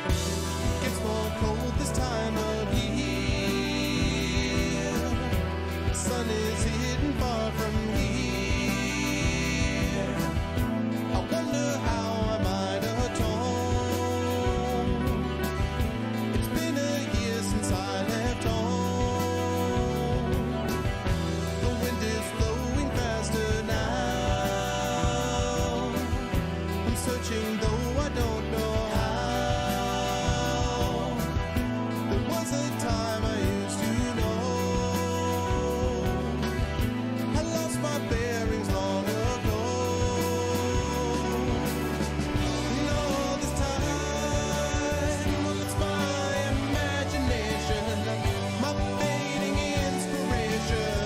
Gets more cold this time of year. Sun is hidden far from here. I wonder how I might atone. It's been a year since I left home. The wind is blowing faster now. I'm searching though I don't know how. There was a time I used to know. I lost my bearings long ago. And all this time, well, it's my imagination, my fading inspiration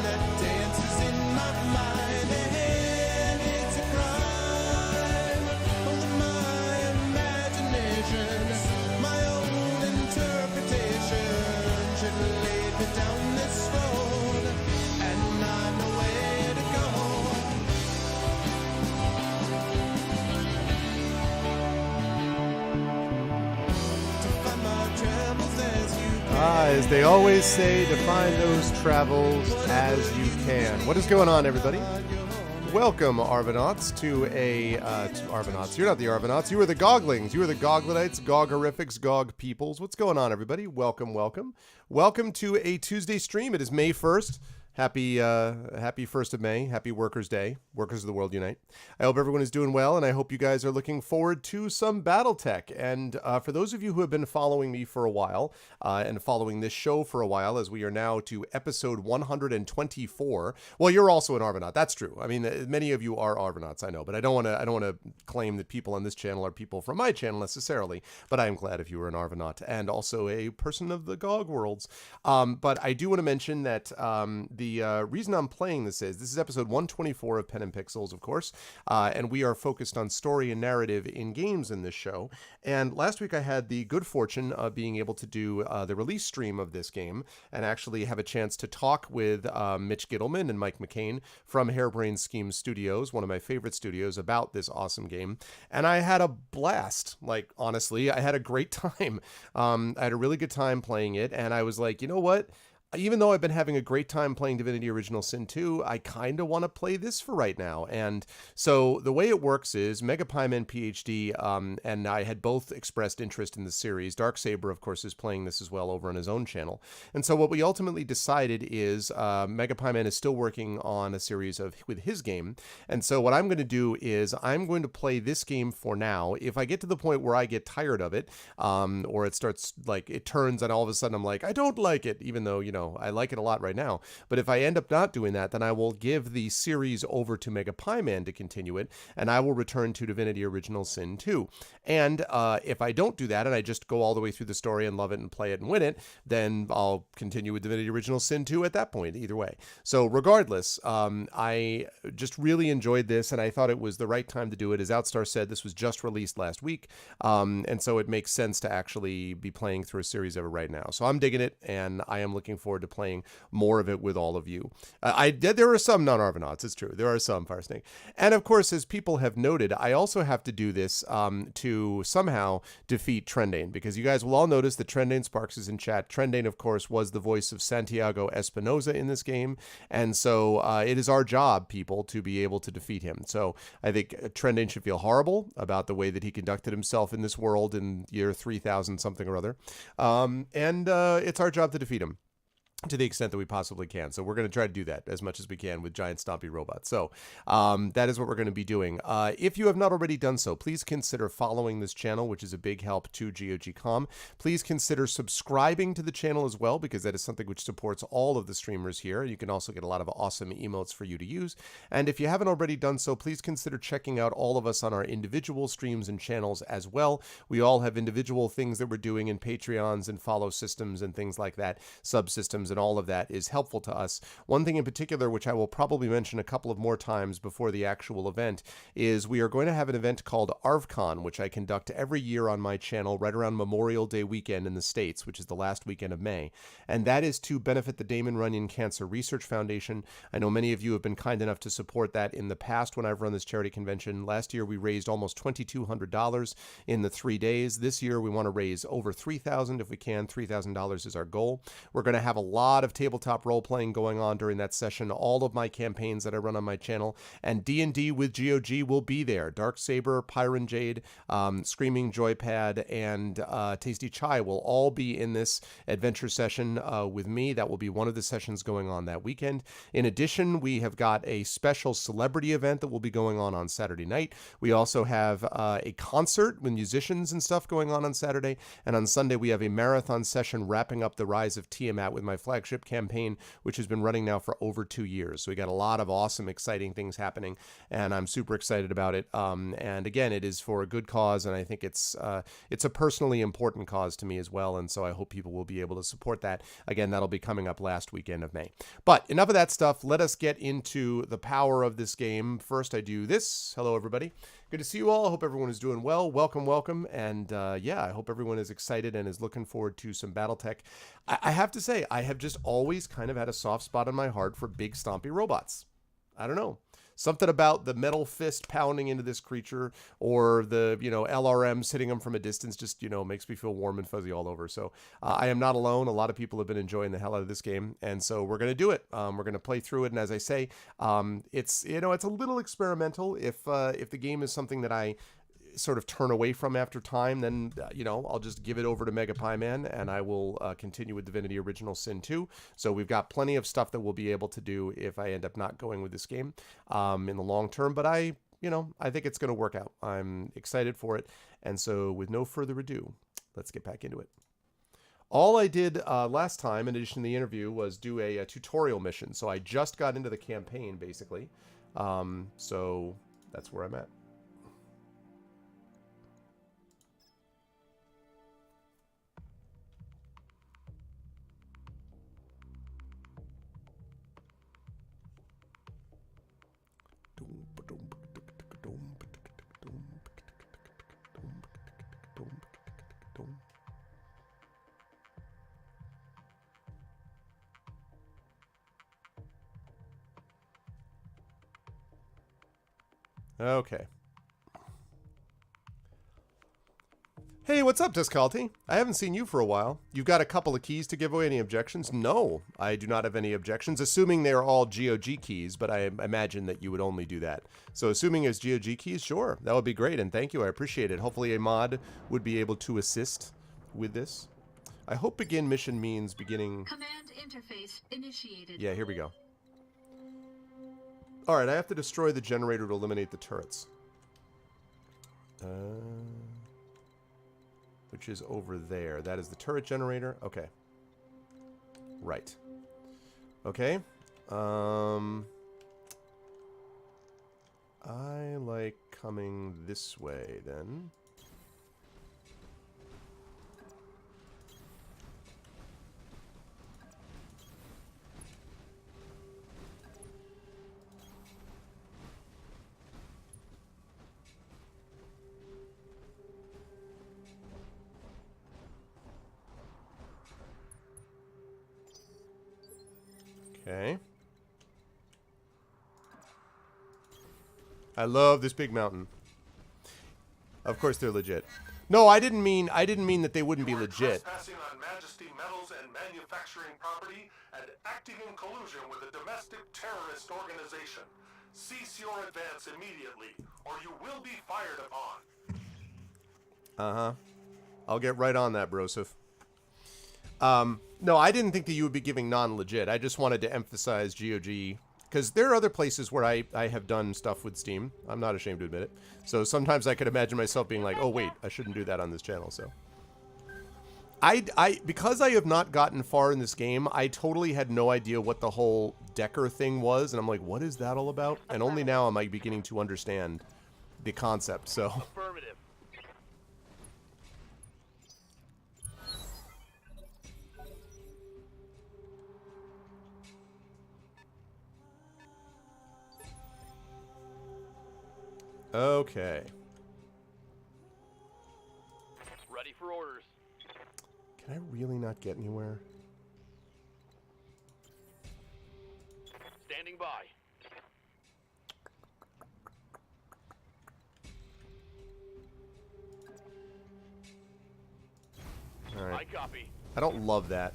that dances in my mind. And it's a crime. Only my imagination, my own interpretation should lead me down this road, and I know where to go. To find my travels as you As they always say, to find those travels as you can. What is going on, everybody? Welcome, Arvanauts, to Arvanauts. You're not the Arvanauts. You are the Goglings. You are the Goglinites, Gogorifics, Gog Peoples. What's going on, everybody? Welcome, welcome. Welcome to a Tuesday stream. It is May 1st. Happy 1st of May. Happy Workers' Day. Workers of the World Unite. I hope everyone is doing well, and I hope you guys are looking forward to some Battletech. And for those of you who have been following me for a while, and following this show for a while, as we are now to episode 124. Well, you're also an Arvanaut. That's true. I mean, many of you are Arvanauts, I know, but I don't want to claim that people on this channel are people from my channel necessarily. But I am glad if you are an Arvanaut and also a person of the GOG worlds. But I do want to mention that the reason I'm playing this is episode 124 of Pen and Pixels, of course, and we are focused on story and narrative in games in this show. And last week I had the good fortune of being able to do the release stream of this game and actually have a chance to talk with Mitch Gittleman and Mike McCain from Harebrained Schemes Studios, one of my favorite studios, about this awesome game. And I had a blast. Like, honestly, I had a great time. I had a really good time playing it, and I was like, you know what? Even though I've been having a great time playing Divinity Original Sin 2, I kind of want to play this for right now. And so the way it works is Mega Pieman PhD and I had both expressed interest in the series. Darksaber, of course, is playing this as well over on his own channel. And so what we ultimately decided is Mega Pieman is still working on a series with his game. And so what I'm going to do is I'm going to play this game for now. If I get to the point where I get tired of it, or it starts, like, it turns and all of a sudden I'm like, I don't like it, even though, you know, I like it a lot right now. But if I end up not doing that, then I will give the series over to Mega Pieman to continue it, and I will return to Divinity Original Sin 2. And if I don't do that, and I just go all the way through the story and love it and play it and win it, then I'll continue with Divinity Original Sin 2 at that point, either way. So regardless, I just really enjoyed this, and I thought it was the right time to do it. As Outstar said, this was just released last week, and so it makes sense to actually be playing through a series of it right now. So I'm digging it, and I am looking forward to playing more of it with all of you. There are some non-Arvanauts, it's true. There are some, Firesnake. And of course, as people have noted, I also have to do this to somehow defeat Trendane, because you guys will all notice that Trendane Sparks is in chat. Trendane, of course, was the voice of Santiago Espinosa in this game, and so it is our job, people, to be able to defeat him. So I think Trendane should feel horrible about the way that he conducted himself in this world in year 3000 something or other, and it's our job to defeat him to the extent that we possibly can. So we're going to try to do that as much as we can with giant stompy robots. So that is what we're going to be doing. If you have not already done so, please consider following this channel, which is a big help to GOG.com. Please consider subscribing to the channel as well, because that is something which supports all of the streamers here. You can also get a lot of awesome emotes for you to use. And if you haven't already done so, please consider checking out all of us on our individual streams and channels as well. We all have individual things that we're doing in Patreons and follow systems and things like that, subsystems and all of that is helpful to us. One thing in particular, which I will probably mention a couple of more times before the actual event, is we are going to have an event called ArvCon, which I conduct every year on my channel right around Memorial Day weekend in the States, which is the last weekend of May. And that is to benefit the Damon Runyon Cancer Research Foundation. I know many of you have been kind enough to support that in the past when I've run this charity convention. Last year, we raised almost $2,200 in the 3 days. This year, we want to raise over $3,000 if we can. $3,000 is our goal. We're going to have a lot of tabletop role-playing going on during that session. All of my campaigns that I run on my channel, and D&D with GOG will be there. Darksaber, Pyron Jade, Screaming Joypad, and Tasty Chai will all be in this adventure session with me. That will be one of the sessions going on that weekend. In addition, we have got a special celebrity event that will be going on Saturday night. We also have a concert with musicians and stuff going on Saturday. And on Sunday, we have a marathon session wrapping up the Rise of Tiamat with my flagship campaign, which has been running now for over 2 years. So we got a lot of awesome, exciting things happening, and I'm super excited about it. And again, it is for a good cause, and I think it's a personally important cause to me as well. And so I hope people will be able to support that. Again, that'll be coming up last weekend of May. But enough of that stuff. Let us get into the power of this game. First, I do this. Hello, everybody. Good to see you all. I hope everyone is doing well. Welcome, welcome. And yeah, I hope everyone is excited and is looking forward to some Battletech. I have to say, I have just always kind of had a soft spot in my heart for big stompy robots. I don't know. Something about the metal fist pounding into this creature, or the, LRMs hitting them from a distance just, makes me feel warm and fuzzy all over. So I am not alone. A lot of people have been enjoying the hell out of this game. And so we're going to do it. We're going to play through it. And as I say, it's a little experimental. If the game is something that I sort of turn away from after time, then I'll just give it over to Mega Pie-Man, and I will continue with Divinity Original Sin 2. So we've got plenty of stuff that we'll be able to do if I end up not going with this game in the long term. But I think it's going to work out. I'm excited for it. And so with no further ado, let's get back into it. All I did last time, in addition to the interview, was do a tutorial mission. So I just got into the campaign, basically. So that's where I'm at. Okay. Hey, what's up, Descalti? I haven't seen you for a while. You've got a couple of keys to give away. Any objections? No, I do not have any objections, assuming they're all GOG keys, but I imagine that you would only do that. So assuming it's GOG keys, sure, that would be great, and thank you, I appreciate it. Hopefully a mod would be able to assist with this. I hope begin mission means beginning... Command interface initiated. Yeah, here we go. Alright, I have to destroy the generator to eliminate the turrets. Which is over there. That is the turret generator. Okay. Right. Okay. I like coming this way, then. Okay. I love this big mountain. Of course they're legit. No, I didn't mean that they wouldn't be legit. Trespassing on Majesty metals and manufacturing property and acting in collusion with a domestic terrorist organization. Cease your advance immediately, or you will be fired upon. Uh-huh. I'll get right on that, Broseph. No, I didn't think that you would be giving non-legit. I just wanted to emphasize GOG, because there are other places where I have done stuff with Steam. I'm not ashamed to admit it. So sometimes I could imagine myself being like, oh, wait, I shouldn't do that on this channel, so. Because I have not gotten far in this game, I totally had no idea what the whole Decker thing was, and I'm like, what is that all about? And only now am I beginning to understand the concept, so. Affirmative. Okay. Ready for orders. Can I really not get anywhere? Standing by. Alright. I copy. I don't love that.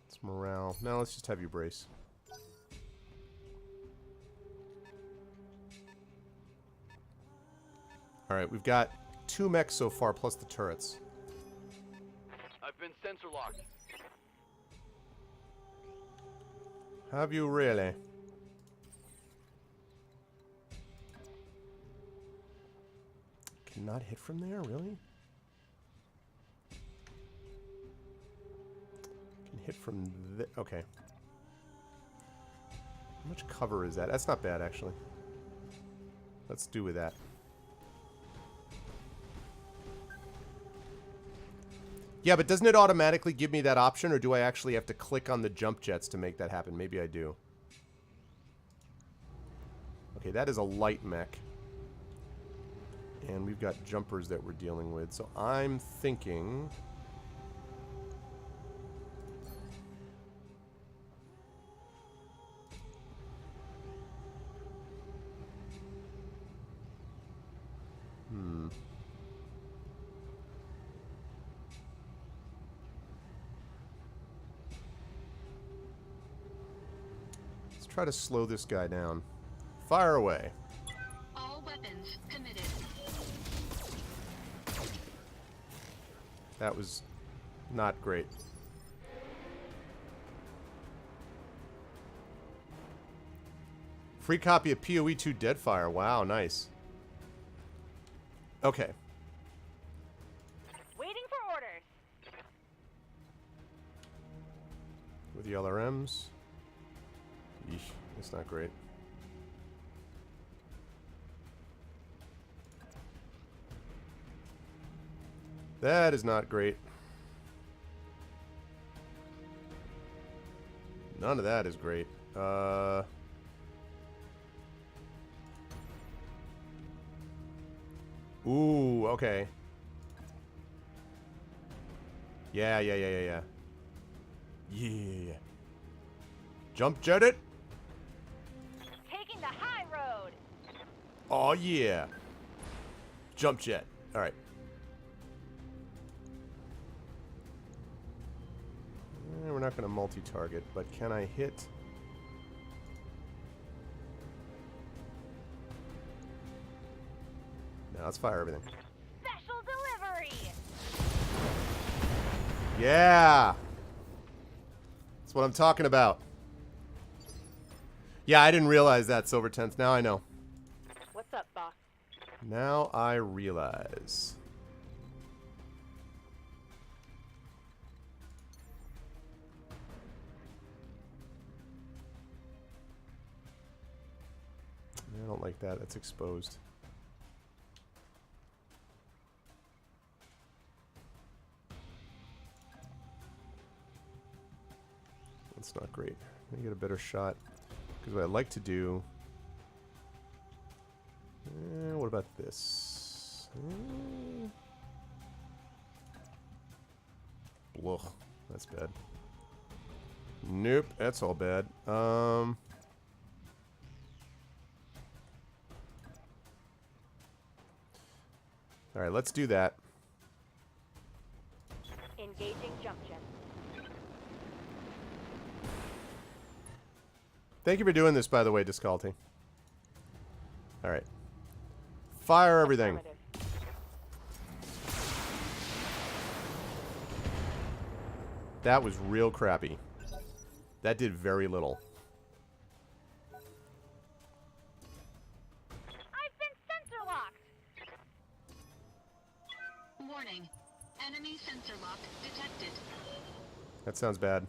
It's morale. No, let's just have you brace. Alright, we've got 2 mechs so far, plus the turrets. I've been sensor locked. Have you really? Cannot hit from there, really? Can hit from there. Okay. How much cover is that? That's not bad, actually. Let's do with that. Yeah, but doesn't it automatically give me that option, or do I actually have to click on the jump jets to make that happen? Maybe I do. Okay, that is a light mech. And we've got jumpers that we're dealing with. So I'm thinking... Let's try to slow this guy down. Fire away. All weapons committed. That was not great. Free copy of PoE 2 Deadfire. Wow, nice. Okay. Waiting for orders. With the LRMs. Yeesh, that's not great. That is not great. None of that is great. Ooh, okay. Yeah. Yeah. Jump jet it. Taking the high road. Oh, yeah. Jump jet. All right. We're not going to multi-target, but can I hit? No, let's fire everything. Special delivery. Yeah! That's what I'm talking about. Yeah, I didn't realize that, Silver Tenth. Now I know. What's up, boss? Now I realize. I don't like that. That's exposed. That's not great. Let me get a better shot. Because what I'd like to do... what about this? Blah. That's bad. Nope. That's all bad. Alright, let's do that. Engaging jump jet. Thank you for doing this, by the way, Discalti. Alright. Fire everything. Affirmative. That was real crappy. That did very little. I've been sensor locked. Warning. Enemy sensor lock detected. That sounds bad.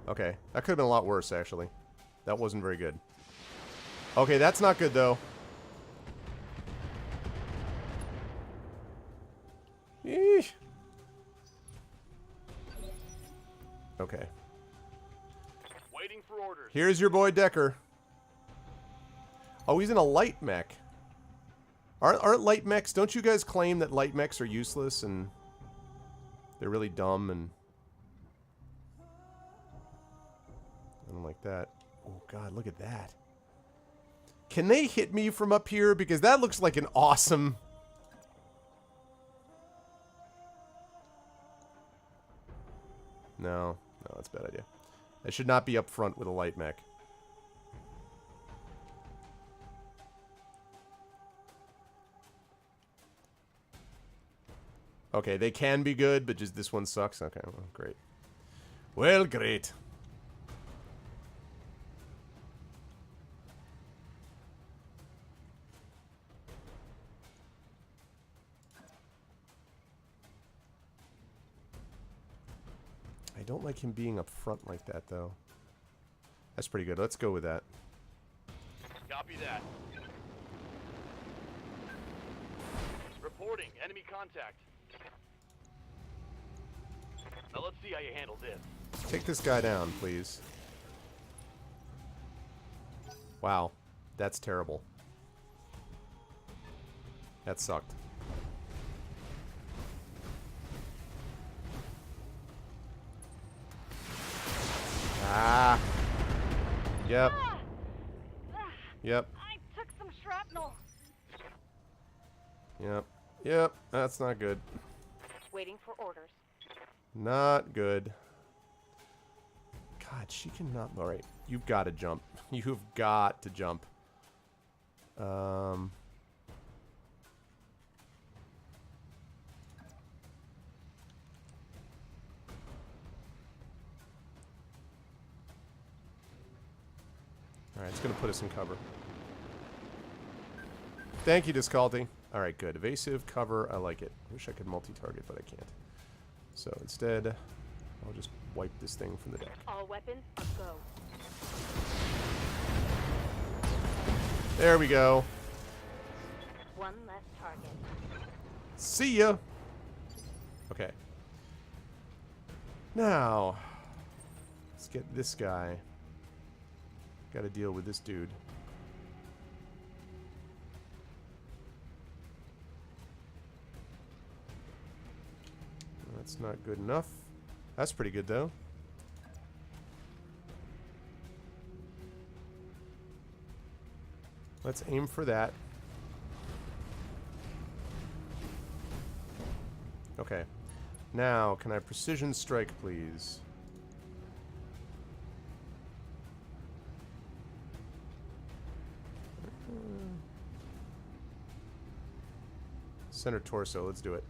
Okay. That could have been a lot worse, actually. That wasn't very good. Okay, that's not good, though. Okay. Waiting for orders. Here's your boy Decker. Oh, he's in a light mech. Aren't light mechs... Don't you guys claim that light mechs are useless and... they're really dumb and... I don't like that. Oh, God, look at that. Can they hit me from up here? Because that looks like an awesome... No, that's a bad idea. I should not be up front with a light mech. Okay, they can be good, but just this one sucks. Okay, well, great. Well, great. I don't like him being up front like that, though. That's pretty good. Let's go with that. Copy that. Reporting enemy contact. Now let's see how you handle this. Take this guy down, please. Wow. That's terrible. That sucked. Ah. Yep. Yep. I took some shrapnel. Yep. Yep. That's not good. Waiting for orders. Not good. God, she cannot... Alright. You've got to jump. You've got to jump. Alright, it's going to put us in cover. Thank you, Discalti. Alright, good. Evasive, cover, I like it. Wish I could multi-target, but I can't. So instead, I'll just wipe this thing from the deck. All weapons, go. There we go. One less target. See ya! Okay. Now, let's get this guy. Gotta deal with this dude. That's not good enough. That's pretty good, though. Let's aim for that. Okay. Now, can I precision strike, please? Center torso, let's do it.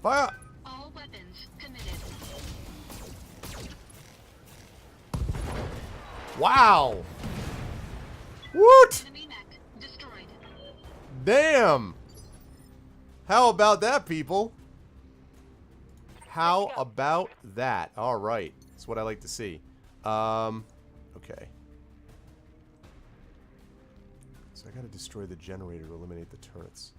Fire! All weapons committed. Wow! Woot! Enemy mech destroyed. Damn! How about that, people? How about that? Alright. That's what I like to see. Okay. So I gotta destroy the generator to eliminate the turrets.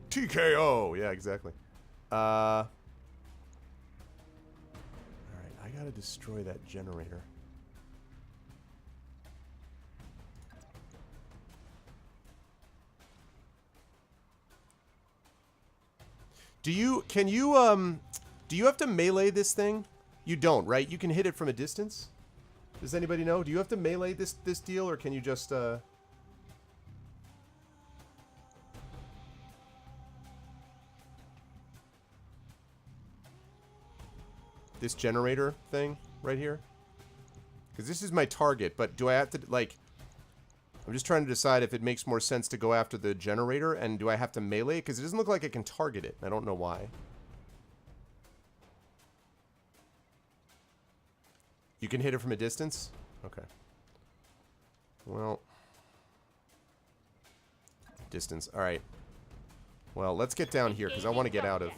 TKO! Yeah, exactly. Alright, I gotta destroy that generator. Do you have to melee this thing? You don't, right? You can hit it from a distance? Does anybody know? Do you have to melee this deal, or can you just, this generator thing right here? Because this is my target, but do I have to, like... I'm just trying to decide if it makes more sense to go after the generator, and do I have to melee? Because it doesn't look like I can target it. I don't know why. You can hit it from a distance? Okay. Well. Distance. Alright. Well, let's get down here, because I want to get out of...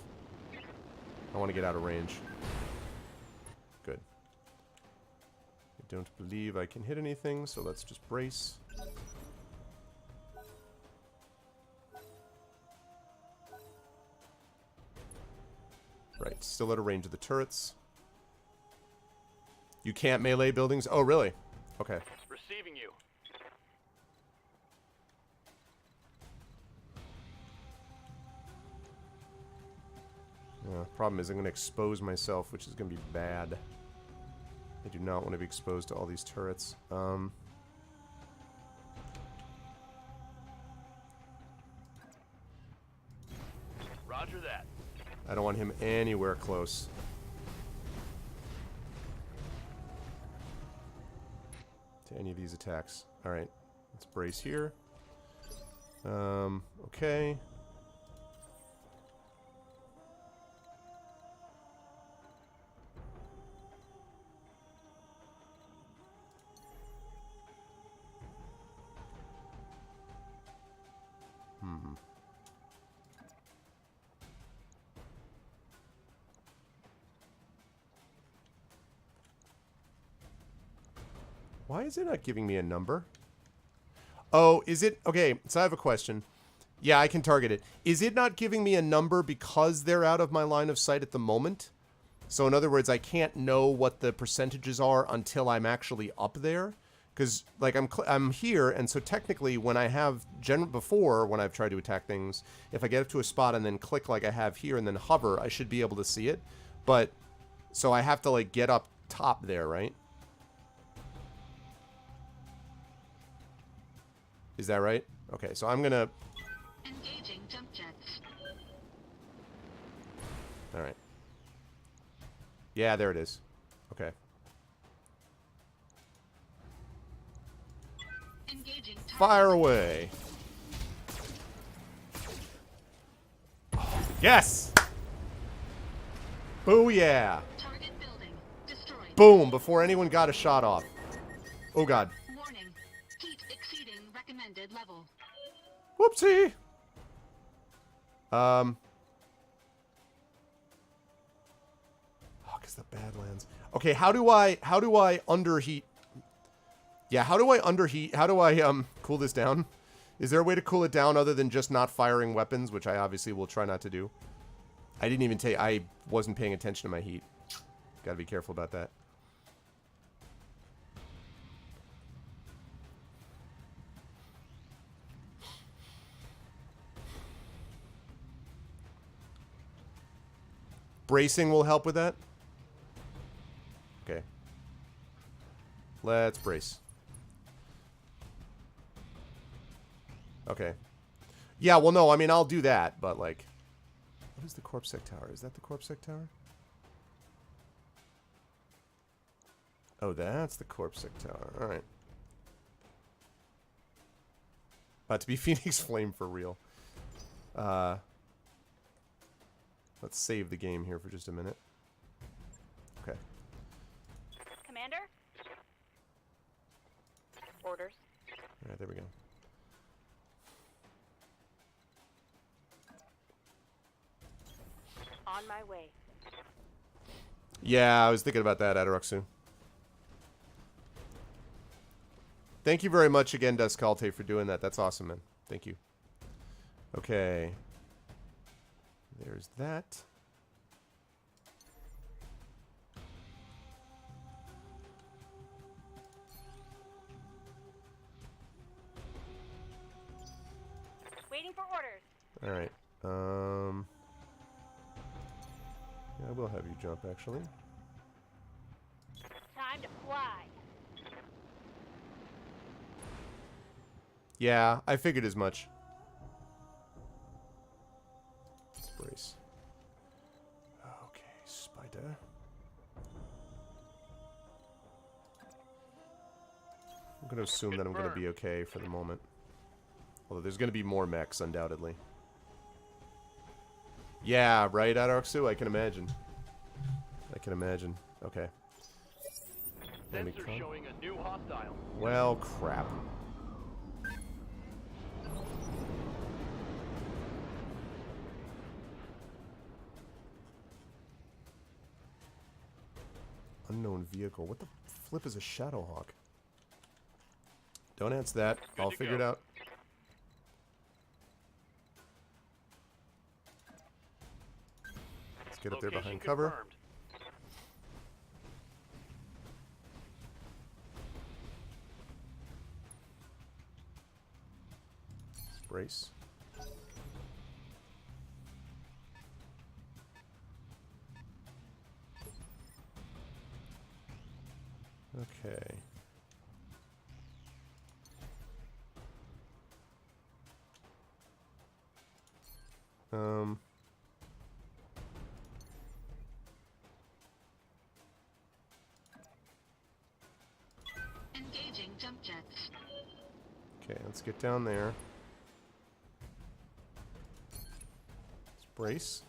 I want to get out of range. Good. I don't believe I can hit anything, so let's just brace. Right, still out of range of the turrets. You can't melee buildings? Oh, really? Okay. Receiving you. Yeah, problem is I'm going to expose myself, which is going to be bad. I do not want to be exposed to all these turrets. Roger that. I don't want him anywhere close. To any of these attacks. Alright, let's brace here. Okay. Why is it not giving me a number? Oh, is it? Okay, so I have a question. Yeah, I can target it. Is it not giving me a number because they're out of my line of sight at the moment? So in other words, I can't know what the percentages are until I'm actually up there? Because, like, I'm here, and so technically when I have, before, when I've tried to attack things, if I get up to a spot and then click like I have here and then hover, I should be able to see it. But, so I have to, like, get up top there, right? Is that right? Okay, so I'm gonna... Engaging jump jets. Alright. Yeah, there it is. Okay. Engaging target. Fire away! Yes! Booyah! Target building destroyed. Boom! Before anyone got a shot off. Oh god. Warning. Heat exceeding recommended level. Whoopsie! Oh, because the Badlands. Okay, how do I underheat? Yeah, how do I underheat? How do I, cool this down? Is there a way to cool it down other than just not firing weapons, which I obviously will try not to do? I didn't even take, I wasn't paying attention to my heat. Gotta be careful about that. Bracing will help with that? Okay. Let's brace. Okay. Yeah, well, no, I mean, I'll do that, but, like... What is the Corpsec Tower? Is that the Corpsec Tower? Oh, that's the Corpsec Tower. Alright. To be Phoenix Flame for real. Let's save the game here for just a minute. Okay. Commander? Orders. Alright, there we go. On my way. Yeah, I was thinking about that, Adaroxu. Thank you very much again, Descalte, for doing that. That's awesome, man. Thank you. Okay. There's that. Waiting for orders. Alright. Yeah, I will have you jump, actually. Time to fly. Yeah, I figured as much. Let's brace. Okay, spider. I'm going to assume that I'm going to be okay for the moment. Although there's going to be more mechs, undoubtedly. Yeah, right, Adarxu? I can imagine. I can imagine. Okay. Sensor showing a new hostile. Well, crap. Unknown vehicle. What the flip is a Shadowhawk? Don't answer that. I'll figure it out. Let's get up there Location behind cover. confirmed. Brace. Okay. Engaging jump jets. Okay, let's get down there. Let's brace.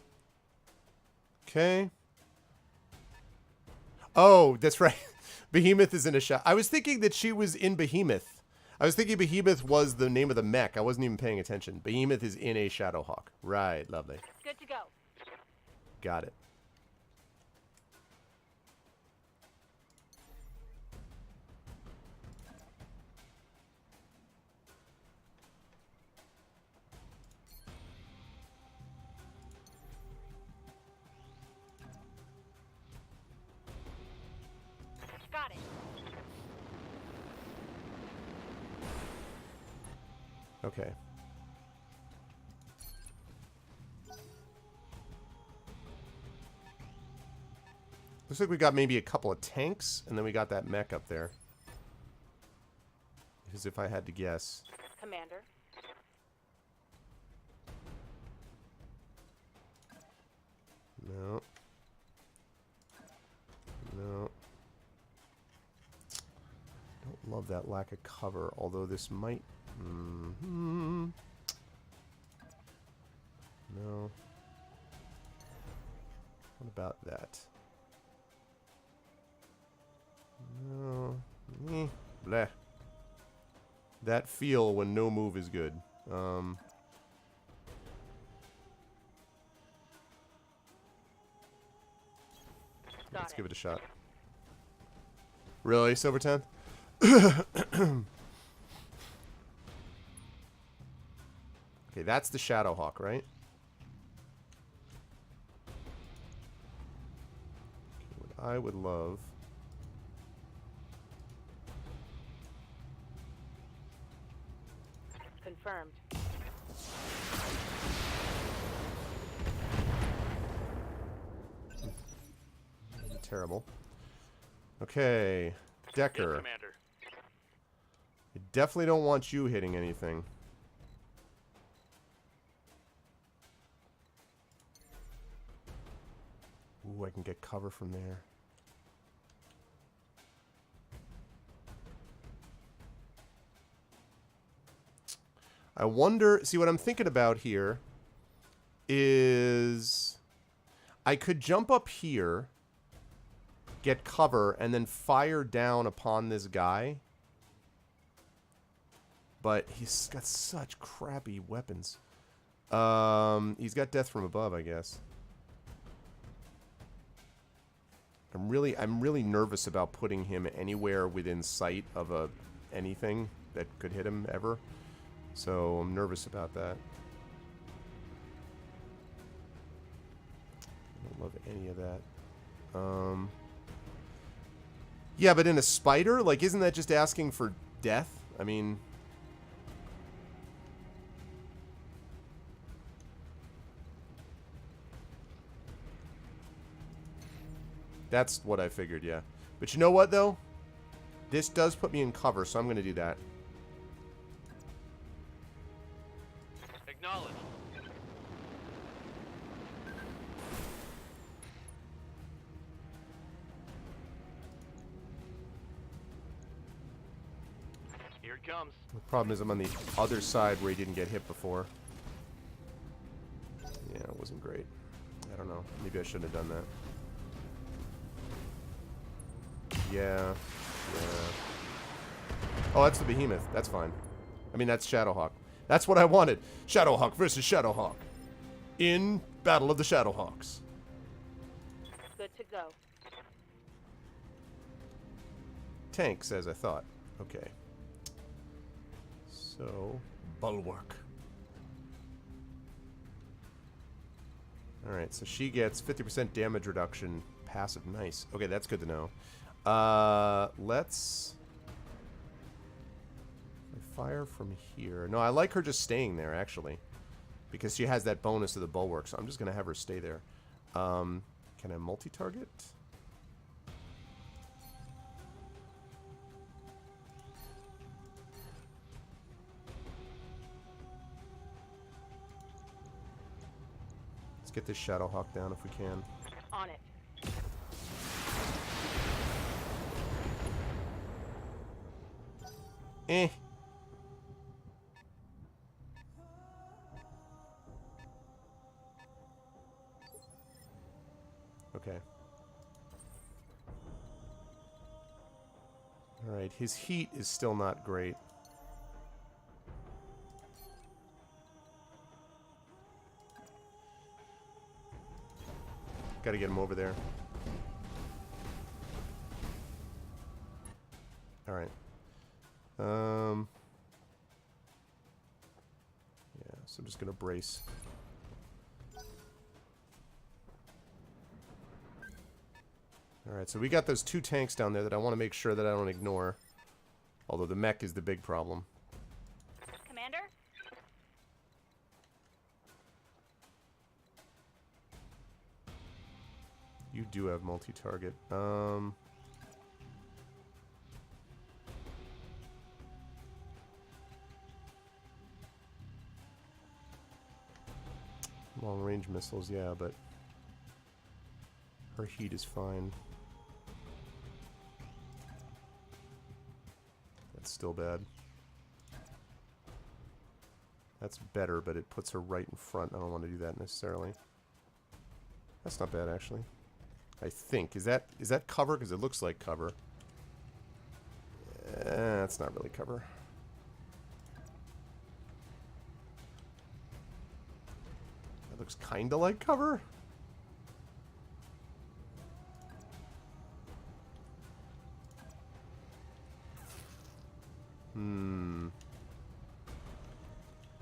Okay. Oh, that's right. Behemoth is in a shot. I was thinking that she was in Behemoth. I was thinking Behemoth was the name of the mech. I wasn't even paying attention. Behemoth is in a Shadowhawk. Right, lovely. Good to go. Got it. Got it. Okay. Looks like we got maybe a couple of tanks, and then we got that mech up there. As if I had to guess. Commander. No. No. Don't love that lack of cover, although this might... No. What about that? No. Bleh. That feel when no move is good. Let's give it a shot. Really, Silver 10? Okay, that's the Shadowhawk, right? Okay, what I would love... Confirmed. Terrible. Okay, Decker. Yes, Commander. I definitely don't want you hitting anything. Ooh, I can get cover from there. I wonder... See, what I'm thinking about here is... I could jump up here, get cover, and then fire down upon this guy. But he's got such crappy weapons. He's got death from above, I guess. I'm really nervous about putting him anywhere within sight of anything that could hit him ever. So I'm nervous about that. I don't love any of that. Yeah, but in a spider, like, isn't that just asking for death? I mean, that's what I figured, yeah. But you know what, though? This does put me in cover, so I'm going to do that. Acknowledged. Here it comes. The problem is I'm on the other side where he didn't get hit before. Yeah, it wasn't great. I don't know. Maybe I shouldn't have done that. Yeah. Oh, that's the Behemoth. That's fine. I mean, that's Shadowhawk. That's what I wanted. Shadowhawk versus Shadowhawk. In Battle of the Shadowhawks. Good to go. Tanks, as I thought. Okay. So, Bulwark. Alright, so she gets 50% damage reduction. Passive. Nice. Okay, that's good to know. Let's... fire from here. No, I like her just staying there, actually. Because she has that bonus to the bulwark, so I'm just going to have her stay there. Can I multi-target? Let's get this Shadowhawk down if we can. On it. Eh. Okay. Alright, his heat is still not great. Gotta get him over there. Alright. Yeah, so I'm just gonna brace. Alright, so we got those 2 tanks down there that I want to make sure that I don't ignore. Although the mech is the big problem. Commander? You do have multi-target. Long-range missiles, yeah, but her heat is fine. That's still bad. That's better, but it puts her right in front. I don't want to do that necessarily. That's not bad, actually. I think. Is that cover? Because it looks like cover. That's not really cover. That looks kind of like cover.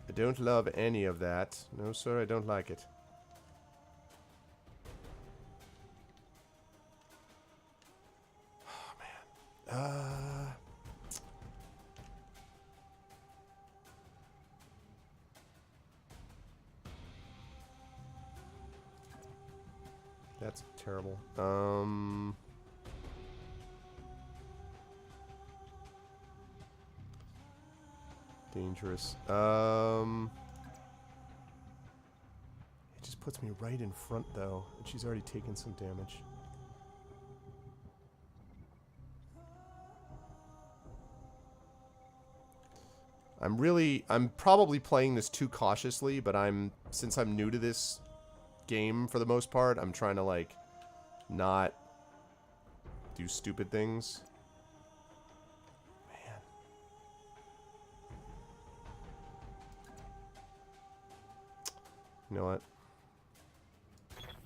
I don't love any of that. No, sir, I don't like it. Oh, man. That's terrible. Dangerous. It just puts me right in front, though, and she's already taken some damage. I'm probably playing this too cautiously, but since I'm new to this game for the most part, I'm trying to, like, not do stupid things. Man. You know what?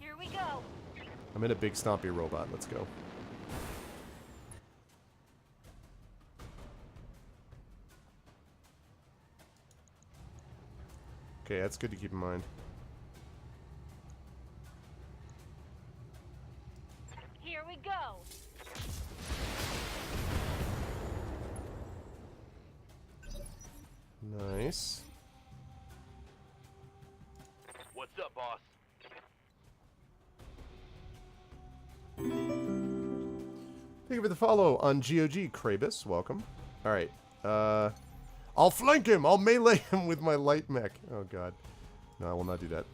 Here we go. I'm in a big stompy robot. Let's go. Okay, that's good to keep in mind. Here we go. Nice. What's up, boss? Thank you for the follow on GOG, Krabus. Welcome. Alright. I'll flank him! I'll melee him with my light mech. Oh, God. No, I will not do that.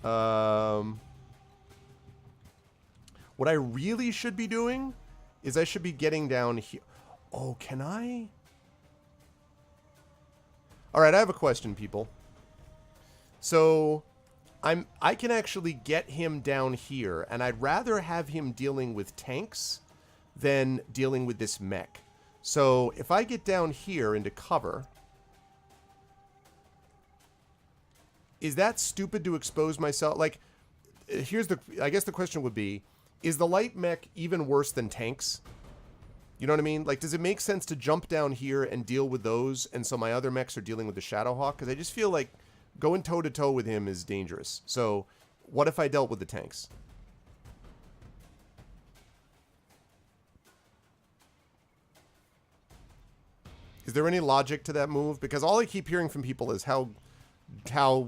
What I really should be doing is I should be getting down here. Oh, can I? Alright, I have a question, people. So, I can actually get him down here, and I'd rather have him dealing with tanks than dealing with this mech. So, if I get down here into cover, is that stupid to expose myself? Like, I guess the question would be, is the light mech even worse than tanks? You know what I mean? Like, does it make sense to jump down here and deal with those, and so my other mechs are dealing with the Shadowhawk? Because I just feel like going toe-to-toe with him is dangerous. So, What if I dealt with the tanks? Is there any logic to that move? Because all I keep hearing from people is how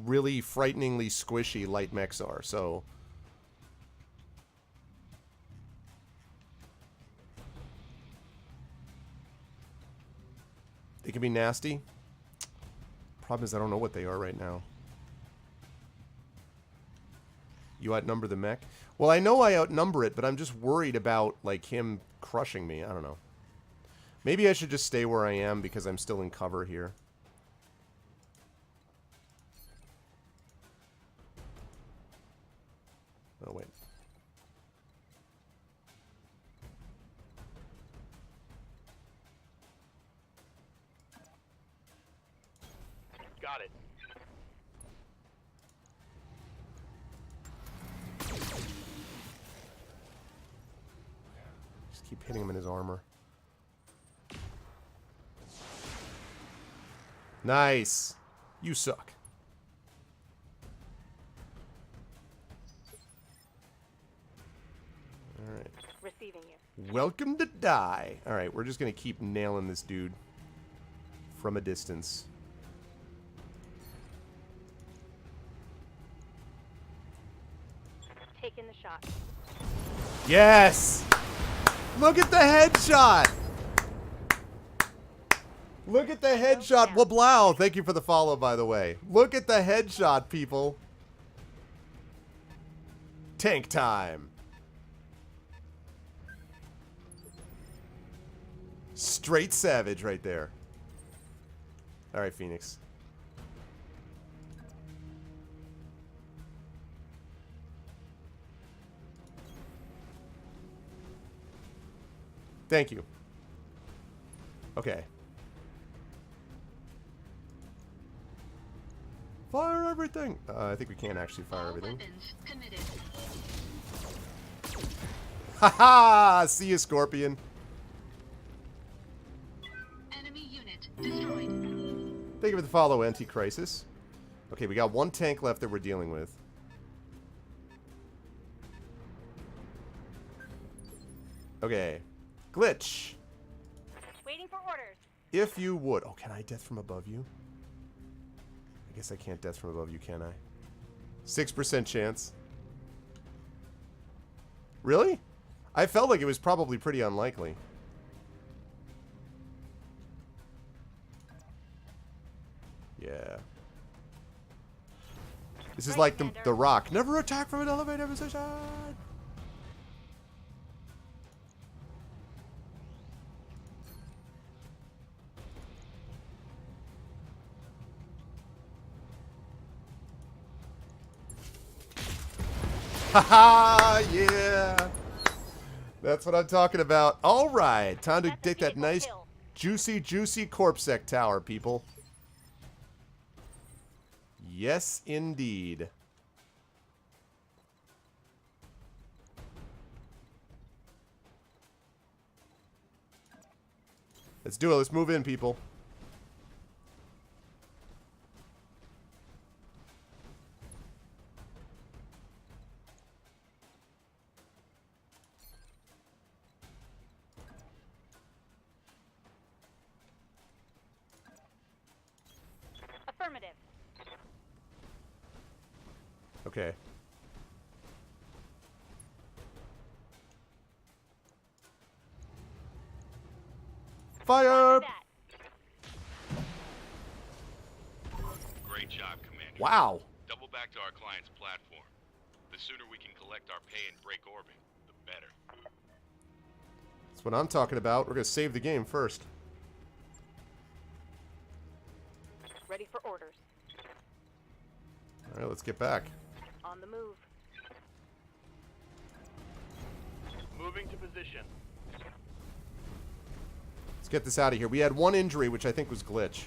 really frighteningly squishy light mechs are. So they can be nasty. Problem is I don't know what they are right now. You outnumber the mech? Well, I know I outnumber it, but I'm just worried about, like, him crushing me. I don't know. Maybe I should just stay where I am because I'm still in cover here. Oh, wait. Got it. Just keep hitting him in his armor. Nice. You suck. Alright. Receiving you. Welcome to die. Alright, we're just going to keep nailing this dude from a distance. Taking the shot. Yes! Look at the headshot! Look at the headshot. Wablow, thank you for the follow, by the way. Look at the headshot, people. Tank time. Straight savage right there. All right, Phoenix. Thank you. Okay. Fire everything! I think we can't actually fire All everything. weapons committed. Haha! See you, Scorpion. Enemy unit destroyed. Thank you for the follow, Anti-Crisis. Okay, we got one tank left that we're dealing with. Okay. Glitch. Waiting for orders. If you would. Oh, can I death from above you? I guess I can't death from above you, can I? 6% chance. Really? I felt like it was probably pretty unlikely. Yeah. This is like the Rock. Never attack from an elevator position. Haha, yeah. That's what I'm talking about. All right, time to take that nice, juicy, juicy corpsec tower, people. Yes, indeed. Let's do it. Let's move in, people. Affirmative. Okay. Fire! Roger that. Great job, Commander. Wow. Double back to our client's platform. The sooner we can collect our pay and break orbit, the better. That's what I'm talking about. We're going to save the game first. Ready for orders. All right, let's get back. On the move. Moving to position. Let's get this out of here. We had one injury, which I think was glitch.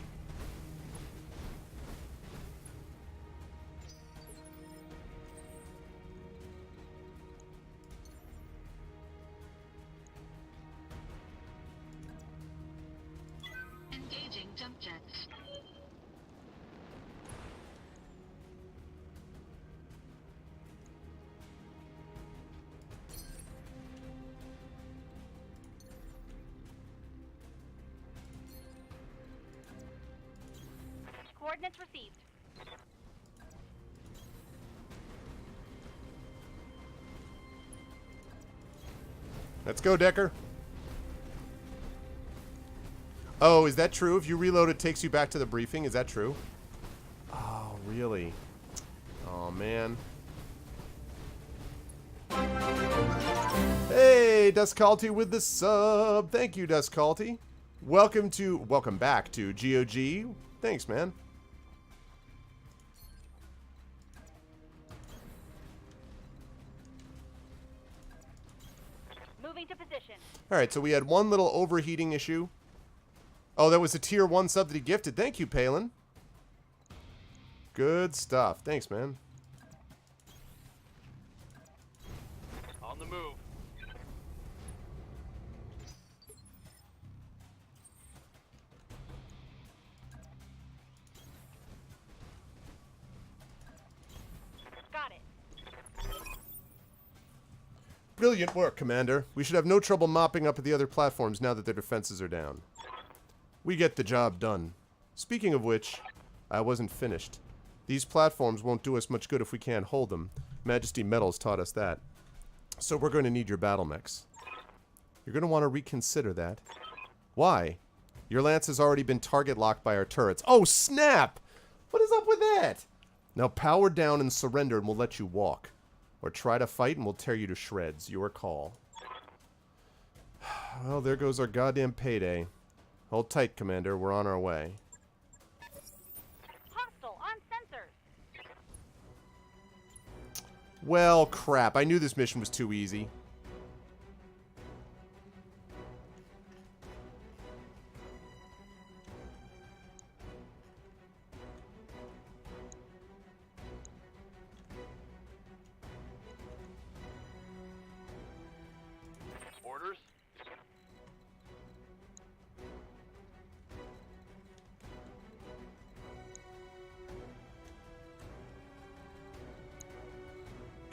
Engaging jump jets. Coordinates received. Let's go, Decker. Oh, is that true? If you reload, it takes you back to the briefing. Is that true? Oh, really? Oh, man. Hey, Duskalty with the sub. Thank you, Duskalty. Welcome back to GOG. Thanks, man. Moving to position. All right, so we had one little overheating issue. Oh, that was a tier 1 sub that he gifted. Thank you, Palin. Good stuff. Thanks, man. On the move. Got it. Brilliant work, Commander. We should have no trouble mopping up the other platforms now that their defenses are down. We get the job done. Speaking of which, I wasn't finished. These platforms won't do us much good if we can't hold them. Majesty Metals taught us that. So we're going to need your battle mechs. You're going to want to reconsider that. Why? Your lance has already been target locked by our turrets. Oh, snap! What is up with that? Now power down and surrender and we'll let you walk. Or try to fight and we'll tear you to shreds. Your call. Well, there goes our goddamn payday. Hold tight, Commander. We're on our way. Hostile on sensors. Well, crap. I knew this mission was too easy. Orders.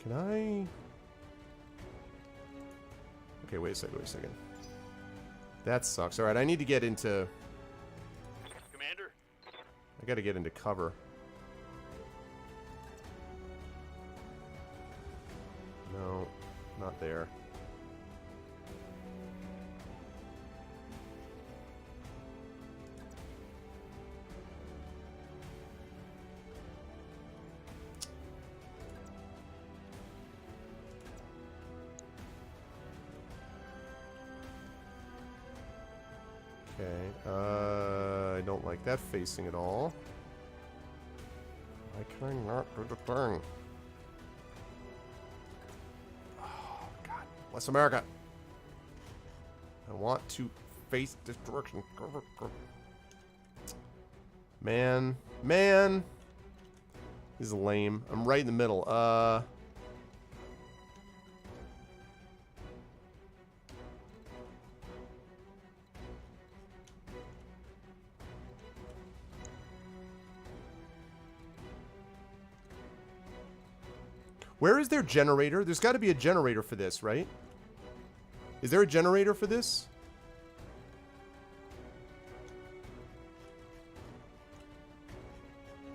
Can I... Okay, wait a second. That sucks. Alright, I need to get into... Commander. I gotta get into cover. No, not there. Okay, I don't like that facing at all. Why can I not do the thing? Oh, God. Bless America. I want to face this direction. Man. This is lame. I'm right in the middle. Where is their generator? There's got to be a generator for this, right? Is there a generator for this?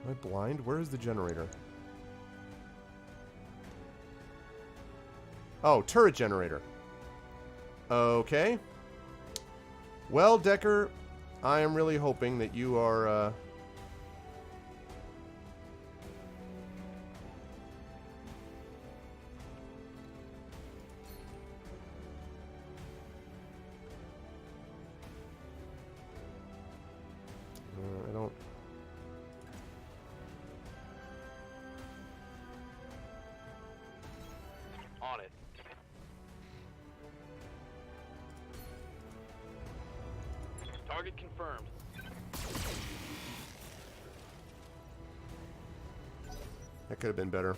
Am I blind? Where is the generator? Oh, turret generator. Okay. Well, Decker, I am really hoping that you are, I don't... On it. Target confirmed. That could have been better.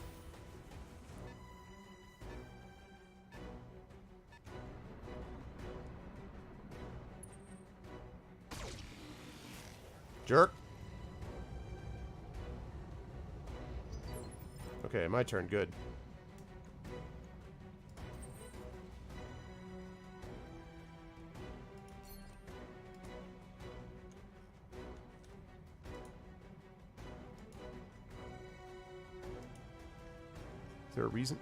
Jerk. Okay, my turn. Good. Is there a reason?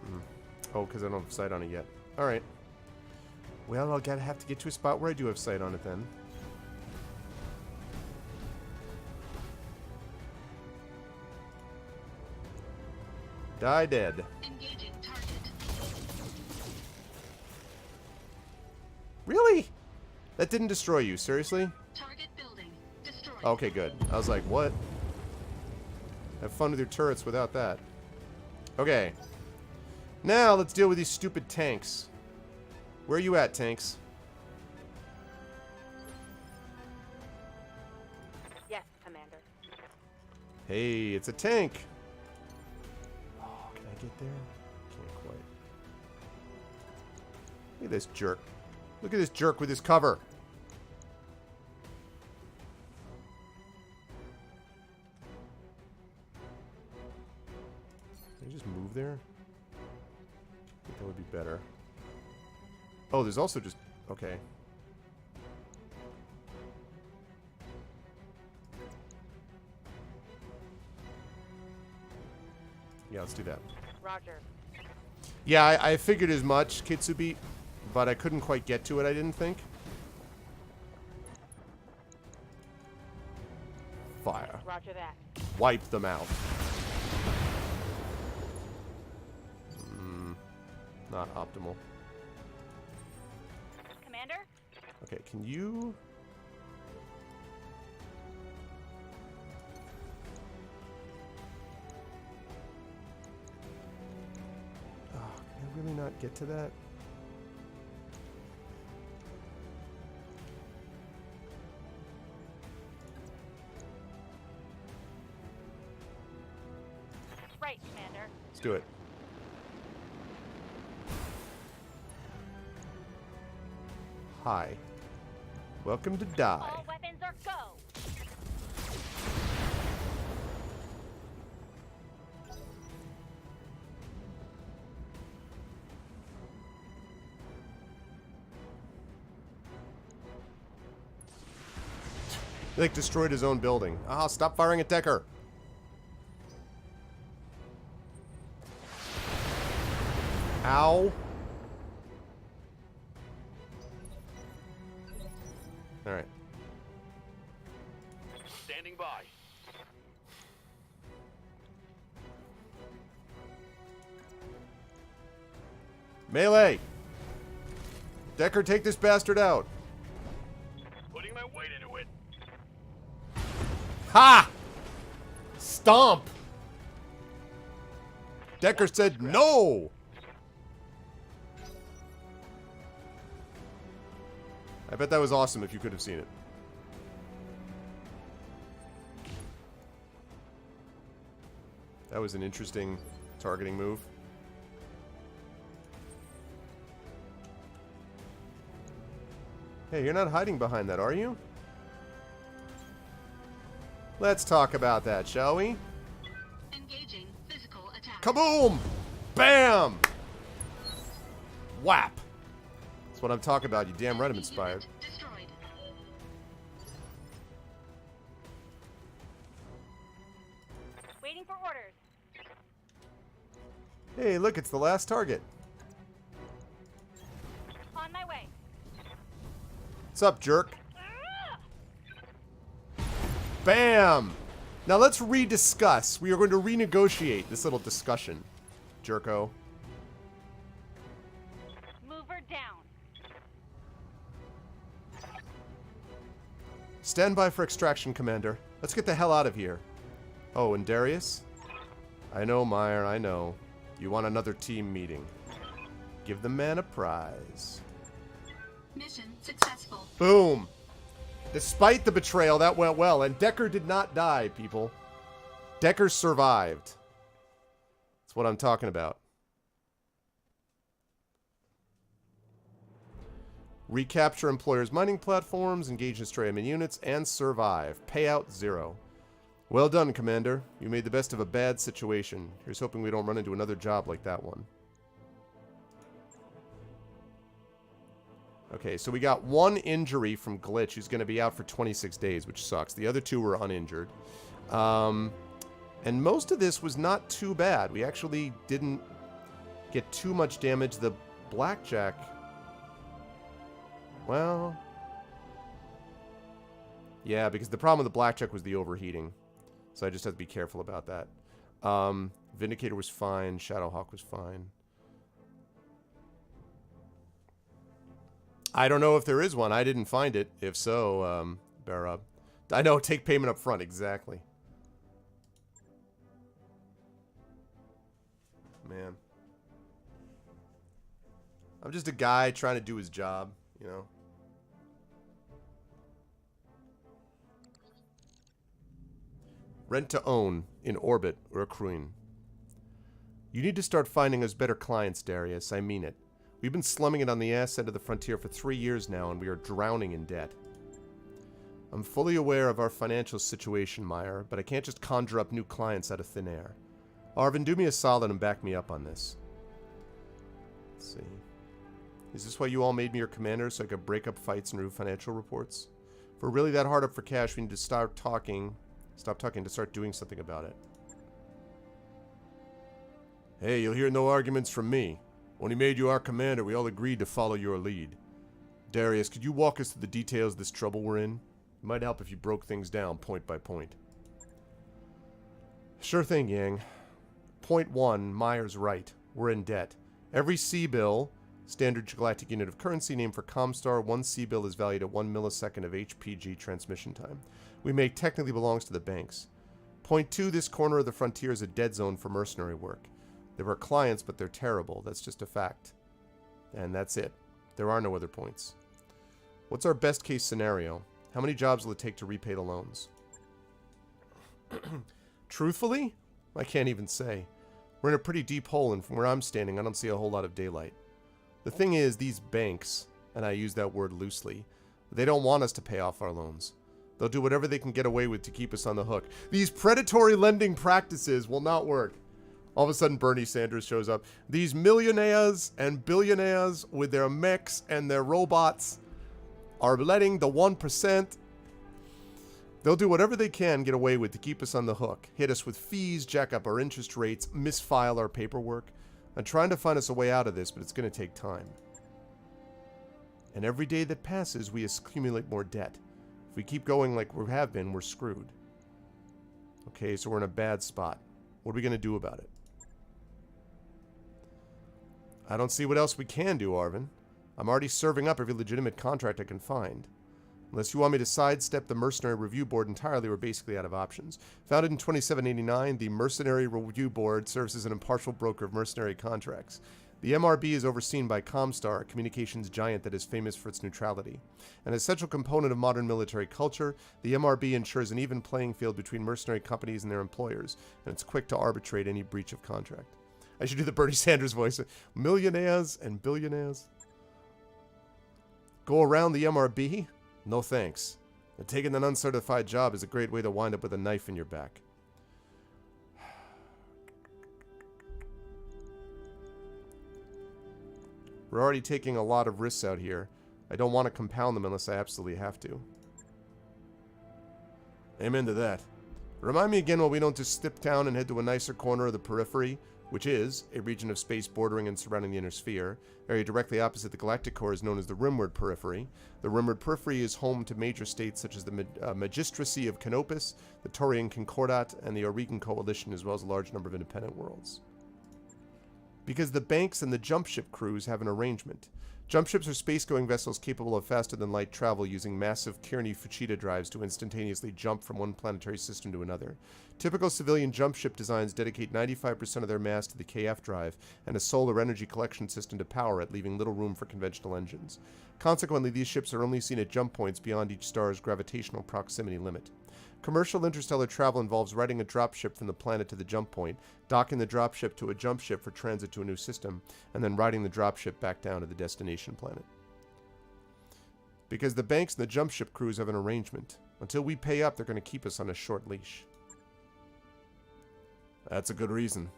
Oh, because I don't have sight on it yet. Alright. Well, I'll have to get to a spot where I do have sight on it then. Die dead. Engaging target. Really? That didn't destroy you, seriously? Target building. Destroyed. Okay, good. I was like, what? Have fun with your turrets without that. Okay. Now, let's deal with these stupid tanks. Where are you at, tanks? Yes, Commander. Hey, it's a tank. Oh, can I get there? Can't quite. Look at this jerk. Look at this jerk with his cover. Can I just move there? I think that would be better. Oh, there's also just... Okay. Yeah, let's do that. Roger. Yeah, I figured as much, Kitsubi, but I couldn't quite get to it, I didn't think. Fire. Roger that. Wipe them out. Not optimal. Commander? Okay, can you... Oh, can I really not get to that? Right, Commander. Let's do it. Hi. Welcome to die. All weapons are go! He, like, destroyed his own building. Ah, stop firing at Decker. Ow. Alright. Standing by. Melee! Decker, take this bastard out. Putting my weight into it. Ha! Stomp! Decker said no! I bet that was awesome if you could have seen it. That was an interesting targeting move. Hey, you're not hiding behind that, are you? Let's talk about that, shall we? Engaging physical attack. Kaboom! Bam! Whap! That's what I'm talking about, you damn right I'm inspired. Unit destroyed. Waiting for orders. Hey, look, it's the last target. On my way. What's up, jerk? Bam! Now let's rediscuss. We are going to renegotiate this little discussion, jerko. Move her down. Stand by for extraction, Commander. Let's get the hell out of here. Oh, and Darius? I know, Meyer, I know. You want another team meeting. Give the man a prize. Mission successful. Boom! Despite the betrayal, that went well. And Decker did not die, people. Decker survived. That's what I'm talking about. Recapture employers' mining platforms, engage in stray units, and survive. Payout 0. Well done, Commander. You made the best of a bad situation. Here's hoping we don't run into another job like that one. Okay, so we got one injury from Glitch, who's going to be out for 26 days, which sucks. The other two were uninjured. And most of this was not too bad. We actually didn't get too much damage. The blackjack... Well... Yeah, because the problem with the blackjack was the overheating. So I just have to be careful about that. Vindicator was fine. Shadowhawk was fine. I don't know if there is one. I didn't find it. If so, bear up. I know, take payment up front. Exactly. Man. I'm just a guy trying to do his job, you know. Rent to own in orbit or accruing. You need to start finding us better clients, Darius. I mean it. We've been slumming it on the ass end of the frontier for 3 years now, and we are drowning in debt. I'm fully aware of our financial situation, Meyer, but I can't just conjure up new clients out of thin air. Arvin, do me a solid and back me up on this. Let's see. Is this why you all made me your commander, so I could break up fights and review financial reports? If we're really that hard up for cash, we need to stop talking to start doing something about it. Hey, you'll hear no arguments from me. When he made you our commander, we all agreed to follow your lead. Darius, could you walk us through the details of this trouble we're in? It might help if you broke things down point by point. Sure thing, Yang. Point 1, Meyer's right. We're in debt. Every C-bill, standard galactic unit of currency named for Comstar, one C-bill is valued at 1 millisecond of HPG transmission time. We may technically belongs to the banks. Point 2, this corner of the frontier is a dead zone for mercenary work. There are clients, but they're terrible. That's just a fact. And that's it. There are no other points. What's our best case scenario? How many jobs will it take to repay the loans? Truthfully, I can't even say. We're in a pretty deep hole, and from where I'm standing, I don't see a whole lot of daylight. The thing is, these banks, and I use that word loosely, they don't want us to pay off our loans. They'll do whatever they can get away with to keep us on the hook. These predatory lending practices will not work. All of a sudden, Bernie Sanders shows up. These millionaires and billionaires with their mechs and their robots are letting the 1%. They'll do whatever they can get away with to keep us on the hook. Hit us with fees, jack up our interest rates, misfile our paperwork. I'm trying to find us a way out of this, but it's going to take time. And every day that passes, we accumulate more debt. If we keep going like we have been, we're screwed. Okay, so we're in a bad spot. What are we going to do about it? I don't see what else we can do, Arvin. I'm already serving up every legitimate contract I can find. Unless you want me to sidestep the Mercenary Review Board entirely, we're basically out of options. Founded in 2789, the Mercenary Review Board serves as an impartial broker of mercenary contracts. The MRB is overseen by Comstar, a communications giant that is famous for its neutrality. An essential component of modern military culture, the MRB ensures an even playing field between mercenary companies and their employers, and it's quick to arbitrate any breach of contract. I should do the Bernie Sanders voice. Millionaires and billionaires. Go around the MRB? No thanks. And taking an uncertified job is a great way to wind up with a knife in your back. We're already taking a lot of risks out here. I don't want to compound them unless I absolutely have to. Amen to that. Remind me again why we don't just step down and head to a nicer corner of the periphery, which is a region of space bordering and surrounding the inner sphere. Area directly opposite the galactic core is known as the Rimward Periphery. The Rimward Periphery is home to major states such as the Magistracy of Canopus, the Taurian Concordat, and the Oregon Coalition, as well as a large number of independent worlds. Because the banks and the jump ship crews have an arrangement. Jump ships are space-going vessels capable of faster-than-light travel using massive Kearney-Fuchida drives to instantaneously jump from one planetary system to another. Typical civilian jump ship designs dedicate 95% of their mass to the KF drive and a solar energy collection system to power it, leaving little room for conventional engines. Consequently, these ships are only seen at jump points beyond each star's gravitational proximity limit. Commercial interstellar travel involves riding a dropship from the planet to the jump point, docking the dropship to a jump ship for transit to a new system, and then riding the dropship back down to the destination planet. Because the banks and the jump ship crews have an arrangement. Until we pay up, they're going to keep us on a short leash. That's a good reason.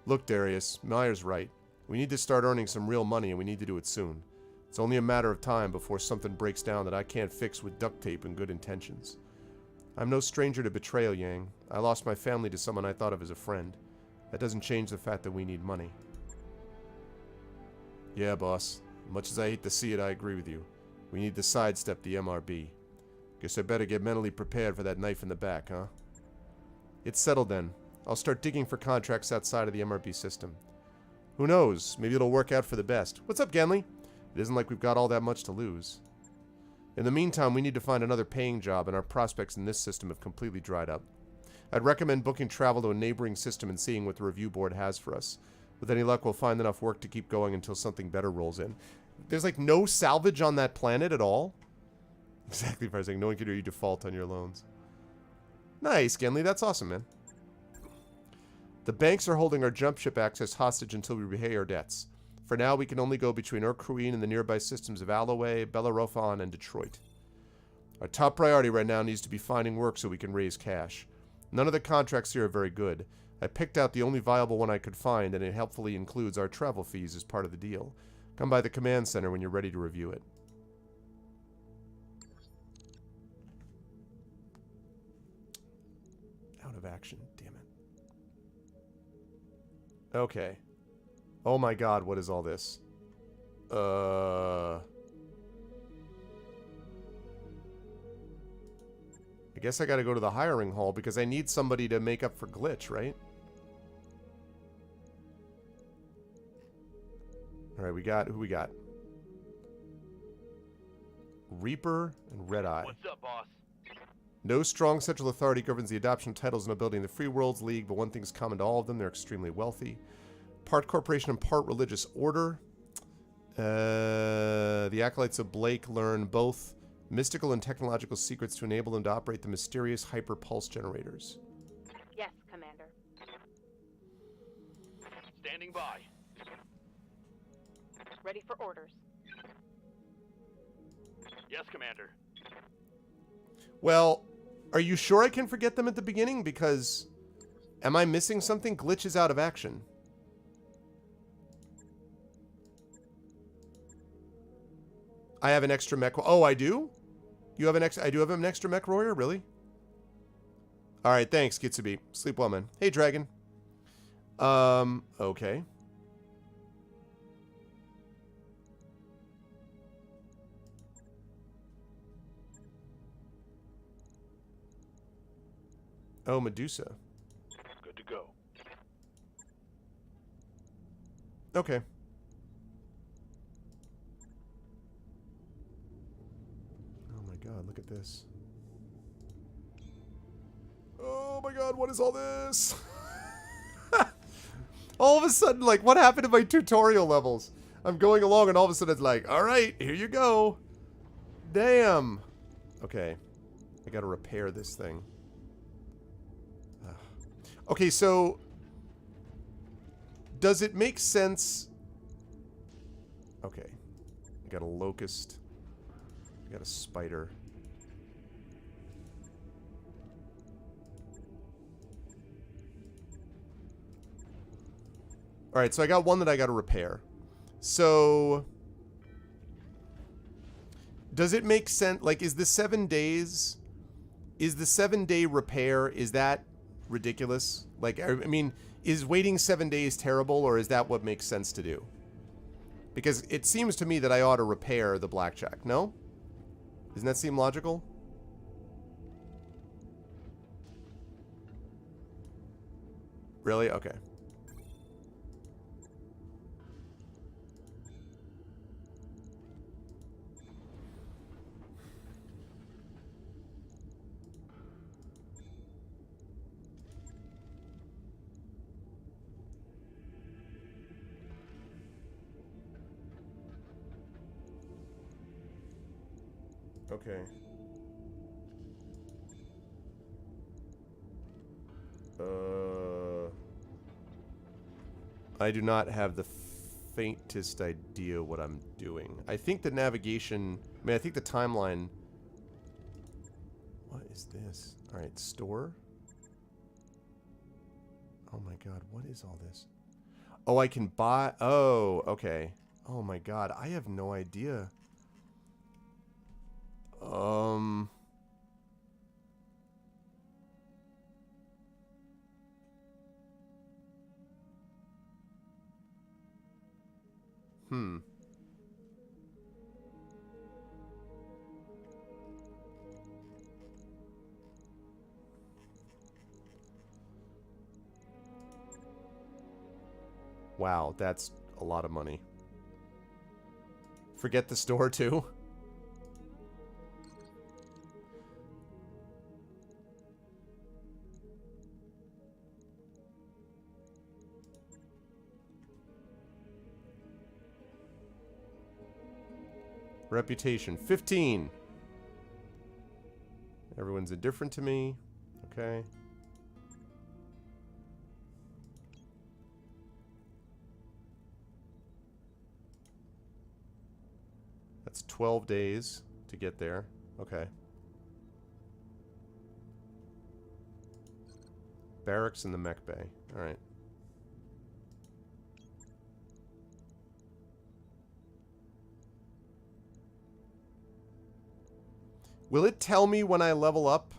Look, Darius, Meyer's right. We need to start earning some real money, and we need to do it soon. It's only a matter of time before something breaks down that I can't fix with duct tape and good intentions. I'm no stranger to betrayal, Yang. I lost my family to someone I thought of as a friend. That doesn't change the fact that we need money. Yeah, boss. Much as I hate to see it, I agree with you. We need to sidestep the MRB. Guess I better get mentally prepared for that knife in the back, huh? It's settled then. I'll start digging for contracts outside of the MRB system. Who knows? Maybe it'll work out for the best. What's up, Genly? It isn't like we've got all that much to lose. In the meantime, we need to find another paying job, and our prospects in this system have completely dried up. I'd recommend booking travel to a neighboring system and seeing what the review board has for us. With any luck, we'll find enough work to keep going until something better rolls in. There's like no salvage on that planet at all? Exactly, if I was saying no one can hear you default on your loans. Nice, Genly. That's awesome, man. The banks are holding our jump ship access hostage until we repay our debts. For now, we can only go between Urqueen and the nearby systems of Alloway, Bellerophon, and Detroit. Our top priority right now needs to be finding work so we can raise cash. None of the contracts here are very good. I picked out the only viable one I could find, and it helpfully includes our travel fees as part of the deal. Come by the command center when you're ready to review it. Out of action, damn it. Okay. Oh my god, what is all this? I guess I gotta go to the hiring hall because I need somebody to make up for Glitch, right? Alright, we got... Who we got? Reaper and Red Eye. What's up, boss? No strong central authority governs the adoption of titles and nobility in the Free Worlds League, but one thing's common to all of them. They're extremely wealthy. Part corporation and part religious order. The acolytes of Blake learn both mystical and technological secrets to enable them to operate the mysterious hyper-pulse generators. Yes, Commander. Standing by. Ready for orders. Yes, Commander. Well, are you sure I can forget them at the beginning? Because am I missing something? Glitch is out of action. I have an extra mech. Oh, I do? You have an extra... I do have an extra mech warrior? Really? Alright, thanks, Kitsubi. Sleep well, man. Hey, Dragon. Okay. Oh, Medusa. Good to go. Okay. Oh my god, look at this. Oh my god, what is all this? All of a sudden, like, what happened to my tutorial levels? I'm going along and all of a sudden it's like, alright, here you go. Damn. Okay. I gotta repair this thing. Okay, so does it make sense? Okay. I got a locust. I got a spider. Alright, so I got one that I got to repair. So does it make sense? Like, is the 7 days... Is the 7-day repair, is that ridiculous? Like, I mean, is waiting 7 days terrible, or is that what makes sense to do? Because it seems to me that I ought to repair the blackjack, no? Doesn't that seem logical? Really? Okay. Okay. I do not have the faintest idea what I'm doing. I think the navigation... I mean, I think the timeline... What is this? Alright, store. Oh my god, what is all this? Oh, I can buy... Oh, okay. Oh my god, I have no idea. Wow, that's a lot of money. Forget the store, too? Reputation, 15. Everyone's indifferent to me. Okay. That's 12 days to get there. Okay. Barracks in the mech bay. All right. Will it tell me when I level up?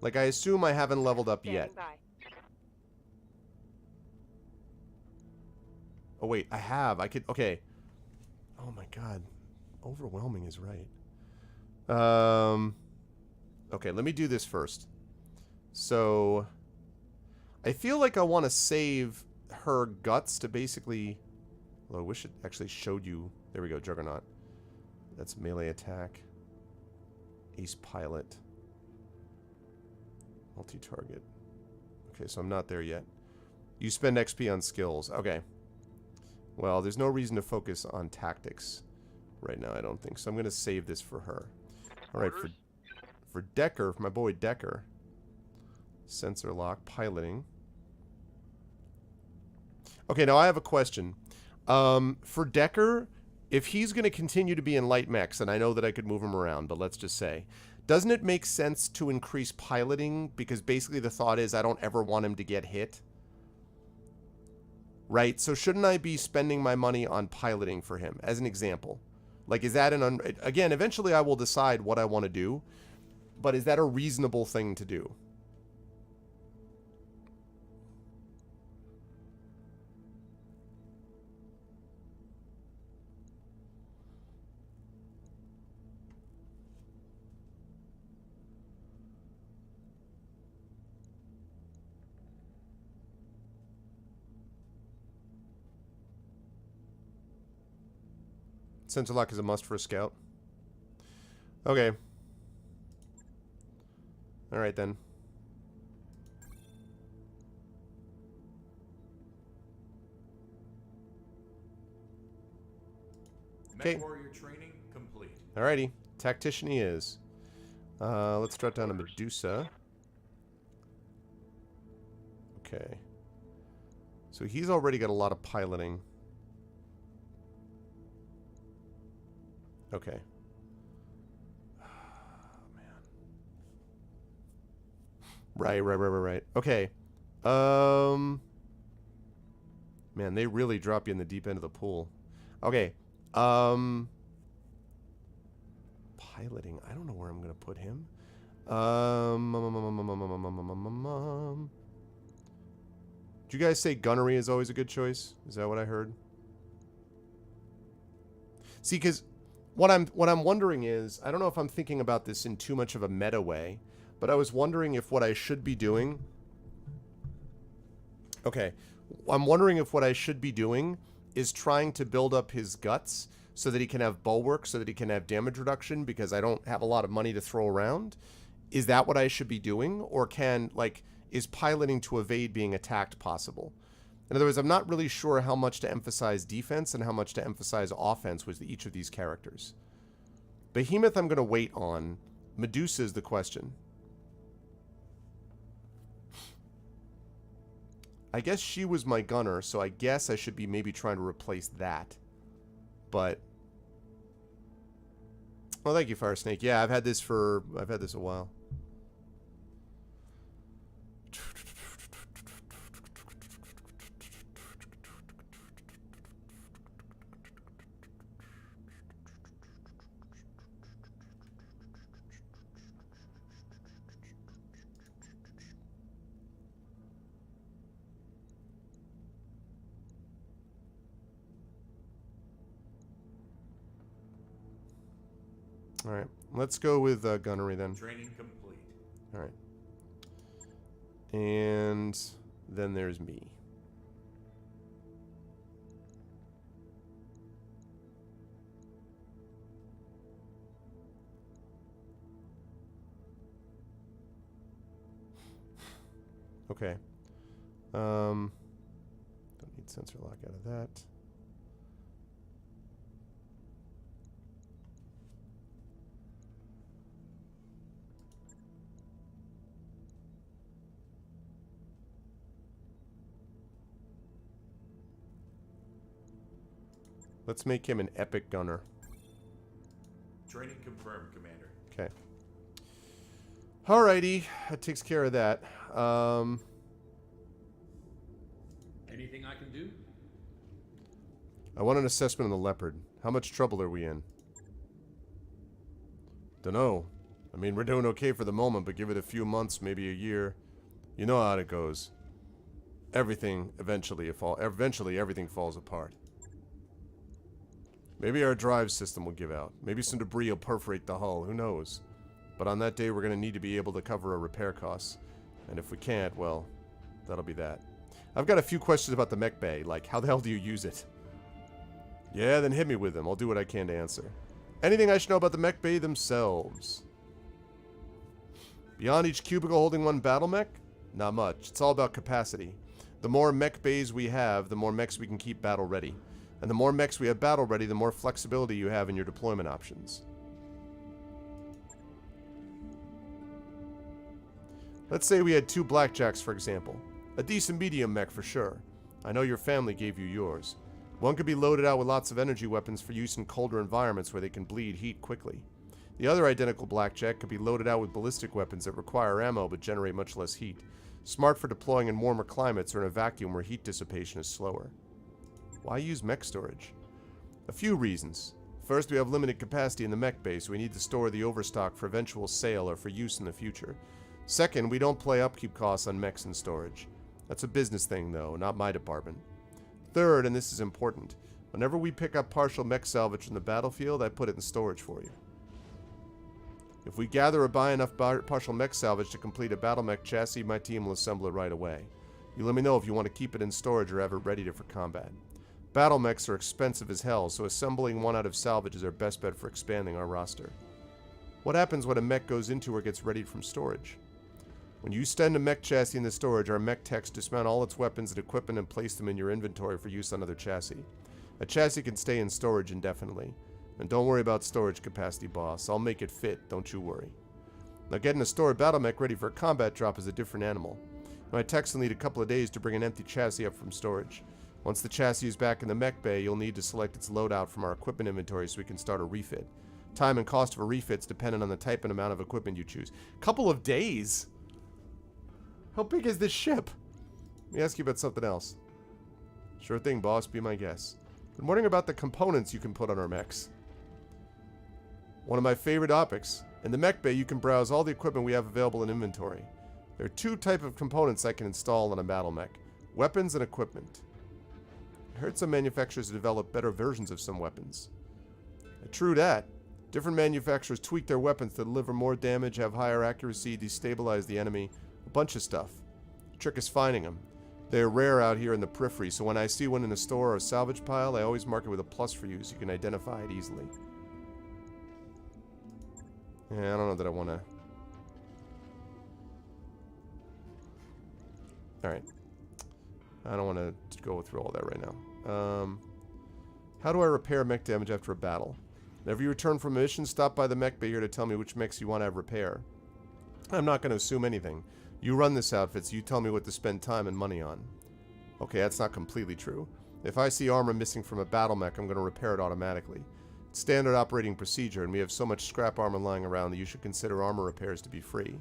Like, I assume I haven't leveled up yet. Oh, wait. I have. I could... Okay. Oh, my God. Overwhelming is right. Okay, let me do this first. So... I feel like I want to save her guts to basically... Well, I wish it actually showed you... There we go, Juggernaut. That's melee attack. Ace pilot. Multi-target. Okay, so I'm not there yet. You spend XP on skills. Okay. Well, there's no reason to focus on tactics right now, I don't think. So I'm going to save this for her. Alright, for Decker, for my boy Decker. Sensor lock, piloting. Okay, now I have a question. For Decker... If he's going to continue to be in light mechs, and I know that I could move him around, but let's just say, doesn't it make sense to increase piloting? Because basically the thought is I don't ever want him to get hit. Right? So shouldn't I be spending my money on piloting for him, as an example? Like, is that an... Again, eventually I will decide what I want to do, but is that a reasonable thing to do? Sensor lock is a must for a scout. Okay. Alright then. Okay. Warrior training complete. Alrighty. Tactician he is. Let's drop down to Medusa. Okay. So he's already got a lot of piloting. Okay. Oh, man. Right. Okay. Man, they really drop you in the deep end of the pool. Okay. Piloting. I don't know where I'm gonna put him. Did you guys say gunnery is always a good choice? Is that what I heard? See, because what I'm wondering is, I don't know if I'm thinking about this in too much of a meta way, but I was wondering if what I should be doing... Okay. I'm wondering if what I should be doing is trying to build up his guts so that he can have bulwark, so that he can have damage reduction, because I don't have a lot of money to throw around. Is that what I should be doing? Or can, like, is piloting to evade being attacked possible? In other words, I'm not really sure how much to emphasize defense and how much to emphasize offense with each of these characters. Behemoth I'm going to wait on. Medusa is the question. I guess she was my gunner, so I guess I should be maybe trying to replace that. But... Well, thank you, Fire Snake. Yeah, I've had this a while. Alright. Let's go with gunnery then. Training complete. Alright. And then there's me. Okay. Don't need sensor lock out of that. Let's make him an epic gunner. Training confirmed, Commander. Okay. Alrighty, that takes care of that. Anything I can do? I want an assessment on the Leopard. How much trouble are we in? Dunno. I mean, we're doing okay for the moment, but give it a few months, maybe a year. You know how it goes. Eventually everything falls apart. Maybe our drive system will give out. Maybe some debris will perforate the hull. Who knows? But on that day, we're going to need to be able to cover our repair costs. And if we can't, well, that'll be that. I've got a few questions about the mech bay, like how the hell do you use it? Yeah, then hit me with them. I'll do what I can to answer. Anything I should know about the mech bay themselves? Beyond each cubicle holding one battle mech? Not much. It's all about capacity. The more mech bays we have, the more mechs we can keep battle ready. And the more mechs we have battle ready, the more flexibility you have in your deployment options. Let's say we had 2 blackjacks, for example. A decent medium mech for sure. I know your family gave you yours. One could be loaded out with lots of energy weapons for use in colder environments where they can bleed heat quickly. The other identical blackjack could be loaded out with ballistic weapons that require ammo but generate much less heat. Smart for deploying in warmer climates or in a vacuum where heat dissipation is slower. Why use mech storage? A few reasons. First, we have limited capacity in the mech base, so we need to store the overstock for eventual sale or for use in the future. Second, we don't play upkeep costs on mechs in storage. That's a business thing, though, not my department. Third, and this is important, whenever we pick up partial mech salvage from the battlefield, I put it in storage for you. If we gather or buy enough partial mech salvage to complete a battle mech chassis, my team will assemble it right away. You let me know if you want to keep it in storage or have it ready for combat. Battle mechs are expensive as hell, so assembling one out of salvage is our best bet for expanding our roster. What happens when a mech goes into or gets readied from storage? When you send a mech chassis into storage, our mech techs dismount all its weapons and equipment and place them in your inventory for use on other chassis. A chassis can stay in storage indefinitely. And don't worry about storage capacity, boss. I'll make it fit, don't you worry. Now getting a stored battle mech ready for a combat drop is a different animal. My techs will need a couple of days to bring an empty chassis up from storage. Once the chassis is back in the mech bay, you'll need to select its loadout from our equipment inventory so we can start a refit. Time and cost of a refit is dependent on the type and amount of equipment you choose. Couple of days? How big is this ship? Let me ask you about something else. Sure thing, boss. Be my guest. Been wondering about the components you can put on our mechs. One of my favorite topics. In the mech bay, you can browse all the equipment we have available in inventory. There are 2 types of components I can install on a battle mech. Weapons and equipment. I heard some manufacturers develop better versions of some weapons. True that. Different manufacturers tweak their weapons to deliver more damage, have higher accuracy, destabilize the enemy, a bunch of stuff. The trick is finding them. They are rare out here in the periphery, so when I see one in a store or a salvage pile, I always mark it with a plus for you so you can identify it easily. Yeah, I don't know that I want to... Alright. I don't want to go through all that right now. How do I repair mech damage after a battle? Whenever you return from a mission, stop by the mech bay here to tell me which mechs you want to have repair. I'm not going to assume anything. You run this outfit, so you tell me what to spend time and money on. Okay, that's not completely true. If I see armor missing from a battle mech, I'm going to repair it automatically. It's standard operating procedure, and we have so much scrap armor lying around that you should consider armor repairs to be free.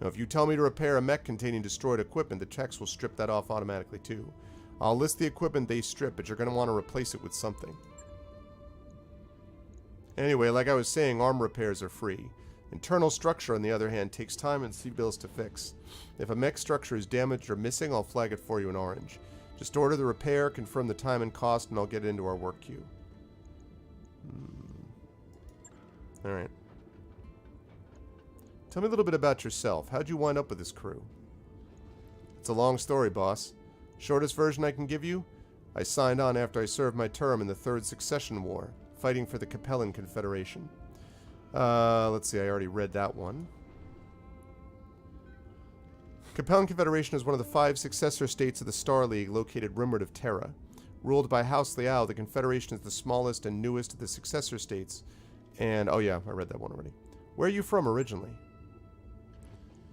Now, if you tell me to repair a mech containing destroyed equipment, the techs will strip that off automatically too. I'll list the equipment they strip, but you're going to want to replace it with something. Anyway, like I was saying, armor repairs are free. Internal structure, on the other hand, takes time and C-bills to fix. If a mech structure is damaged or missing, I'll flag it for you in orange. Just order the repair, confirm the time and cost, and I'll get it into our work queue. Alright. Tell me a little bit about yourself. How'd you wind up with this crew? It's a long story, boss. Shortest version I can give you? I signed on after I served my term in the Third Succession War, fighting for the Capellan Confederation. Let's see, I already read that one. Capellan Confederation is one of the 5 successor states of the Star League located rimward of Terra. Ruled by House Liao, the Confederation is the smallest and newest of the successor states. And, oh yeah, I read that one already. Where are you from originally?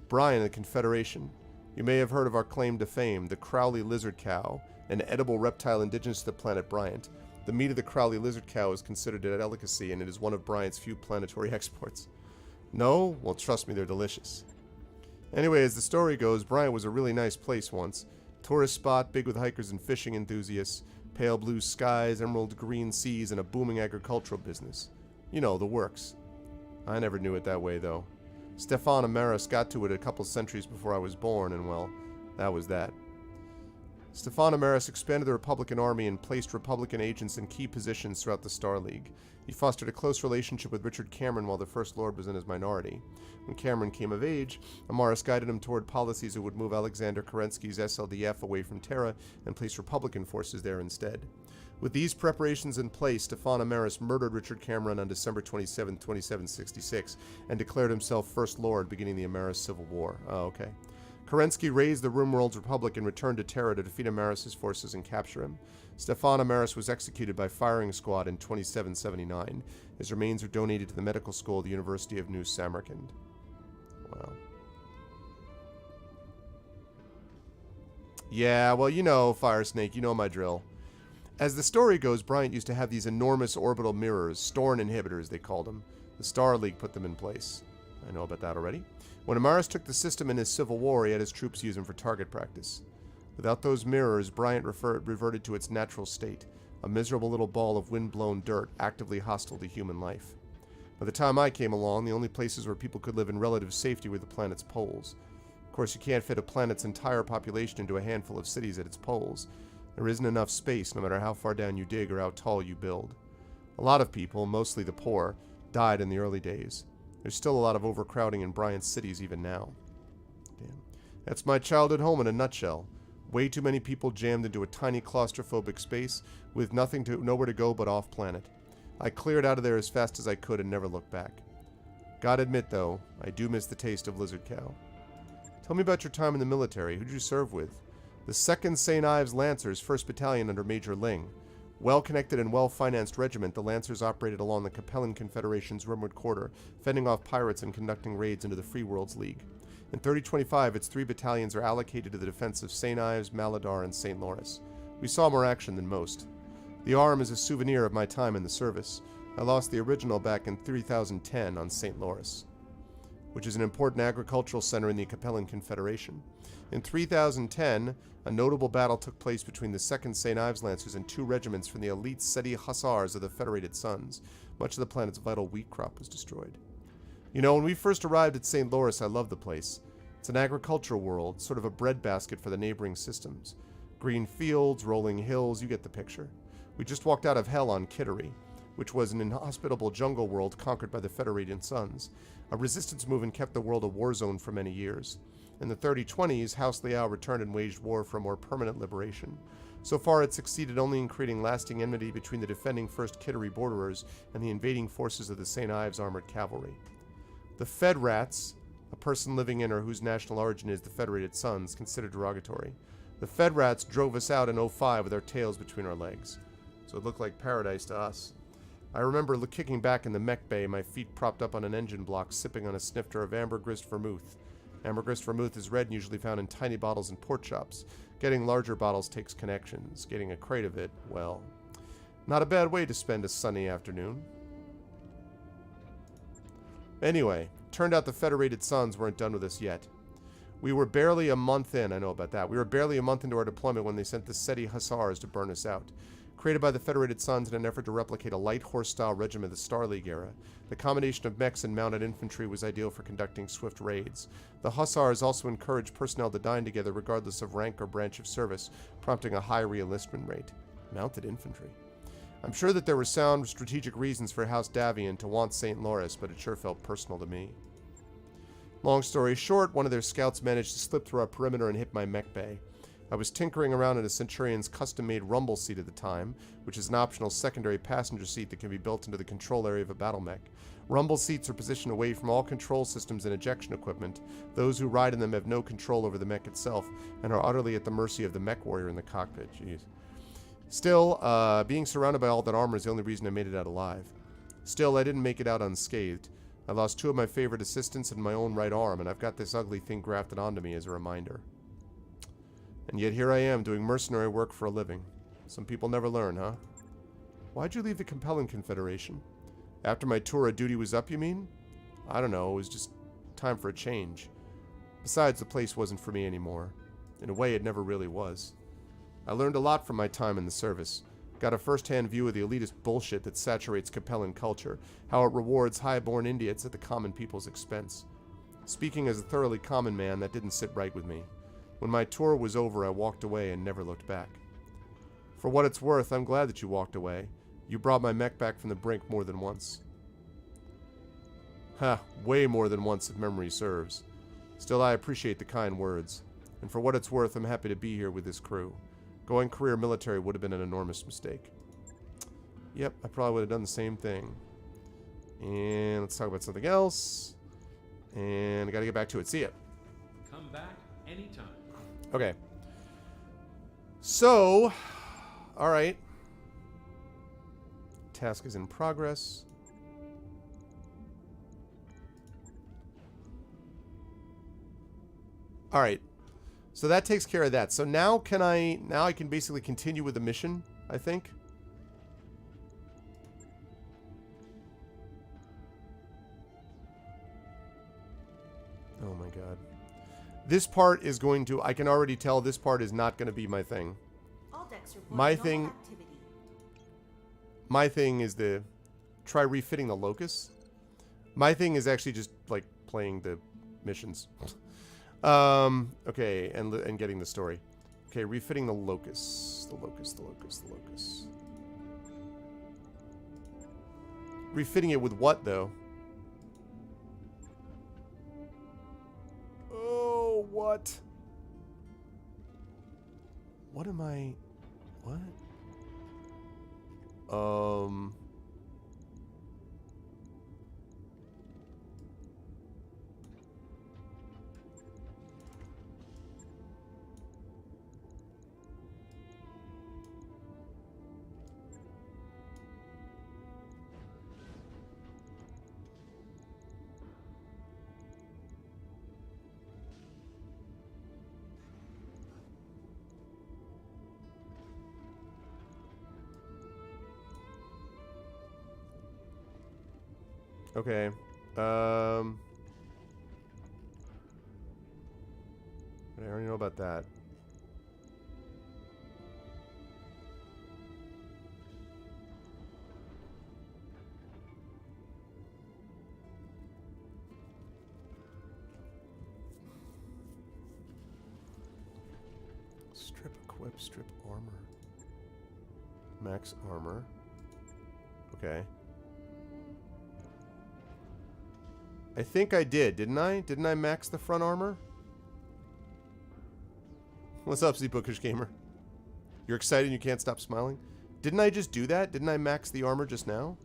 Brian, the Confederation. You may have heard of our claim to fame, the Crowley lizard cow, an edible reptile indigenous to the planet Bryant. The meat of the Crowley lizard cow is considered a delicacy, and it is one of Bryant's few planetary exports. No? Well, trust me, they're delicious. Anyway, as the story goes, Bryant was a really nice place once. Tourist spot, big with hikers and fishing enthusiasts, pale blue skies, emerald green seas, and a booming agricultural business. You know, the works. I never knew it that way, though. Stefan Amaris got to it a couple centuries before I was born, and well, that was that. Stefan Amaris expanded the Republican Army and placed Republican agents in key positions throughout the Star League. He fostered a close relationship with Richard Cameron while the First Lord was in his minority. When Cameron came of age, Amaris guided him toward policies that would move Alexander Kerensky's SLDF away from Terra and place Republican forces there instead. With these preparations in place, Stefan Amaris murdered Richard Cameron on December 27, 2766, and declared himself First Lord, beginning the Amaris Civil War. Oh, okay. Kerensky raised the Rimworld's Republic and returned to Terra to defeat Amaris' forces and capture him. Stefan Amaris was executed by firing squad in 2779. His remains are donated to the medical school of the University of New Samarkand. Wow. Yeah, well, you know, Fire Snake, you know my drill. As the story goes, Bryant used to have these enormous orbital mirrors, Storn inhibitors they called them. The Star League put them in place. I know about that already. When Amaris took the system in his civil war, he had his troops use them for target practice. Without those mirrors, Bryant reverted to its natural state, a miserable little ball of wind-blown dirt, actively hostile to human life. By the time I came along, the only places where people could live in relative safety were the planet's poles. Of course, you can't fit a planet's entire population into a handful of cities at its poles. There isn't enough space, no matter how far down you dig or how tall you build. A lot of people, mostly the poor, died in the early days. There's still a lot of overcrowding in Bryant's cities even now. Damn. That's my childhood home in a nutshell. Way too many people jammed into a tiny claustrophobic space with nowhere to go but off-planet. I cleared out of there as fast as I could and never looked back. Gotta admit, though, I do miss the taste of lizard cow. Tell me about your time in the military. Who'd you serve with? The 2nd St. Ives Lancers, 1st Battalion under Major Ling. Well-connected and well-financed regiment, the Lancers operated along the Capellan Confederation's rimward quarter, fending off pirates and conducting raids into the Free Worlds League. In 3025, its 3 battalions are allocated to the defense of St. Ives, Maladar, and St. Louris. We saw more action than most. The arm is a souvenir of my time in the service. I lost the original back in 3010 on St. Louris, which is an important agricultural center in the Capellan Confederation. In 3010, a notable battle took place between the 2nd St. Ives Lancers and 2 regiments from the elite Seti Hussars of the Federated Suns. Much of the planet's vital wheat crop was destroyed. You know, when we first arrived at St. Louris, I loved the place. It's an agricultural world, sort of a breadbasket for the neighboring systems. Green fields, rolling hills, you get the picture. We just walked out of hell on Kittery, which was an inhospitable jungle world conquered by the Federated Suns. A resistance movement kept the world a war zone for many years. In the 3020s, House Liao returned and waged war for a more permanent liberation. So far, it succeeded only in creating lasting enmity between the defending 1st Kittery borderers and the invading forces of the St. Ives Armored Cavalry. The Fed Rats, a person living in or whose national origin is the Federated Suns, considered derogatory. The Fed Rats drove us out in 05 with our tails between our legs. So it looked like paradise to us. I remember kicking back in the mech bay, my feet propped up on an engine block, sipping on a snifter of ambergris vermouth. Ambergris vermouth is red and usually found in tiny bottles in port shops. Getting larger bottles takes connections. Getting a crate of it, well, not a bad way to spend a sunny afternoon. Anyway, turned out the Federated Suns weren't done with us yet. We were barely a month in, I know about that. We were barely a month into our deployment when they sent the Seti Hussars to burn us out. Created by the Federated Suns in an effort to replicate a light horse-style regiment of the Star League era, the combination of mechs and mounted infantry was ideal for conducting swift raids. The Hussars also encouraged personnel to dine together regardless of rank or branch of service, prompting a high re-enlistment rate. Mounted infantry. I'm sure that there were sound strategic reasons for House Davian to want St. Louris, but it sure felt personal to me. Long story short, one of their scouts managed to slip through our perimeter and hit my mech bay. I was tinkering around in a Centurion's custom-made rumble seat at the time, which is an optional secondary passenger seat that can be built into the control area of a battle mech. Rumble seats are positioned away from all control systems and ejection equipment. Those who ride in them have no control over the mech itself and are utterly at the mercy of the mech warrior in the cockpit. Jeez. Still, being surrounded by all that armor is the only reason I made it out alive. Still, I didn't make it out unscathed. I lost 2 of my favorite assistants and my own right arm, and I've got this ugly thing grafted onto me as a reminder. And yet here I am, doing mercenary work for a living. Some people never learn, huh? Why'd you leave the Compelling Confederation? After my tour of duty was up, you mean? I don't know, it was just time for a change. Besides, the place wasn't for me anymore. In a way, it never really was. I learned a lot from my time in the service. Got a first-hand view of the elitist bullshit that saturates Capellan culture, how it rewards high-born idiots at the common people's expense. Speaking as a thoroughly common man, that didn't sit right with me. When my tour was over, I walked away and never looked back. For what it's worth, I'm glad that you walked away. You brought my mech back from the brink more than once. Ha, way more than once if memory serves. Still, I appreciate the kind words. And for what it's worth, I'm happy to be here with this crew. Going career military would have been an enormous mistake. Yep, I probably would have done the same thing. And let's talk about something else. And I gotta get back to it. See ya. Come back anytime. Okay. So, alright. Task is in progress. Alright. So that takes care of that. So now I can basically continue with the mission, I think. Oh my god. This part is going to, I can already tell this part is not going to be my thing. All decks report My normal thing activity. My thing is to try refitting the locus. My thing is actually just like playing the missions. Okay, and getting the story. Okay, refitting the locus. The locus. Refitting it with what, though? Oh, what? What am I... What? Okay. I already know about that. Strip equip, strip armor. Max armor. Okay. I think I did, didn't I? Didn't I max the front armor? What's up, Z-Bookish Gamer? You're excited and you can't stop smiling? Didn't I just do that? Didn't I max the armor just now?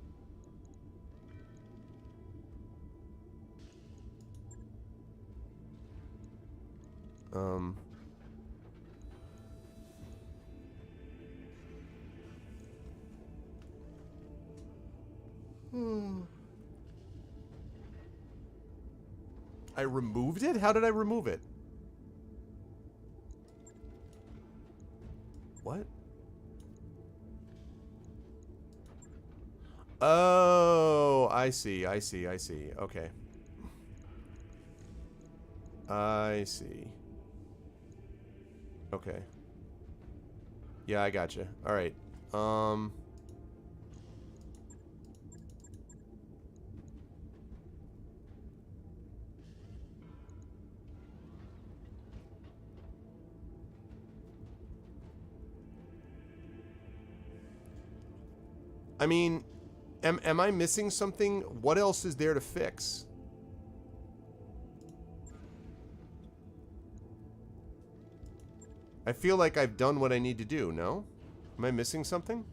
I removed it? How did I remove it? What? Oh, I see. Okay. I see. Okay. Yeah, I gotcha. Alright. I mean, am I missing something? What else is there to fix? I feel like I've done what I need to do, no? Am I missing something?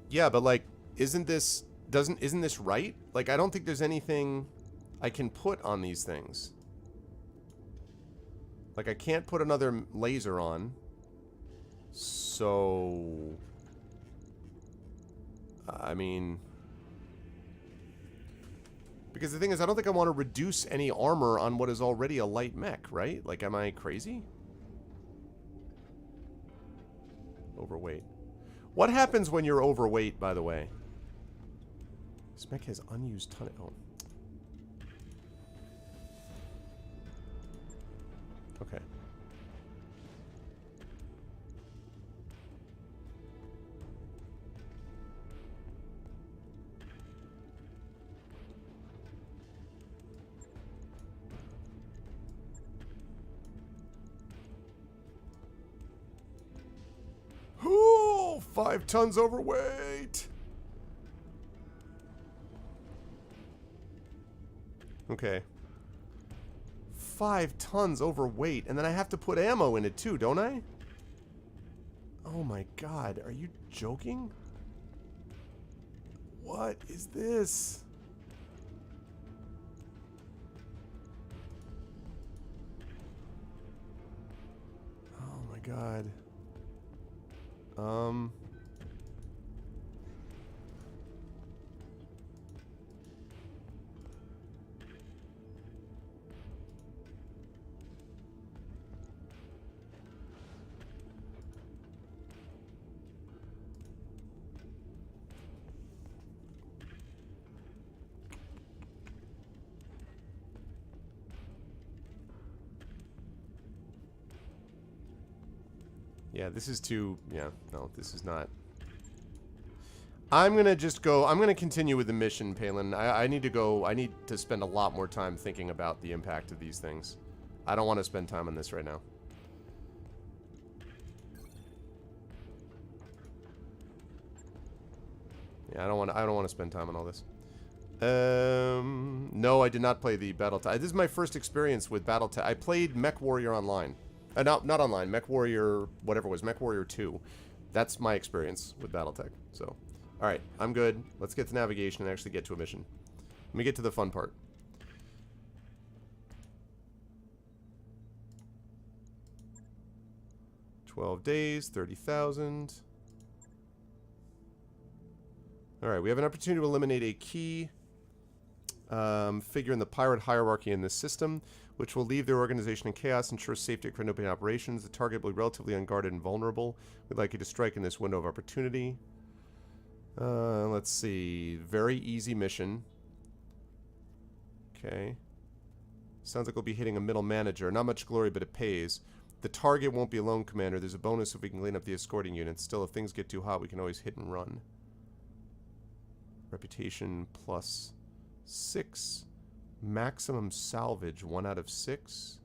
Yeah, but like, isn't this right? Like, I don't think there's anything I can put on these things. Like, I can't put another laser on. So, I mean, because the thing is, I don't think I want to reduce any armor on what is already a light mech, right? Like, am I crazy? Overweight. What happens when you're overweight, by the way? This mech has unused ton. Oh. Okay. Ooh, 5 tons overweight. Okay. 5 tons overweight, and then I have to put ammo in it too, don't I? Oh my god, are you joking? What is this? Oh my god. Yeah, this is too... Yeah, no, this is not... I'm gonna just go... I'm gonna continue with the mission, Palin. I need to go... I need to spend a lot more time thinking about the impact of these things. I don't want to spend time on this right now. Yeah, I don't want to spend time on all this. No, I did not play the Battletech. This is my first experience with Battletech. I played Mech Warrior Online. Not online. Mech Warrior, whatever it was. Mech Warrior 2. That's my experience with Battletech. So, alright. I'm good. Let's get to navigation and actually get to a mission. Let me get to the fun part. $12 days, 30,000. Alright, we have an opportunity to eliminate a key figure in the pirate hierarchy in this system, which will leave their organization in chaos, ensure safety for opening operations. The target will be relatively unguarded and vulnerable. We'd like you to strike in this window of opportunity. Let's see. Very easy mission. Okay. Sounds like we'll be hitting a middle manager. Not much glory, but it pays. The target won't be alone, Commander. There's a bonus if we can clean up the escorting units. Still, if things get too hot, we can always hit and run. Reputation plus 6. Maximum salvage 1 out of 6.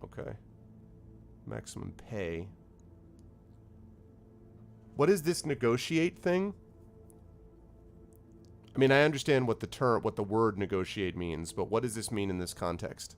Okay. Maximum pay. What is this negotiate thing? I mean, I understand what the word negotiate means, but what does this mean in this context?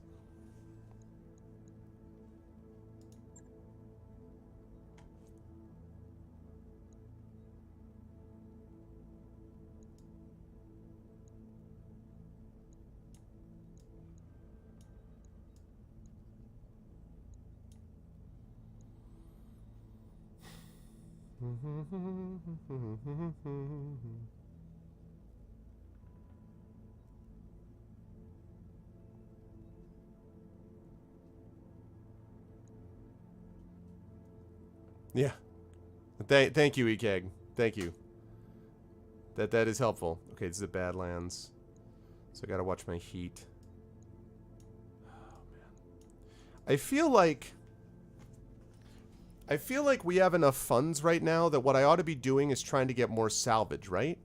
Yeah. Thank you, Ekeg. Thank you. That is helpful. Okay, this is the Badlands. So I gotta watch my heat. Oh, man. I feel like we have enough funds right now that what I ought to be doing is trying to get more salvage, right?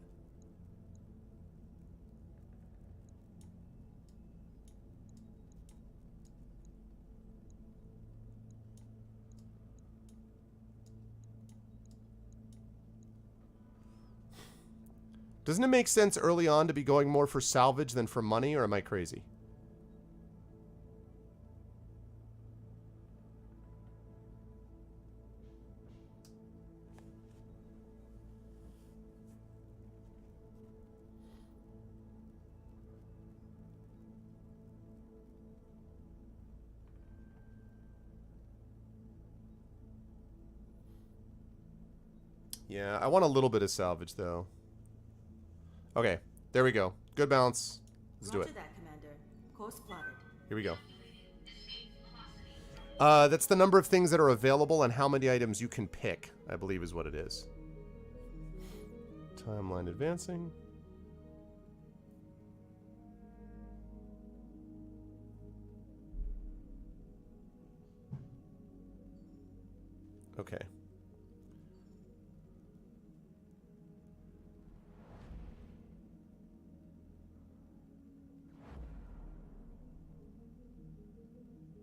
Doesn't it make sense early on to be going more for salvage than for money, or am I crazy? Yeah, I want a little bit of salvage, though. Okay, there we go. Good balance. Let's do it. That, Commander. Course plotted. Here we go. That's the number of things that are available and how many items you can pick, I believe is what it is. Timeline advancing. Okay.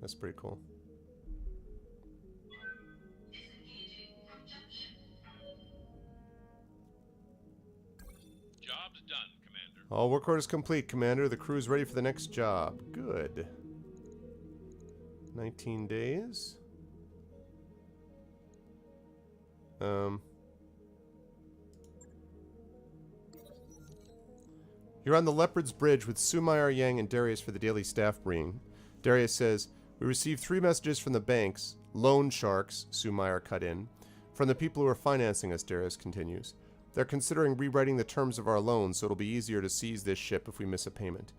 That's pretty cool. Job's done, Commander. All work orders complete, Commander. The crew's ready for the next job. Good. 19 days. You're on the Leopard's Bridge with Sumayar, Yang, and Darius for the daily staff briefing. Darius says, we received 3 messages from the banks, loan sharks, Sumayar cut in, from the people who are financing us, Darius continues. They're considering rewriting the terms of our loan so it'll be easier to seize this ship if we miss a payment.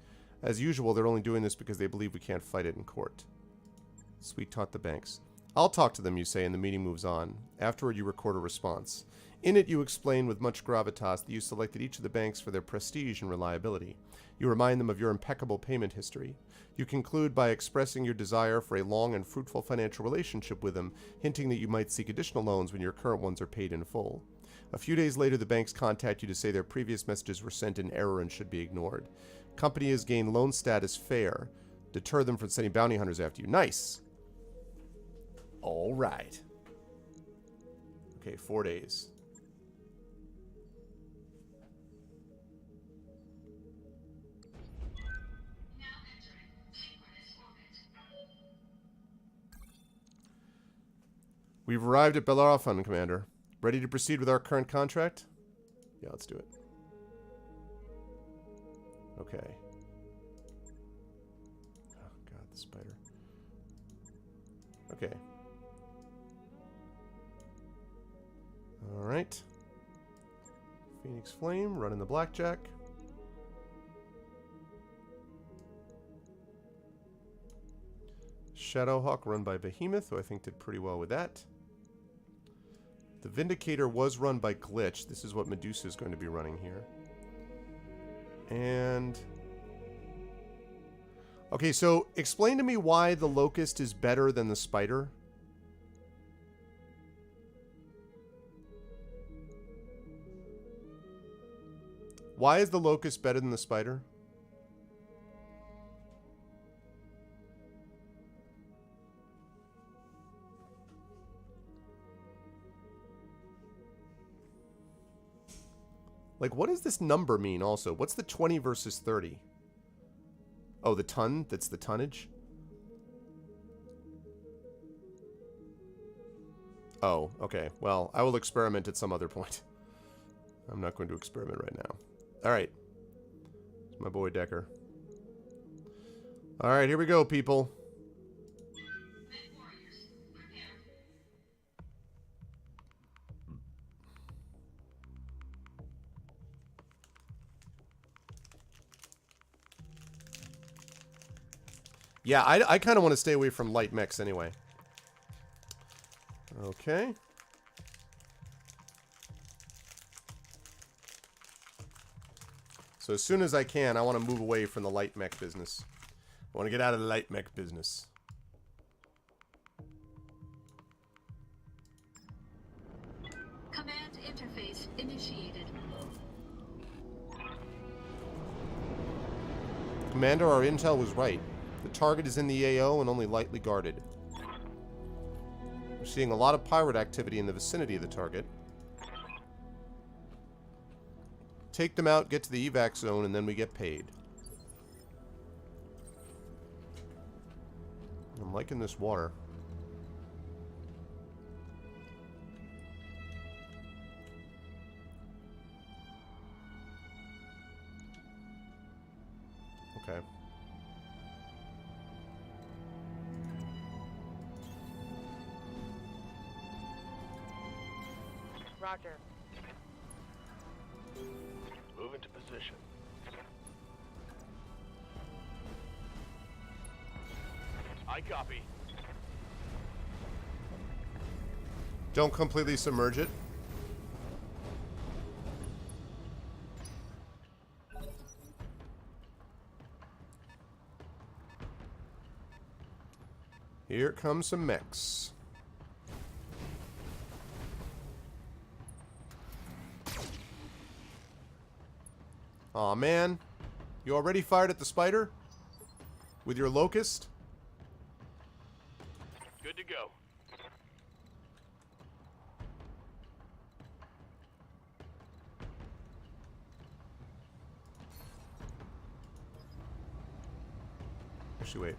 As usual, they're only doing this because they believe we can't fight it in court. Sweet taught the banks. I'll talk to them, you say, and the meeting moves on. Afterward, you record a response. In it, you explain with much gravitas that you selected each of the banks for their prestige and reliability. You remind them of your impeccable payment history. You conclude by expressing your desire for a long and fruitful financial relationship with them, hinting that you might seek additional loans when your current ones are paid in full. A few days later, the banks contact you to say their previous messages were sent in error and should be ignored. Company has gained loan status fair. Deter them from sending bounty hunters after you. Nice! All right. Okay, 4 days. We've arrived at Bellerophon, Commander. Ready to proceed with our current contract? Yeah, let's do it. Okay. Oh, God, the spider. Okay. Alright. Phoenix Flame, running the Blackjack. Shadowhawk, run by Behemoth, who I think did pretty well with that. The Vindicator was run by Glitch. This is what Medusa is going to be running here. And... okay, so explain to me why the Locust is better than the Spider. Why is the Locust better than the Spider? Like, what does this number mean also? What's the 20 versus 30? Oh, the ton? That's the tonnage? Oh, okay. Well, I will experiment at some other point. I'm not going to experiment right now. Alright. It's my boy Decker. Alright, here we go, people. Yeah, I kind of want to stay away from light mechs anyway. Okay. So as soon as I can, I want to move away from the light mech business. I want to get out of the light mech business. initiated. Commander, our intel was right. The target is in the AO and only lightly guarded. We're seeing a lot of pirate activity in the vicinity of the target. Take them out, get to the evac zone, and then we get paid. I'm liking this water. Okay. Roger. Move into position. I copy. Don't completely submerge it. Here comes some mechs. Aw, man. You already fired at the spider? With your locust? Good to go. Actually, wait.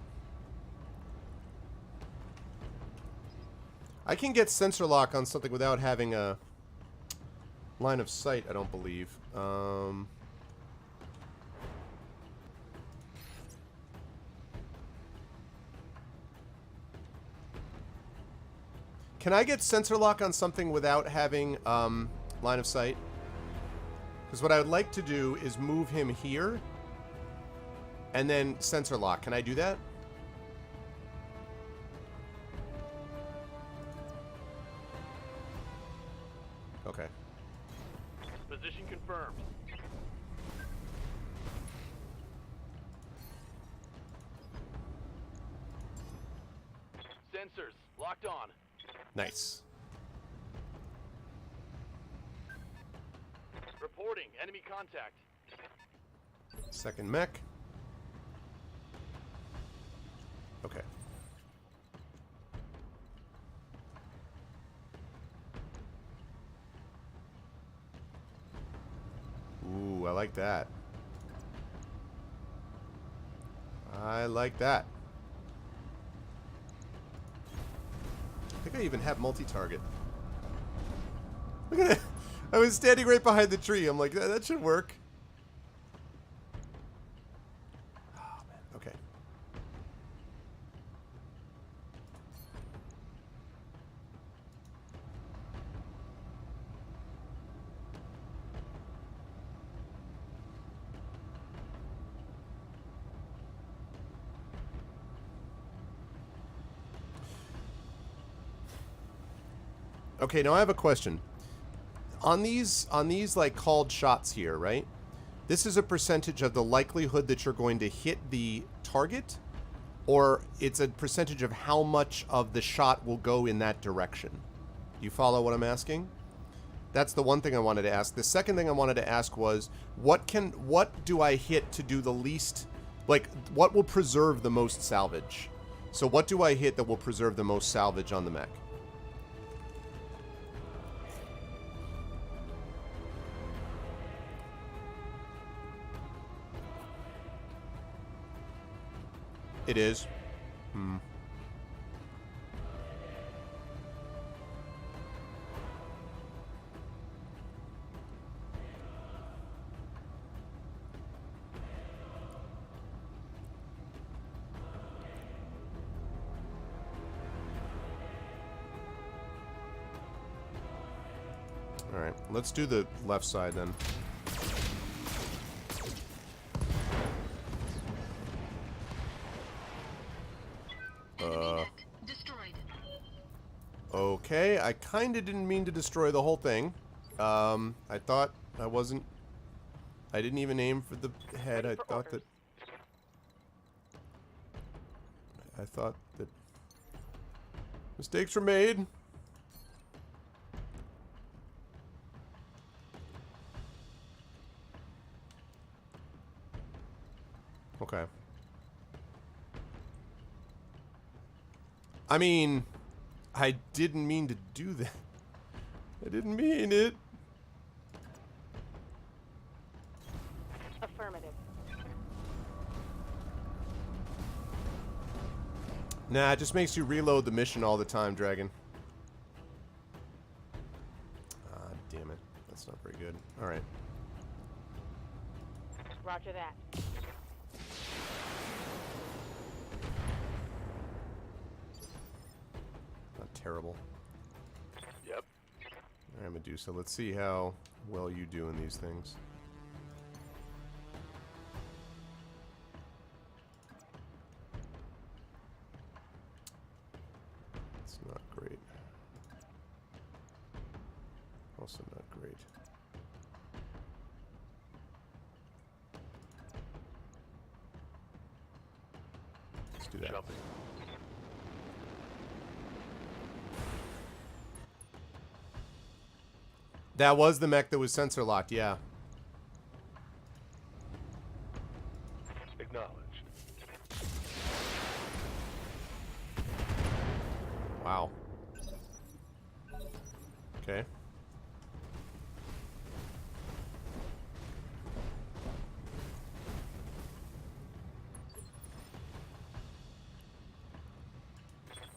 I can get sensor lock on something without having a line of sight, I don't believe. Can I get sensor lock on something without having line of sight? Because what I would like to do is move him here and then sensor lock. Can I do that? Okay. Position confirmed. Sensors locked on. Nice. Reporting enemy contact. Second mech. Okay. Ooh, I like that. I like that. I think I even have multi-target. Look at it. I was standing right behind the tree. I'm like, that should work. Oh, man. Okay. Okay, now I have a question. On these like called shots here, right? This is a percentage of the likelihood that you're going to hit the target, or it's a percentage of how much of the shot will go in that direction. You follow what I'm asking? That's the one thing I wanted to ask. The second thing I wanted to ask was, what do I hit to do the least, like, what will preserve the most salvage? So what do I hit that will preserve the most salvage on the mech? It is. Hmm. All right, let's do the left side then. Okay, I kind of didn't mean to destroy the whole thing. I thought I wasn't... I didn't even aim for the head. I thought that mistakes were made. Okay. I mean, I didn't mean to do that. I didn't mean it. Affirmative. Nah, it just makes you reload the mission all the time, Dragon. Ah, damn it. That's not very good. Alright. Roger that. Not terrible. Yep. Alright, Medusa, let's see how well you do in these things. It's not great. Also not great. Let's do that. Jumping. That was the mech that was sensor locked, yeah. Acknowledged. Wow. Okay.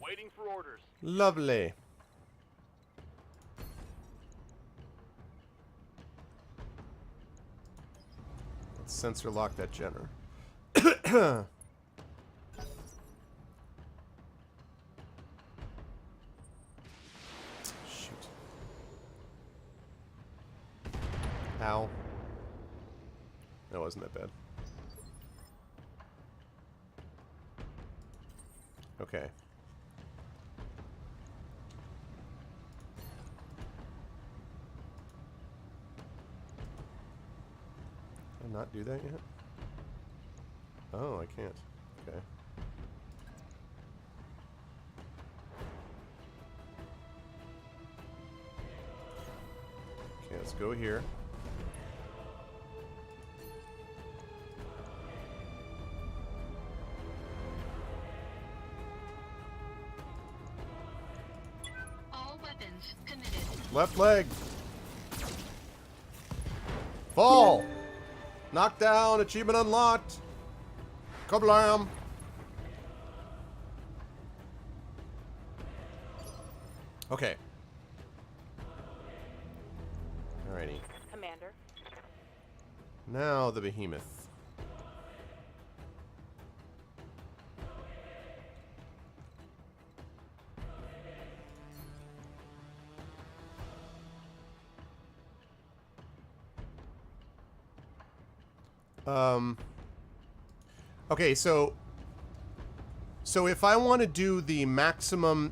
Waiting for orders. Lovely. Let's sensor lock that Jenner. Shoot. Ow. That wasn't that bad. Okay. Did I not do that yet? Oh, I can't. Okay. Okay, let's go here. All weapons committed. Left leg. Fall. Knockdown. Achievement unlocked. Kablam. Okay. Alrighty. Commander. Now the behemoth. Okay, so if I want to do the maximum,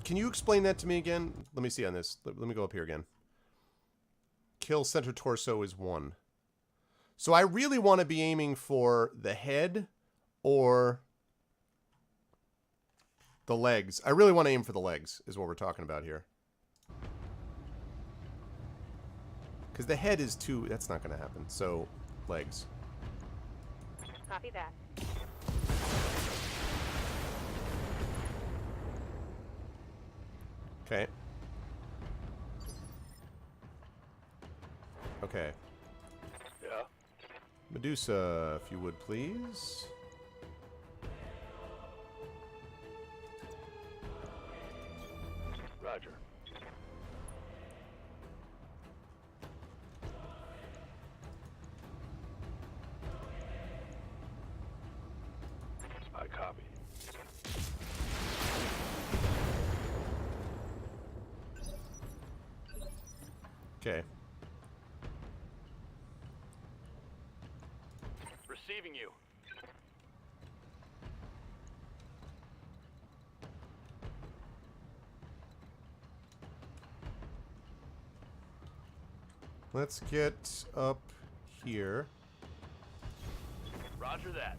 can you explain that to me again? Let me see on this. Let me go up here again. Kill center torso is 1. So I really want to be aiming for the head or the legs. I really want to aim for the legs is what we're talking about here. Because the head is too, that's not going to happen. So, legs. Copy that. Okay. Okay. Yeah. Medusa, if you would please. Roger. I copy. Okay. Receiving you. Let's get up here. Roger that.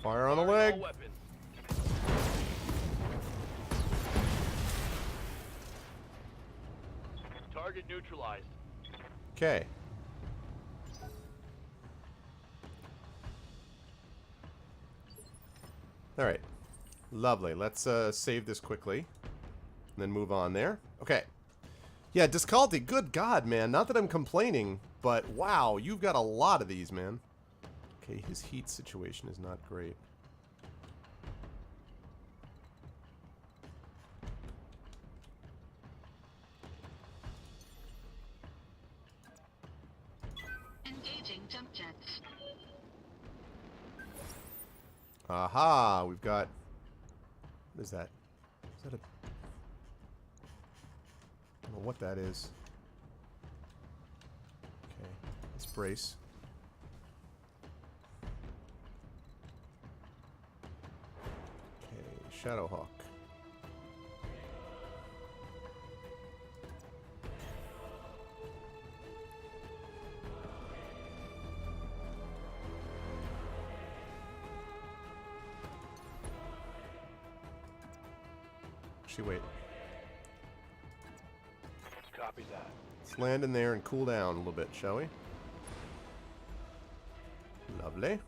Fire on the All leg. weapons. Target neutralized. Okay. Alright. Lovely. Let's save this quickly. And then move on there. Okay. Yeah, Discalti, good God, man. Not that I'm complaining, but wow, you've got a lot of these, man. Okay, his heat situation is not great. Engaging jump jets. Aha, we've got... What is that? Is that a... I don't know what that is. Okay, let's brace. Okay, Shadowhawk. Actually, wait. Copy that. Let's land in there and cool down a little bit, shall we? Lovely.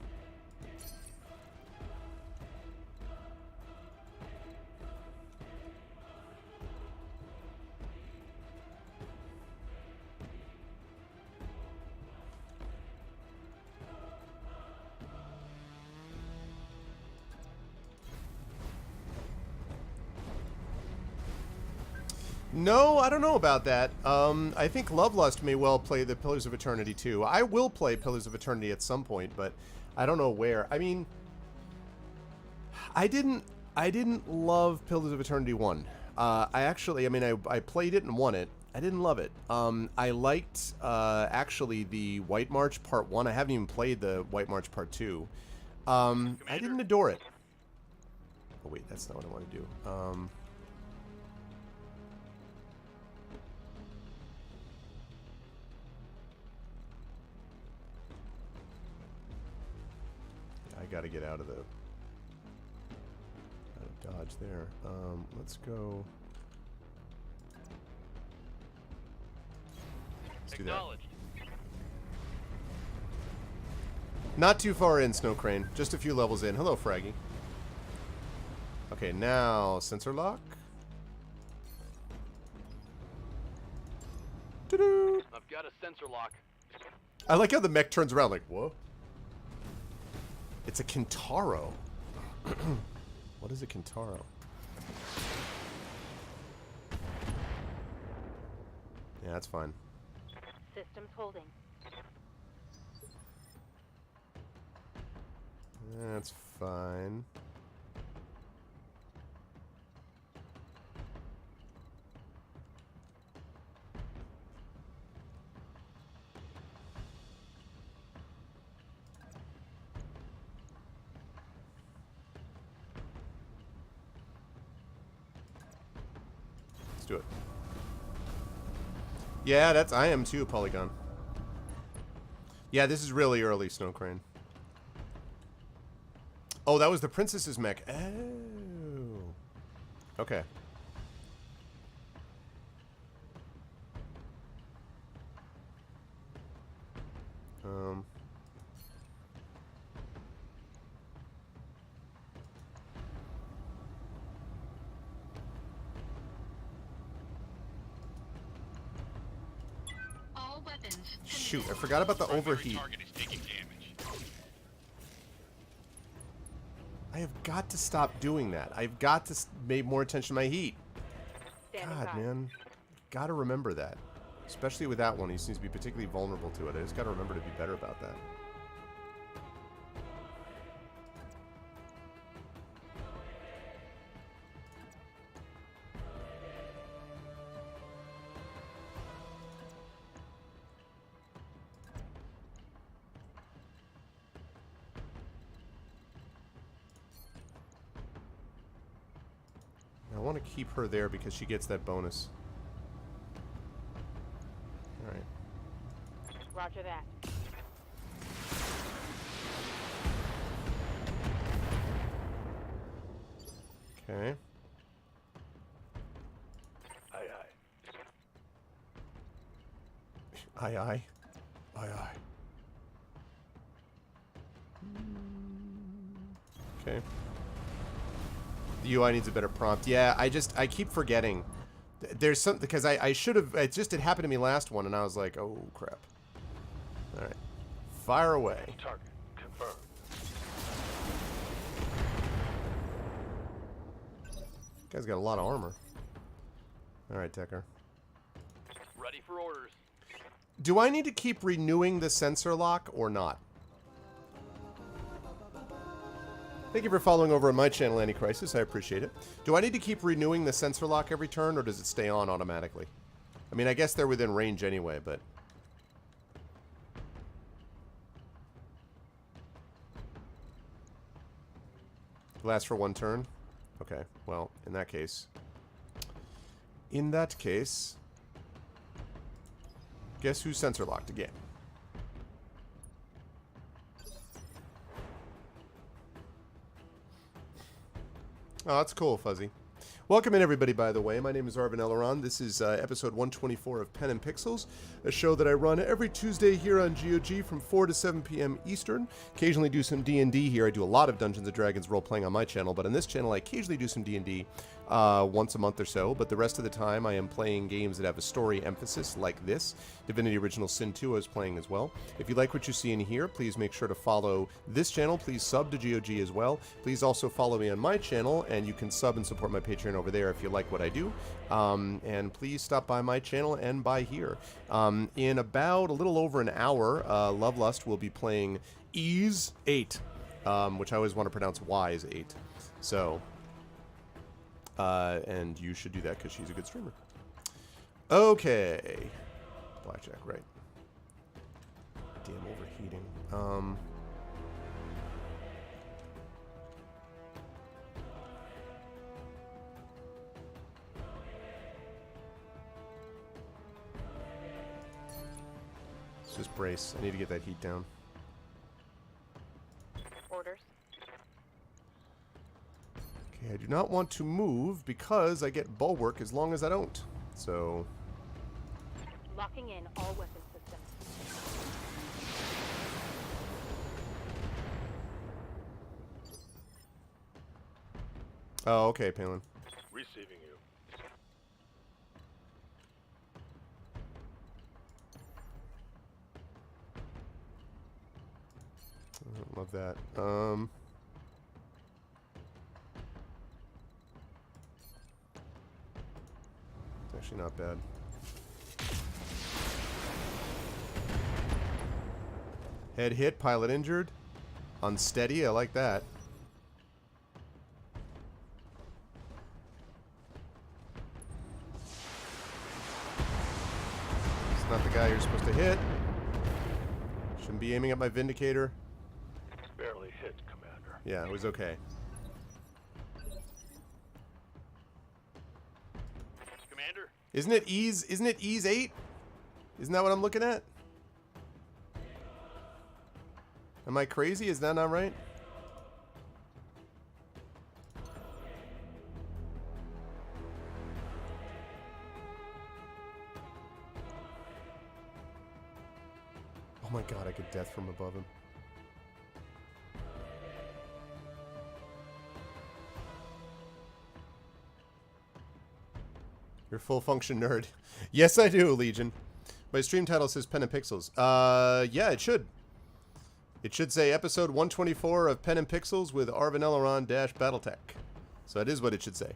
No, I don't know about that. I think Lovelust may well play the Pillars of Eternity too. I will play Pillars of Eternity at some point, but I don't know where. I mean, I didn't love Pillars of Eternity 1. I played it and won it. I didn't love it. I liked, actually, the White March Part 1. I haven't even played the White March Part 2. I didn't adore it. Oh, wait, that's not what I want to do. I gotta get out of Dodge there. Let's go. Let's do that. Not too far in, Snow Crane. Just a few levels in. Hello, Fraggy. Okay, now sensor lock. Doo-doo. I've got a sensor lock. I like how the mech turns around like, whoa. It's a Kintaro. What is a Kintaro? Yeah, that's fine. Systems holding. That's fine. Let's do it. Yeah, I am too, Polygon. Yeah, this is really early, Snow Crane. Oh, that was the princess's mech. Oh. Okay. All weapons. Shoot, I forgot about the overheat. Target is taking damage. I have got to stop doing that. I've got to pay more attention to my heat. Standing God, by. man. Gotta remember that. Especially with that one. He seems to be particularly vulnerable to it. I just gotta remember to be better about that. I want to keep her there because she gets that bonus. Alright. Roger that. Okay. Aye, aye. Aye, aye. Aye, aye. Okay. The UI needs a better prompt. Yeah, I keep forgetting. There's some, because I should have, it happened to me last one, and I was like, oh, crap. Alright. Fire away. Target confirmed. Guy's got a lot of armor. Alright, Decker. Ready for orders. Do I need to keep renewing the sensor lock or not? Thank you for following over on my channel, Anticrisis. I appreciate it. Do I need to keep renewing the sensor lock every turn, or does it stay on automatically? I mean, I guess they're within range anyway, but... Lasts for one turn? Okay, well, in that case... Guess who's sensor locked again? Oh, that's cool, Fuzzy. Welcome in, everybody, by the way. My name is Arvin Eleron. This is episode 124 of Pen and Pixels, a show that I run every Tuesday here on GOG from 4 to 7 p.m. Eastern. Occasionally do some D&D here. I do a lot of Dungeons & Dragons role-playing on my channel, but on this channel I occasionally do some D&D once a month or so, but the rest of the time I am playing games that have a story emphasis like this. Divinity Original Sin 2 I was playing as well. If you like what you see in here, please make sure to follow this channel. Please sub to GOG as well. Please also follow me on my channel, and you can sub and support my Patreon over there if you like what I do. And please stop by my channel and by here. In about a little over an hour, Lovelust will be playing Ys 8, which I always want to pronounce Wise 8. So... and you should do that because she's a good streamer. Okay. Blackjack, right. Damn overheating. Let's just brace. I need to get that heat down. Orders. Okay, I do not want to move because I get bulwark as long as I don't. So... Locking in all weapon systems. Oh, okay, Palin. Receiving you. I don't love that. It's actually not bad. Head hit, pilot injured. Unsteady, I like that. It's not the guy you're supposed to hit. Shouldn't be aiming at my Vindicator. Barely hit, Commander. Yeah, it was okay. Commander? Isn't it Ys 8? Isn't that what I'm looking at? Am I crazy? Is that not right? Oh my god, I get death from above him. You're a full function nerd. Yes, I do, Legion. My stream title says Pen and Pixels. Yeah, it should. It should say episode 124 of Pen and Pixels with Arvin Eleron - Battletech. So that is what it should say.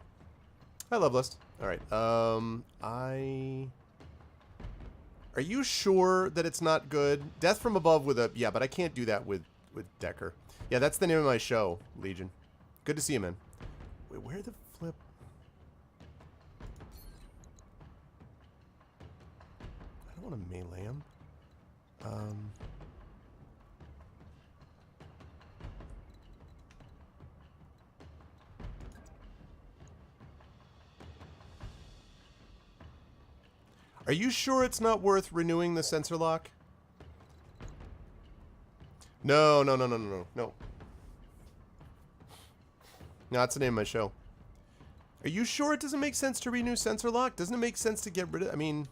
Hi, Lovelust. Alright, Are you sure that it's not good? Death from above with a... Yeah, but I can't do that with Decker. Yeah, that's the name of my show, Legion. Good to see you, man. Wait, where the flip... I don't want to melee him. Are you sure it's not worth renewing the sensor lock? No. No, that's the name of my show. Are you sure it doesn't make sense to renew sensor lock? Doesn't it make sense to get rid of... I mean...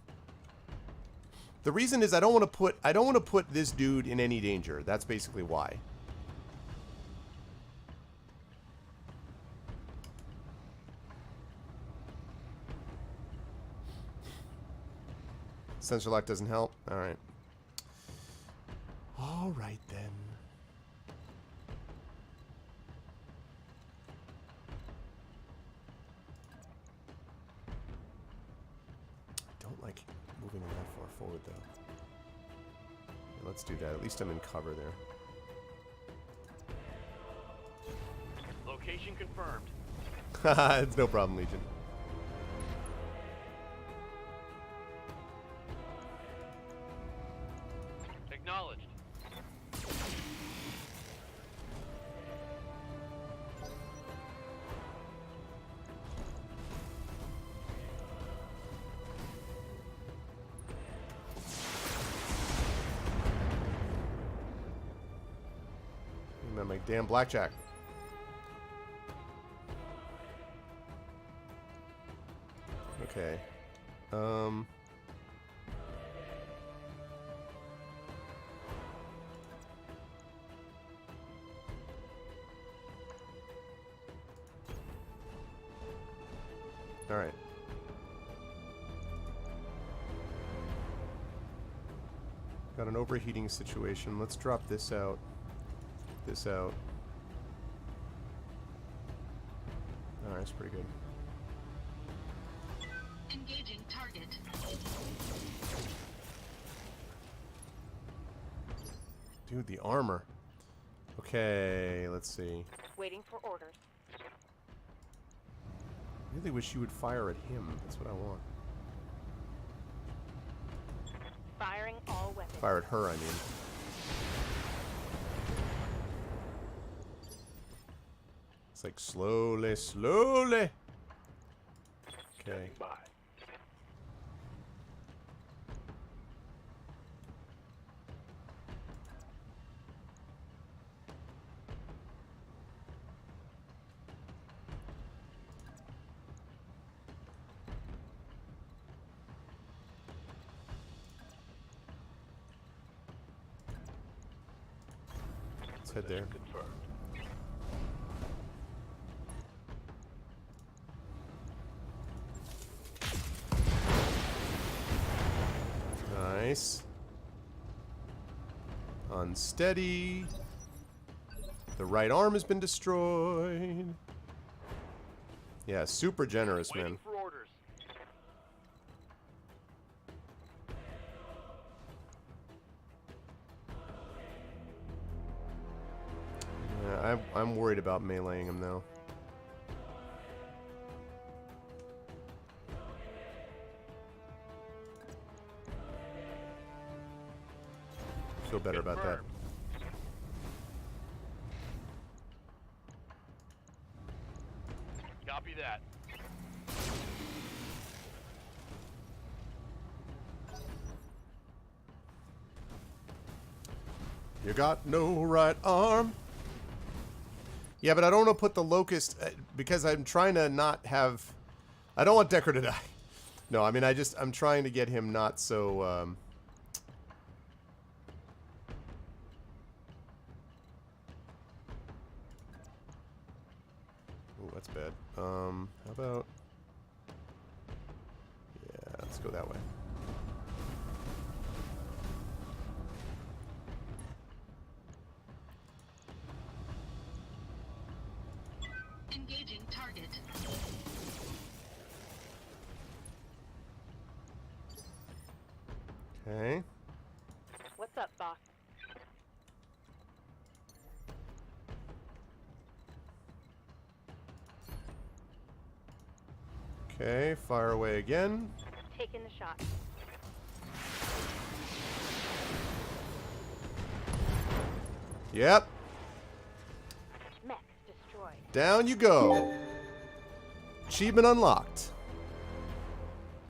The reason is I don't want to put this dude in any danger. That's basically why. Sensor lock doesn't help. All right. All right then. I don't like moving him that far forward though. Yeah, let's do that. At least I'm in cover there. Location confirmed. It's no problem, Legion. Acknowledged. I'm like, damn blackjack. Okay. All right. Got an overheating situation. Let's drop this out. This out. All right, that's pretty good. Engaging target. Dude, the armor. Okay, let's see. Waiting for orders. Really wish you would fire at him. That's what I want. Firing all weapons. Fire at her, I mean. It's like slowly, slowly. Okay. Bye. Let's head there. Confirmed. Nice. Unsteady. The right arm has been destroyed. Yeah, super generous, man. Waiting for orders. Yeah, I'm worried about meleeing him now. Feel better about that. Confirmed. Copy that. You got no right arm. Yeah, but I don't want to put the locust because I'm trying to not have. I don't want Decker to die. No, I mean I'm trying to get him not so. Oh, that's bad. How about? Yeah, let's go that way. Engaging target. Okay. What's up, boss? Okay, fire away again. Taking the shot. Yep. Mech destroyed. Down you go. Achievement unlocked.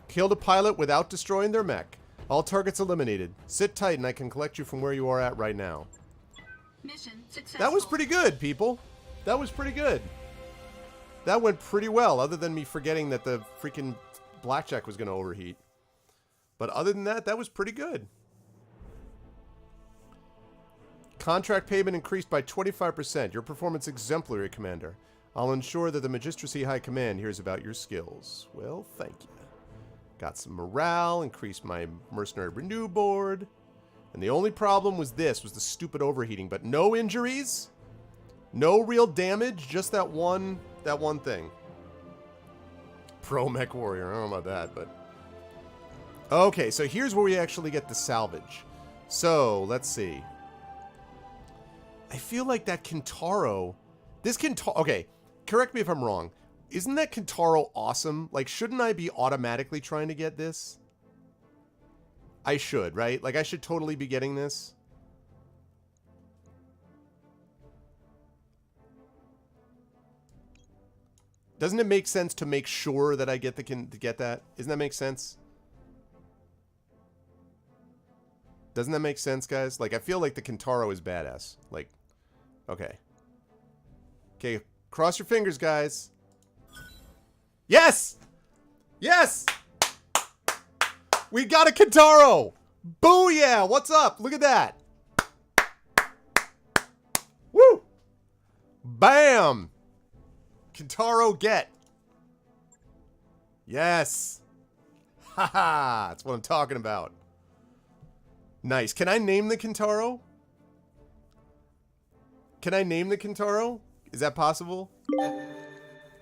Killed a pilot without destroying their mech. All targets eliminated. Sit tight and I can collect you from where you are at right now. Mission successful. That was pretty good, people. That was pretty good. That went pretty well, other than me forgetting that the freaking blackjack was going to overheat. But other than that, that was pretty good. Contract payment increased by 25%. Your performance exemplary, Commander. I'll ensure that the Magistracy High Command hears about your skills. Well, thank you. Got some morale, increased my mercenary renew board. And the only problem was this, was the stupid overheating. But no injuries, no real damage, just that one thing. Pro Mech Warrior, I don't know about that, but... Okay, so here's where we actually get the salvage. So, let's see. I feel like that Kintaro... This Kintaro... Okay, correct me if I'm wrong. Isn't that Kintaro awesome? Like, shouldn't I be automatically trying to get this? I should, right? Like, I should totally be getting this. Doesn't it make sense to make sure that I get to get that? Doesn't that make sense? Doesn't that make sense, guys? Like, I feel like the Kintaro is badass. Like, okay. Okay, cross your fingers, guys. Yes! Yes! We got a Kintaro! Booyah! What's up? Look at that. Woo! Bam! Kintaro get. Yes! Haha! That's what I'm talking about. Nice. Can I name the Kintaro? Can I name the Kintaro? Is that possible?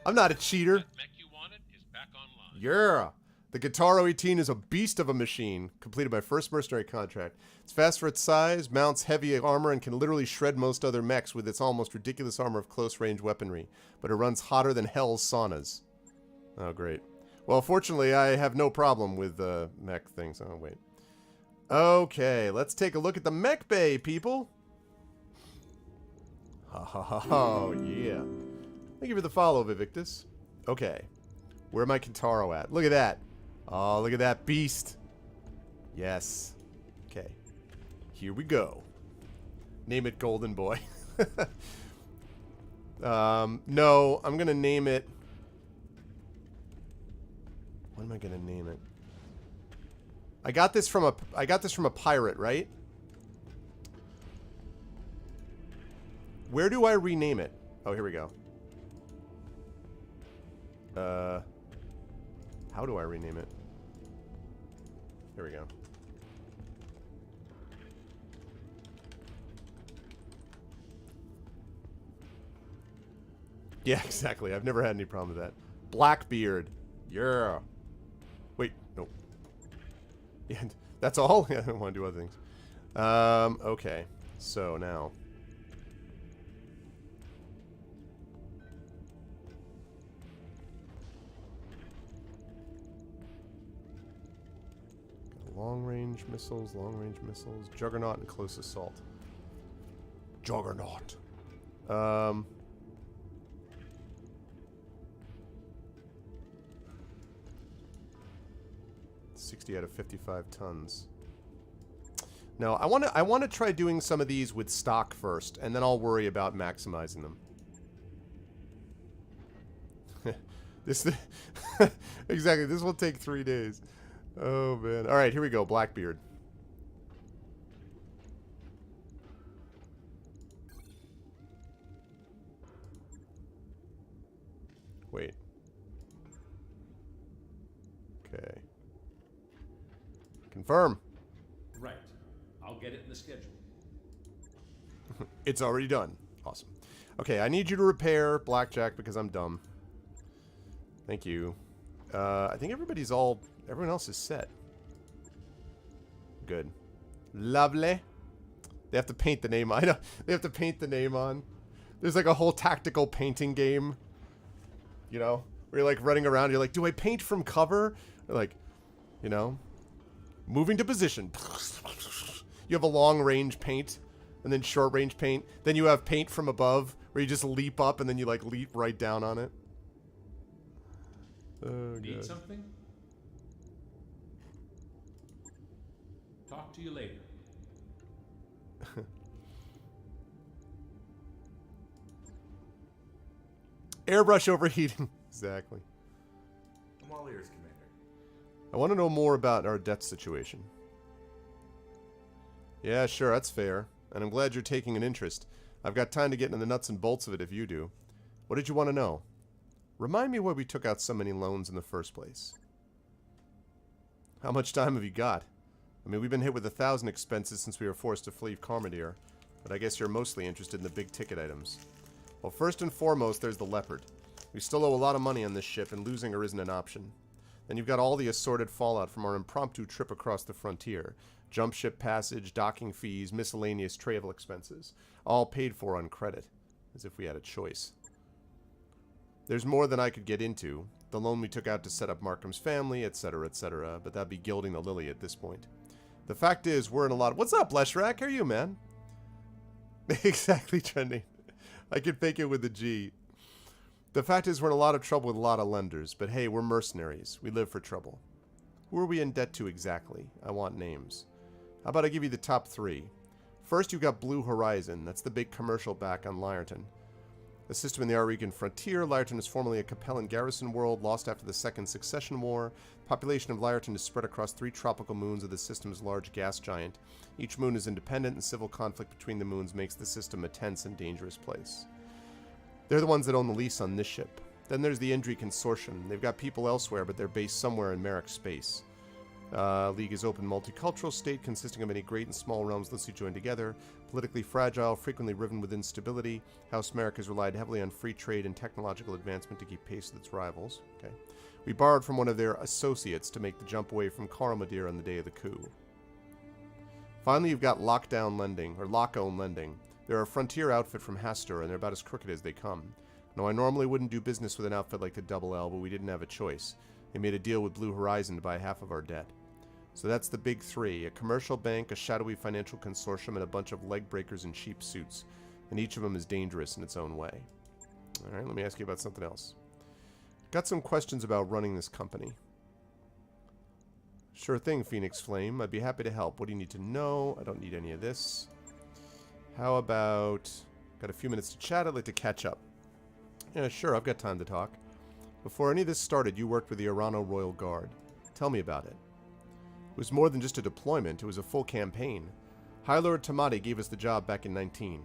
I'm not a cheater. That mech you wanted is back online. Yeah. The Kintaro 18 is a beast of a machine. Completed my first mercenary contract. It's fast for its size, mounts heavy armor, and can literally shred most other mechs with its almost ridiculous armor of close-range weaponry. But it runs hotter than hell's saunas. Oh, great. Well, fortunately, I have no problem with mech things. Oh, wait. Okay, let's take a look at the mech bay, people. Oh, yeah. Thank you for the follow, Vivictus. Okay. Where my Kintaro at? Look at that. Oh, look at that beast. Yes. Okay. Here we go. Name it Golden Boy. No, I'm going to name it... What am I going to name it? I got this from a pirate, right? Where do I rename it? Oh, here we go. How do I rename it? Here we go. Yeah, exactly. I've never had any problem with that. Blackbeard. Yeah. Wait, no. Yeah, that's all? Yeah, I don't want to do other things. Okay. So now. Long-range missiles, Juggernaut, and close assault. Juggernaut. 60 out of 55 tons. No, I want to try doing some of these with stock first, and then I'll worry about maximizing them. Exactly. This will take 3 days. Oh man. All right, here we go. Blackbeard. Wait. Okay. Confirm. Right. I'll get it in the schedule. It's already done. Awesome. Okay, I need you to repair Blackjack because I'm dumb. Thank you. I think everyone else is set. Good. Lovely. They have to paint the name on. I know. They have to paint the name on. There's like a whole tactical painting game. You know? Where you're like running around. You're like, do I paint from cover? Or like, you know? Moving to position. You have a long range paint. And then short range paint. Then you have paint from above. Where you just leap up and then you like leap right down on it. Oh, Need God. something? Talk to you later. Airbrush overheating. Exactly. I'm all ears, I want to know more about our debt situation. Yeah, sure, that's fair. And I'm glad you're taking an interest. I've got time to get into the nuts and bolts of it if you do. What did you want to know? Remind me why we took out so many loans in the first place. How much time have you got? I mean, we've been hit with 1,000 expenses since we were forced to flee Carmadir, but I guess you're mostly interested in the big ticket items. Well, first and foremost, there's the Leopard. We still owe a lot of money on this ship, and losing her isn't an option. Then you've got all the assorted fallout from our impromptu trip across the frontier. Jump ship passage, docking fees, miscellaneous travel expenses. All paid for on credit, as if we had a choice. There's more than I could get into. The loan we took out to set up Markham's family, etc., but that'd be gilding the lily at this point. The fact is, we're in a lot of... What's up, Leshrak? How are you, man? Exactly, trending. I could fake it with a G. The fact is, we're in a lot of trouble with a lot of lenders, but hey, we're mercenaries. We live for trouble. Who are we in debt to exactly? I want names. How about I give you the top 3? First, you've got Blue Horizon. That's the big commercial back on Lyreton. A system in the Arregan frontier, Lyreton is formerly a Capellan garrison world, lost after the Second Succession War. Population of Lyreton is spread across 3 tropical moons of the system's large gas giant. Each moon is independent, and civil conflict between the moons makes the system a tense and dangerous place. They're the ones that own the lease on this ship. Then there's the Indri Consortium. They've got people elsewhere, but they're based somewhere in Merrick space. League is open multicultural state consisting of many great and small realms loosely joined together. Politically fragile, frequently riven with instability. House Merrick has relied heavily on free trade and technological advancement to keep pace with its rivals. Okay. We borrowed from one of their associates to make the jump away from Carmadir on the day of the coup. Finally, you've got Lockdown Lending, or Lock-Own Lending. They're a frontier outfit from Hastur, and they're about as crooked as they come. Now, I normally wouldn't do business with an outfit like the Double L, but we didn't have a choice. They made a deal with Blue Horizon to buy half of our debt. So that's the big 3. A commercial bank, a shadowy financial consortium, and a bunch of leg breakers in cheap suits. And each of them is dangerous in its own way. Alright, let me ask you about something else. Got some questions about running this company. Sure thing, Phoenix Flame. I'd be happy to help. What do you need to know? I don't need any of this. How about... Got a few minutes to chat. I'd like to catch up. Yeah, sure, I've got time to talk. Before any of this started, you worked with the Arano Royal Guard. Tell me about it. It was more than just a deployment, it was a full campaign. High Lord Tamati gave us the job back in 19.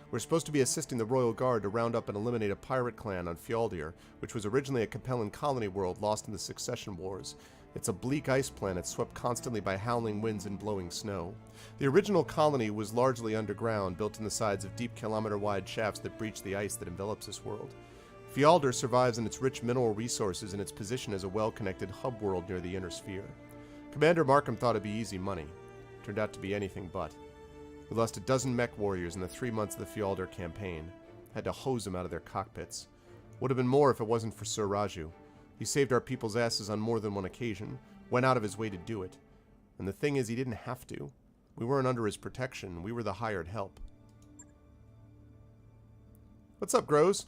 We're supposed to be assisting the Royal Guard to round up and eliminate a pirate clan on Fjaldir, which was originally a Capellan colony world lost in the Succession Wars. It's a bleak ice planet swept constantly by howling winds and blowing snow. The original colony was largely underground, built in the sides of deep kilometer-wide shafts that breach the ice that envelops this world. Fjaldir survives in its rich mineral resources and its position as a well-connected hub world near the inner sphere. Commander Markham thought it'd be easy money. Turned out to be anything but. We lost a dozen mech warriors in the 3 months of the Fjaldir campaign. Had to hose them out of their cockpits. Would have been more if it wasn't for Sir Raju. He saved our people's asses on more than one occasion, went out of his way to do it. And the thing is, he didn't have to. We weren't under his protection, we were the hired help. What's up, Grows?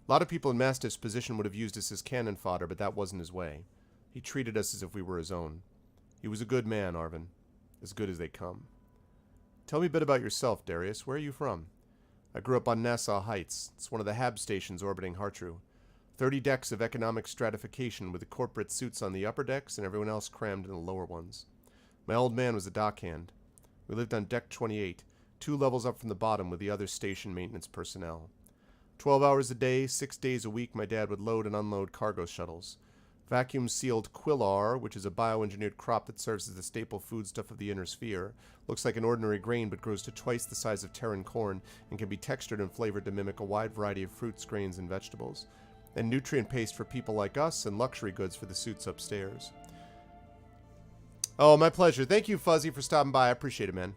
A lot of people in Mastiff's position would have used us as cannon fodder, but that wasn't his way. He treated us as if we were his own. He was a good man, Arvin. As good as they come. Tell me a bit about yourself, Darius. Where are you from? I grew up on Nassau Heights. It's one of the HAB stations orbiting Hartru. 30 decks of economic stratification with the corporate suits on the upper decks and everyone else crammed in the lower ones. My old man was a dockhand. We lived on deck 28, 2 levels up from the bottom with the other station maintenance personnel. 12 hours a day, 6 days a week, my dad would load and unload cargo shuttles. Vacuum-sealed quillar, which is a bioengineered crop that serves as the staple foodstuff of the inner sphere, looks like an ordinary grain but grows to twice the size of Terran corn and can be textured and flavored to mimic a wide variety of fruits, grains, and vegetables. And nutrient paste for people like us and luxury goods for the suits upstairs. Oh, my pleasure. Thank you, Fuzzy, for stopping by. I appreciate it, man.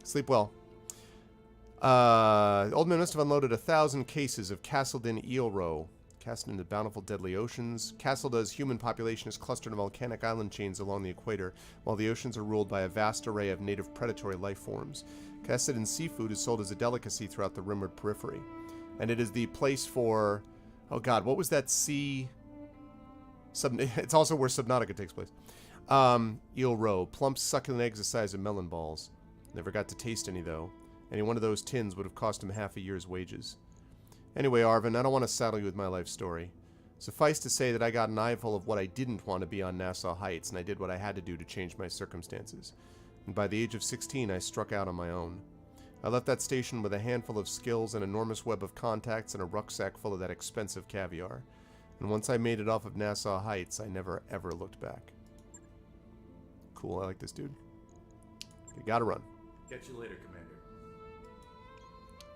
Sleep well. Old man must have unloaded 1,000 cases of Castledin eel roe. Cast into bountiful deadly oceans. Castleda's human population is clustered in volcanic island chains along the equator, while the oceans are ruled by a vast array of native predatory life forms. Castledin seafood is sold as a delicacy throughout the rumored periphery. And it is the place for... Oh god, what was that sea... It's also where Subnautica takes place. Eel roe. Plump, succulent eggs the size of melon balls. Never got to taste any, though. Any one of those tins would have cost him half a year's wages. Anyway, Arvin, I don't want to saddle you with my life story. Suffice to say that I got an eyeful of what I didn't want to be on Nassau Heights, and I did what I had to do to change my circumstances. And by the age of 16, I struck out on my own. I left that station with a handful of skills, an enormous web of contacts, and a rucksack full of that expensive caviar. And once I made it off of Nassau Heights, I never ever looked back. Cool, I like this dude. You gotta run. Catch you later, Commander.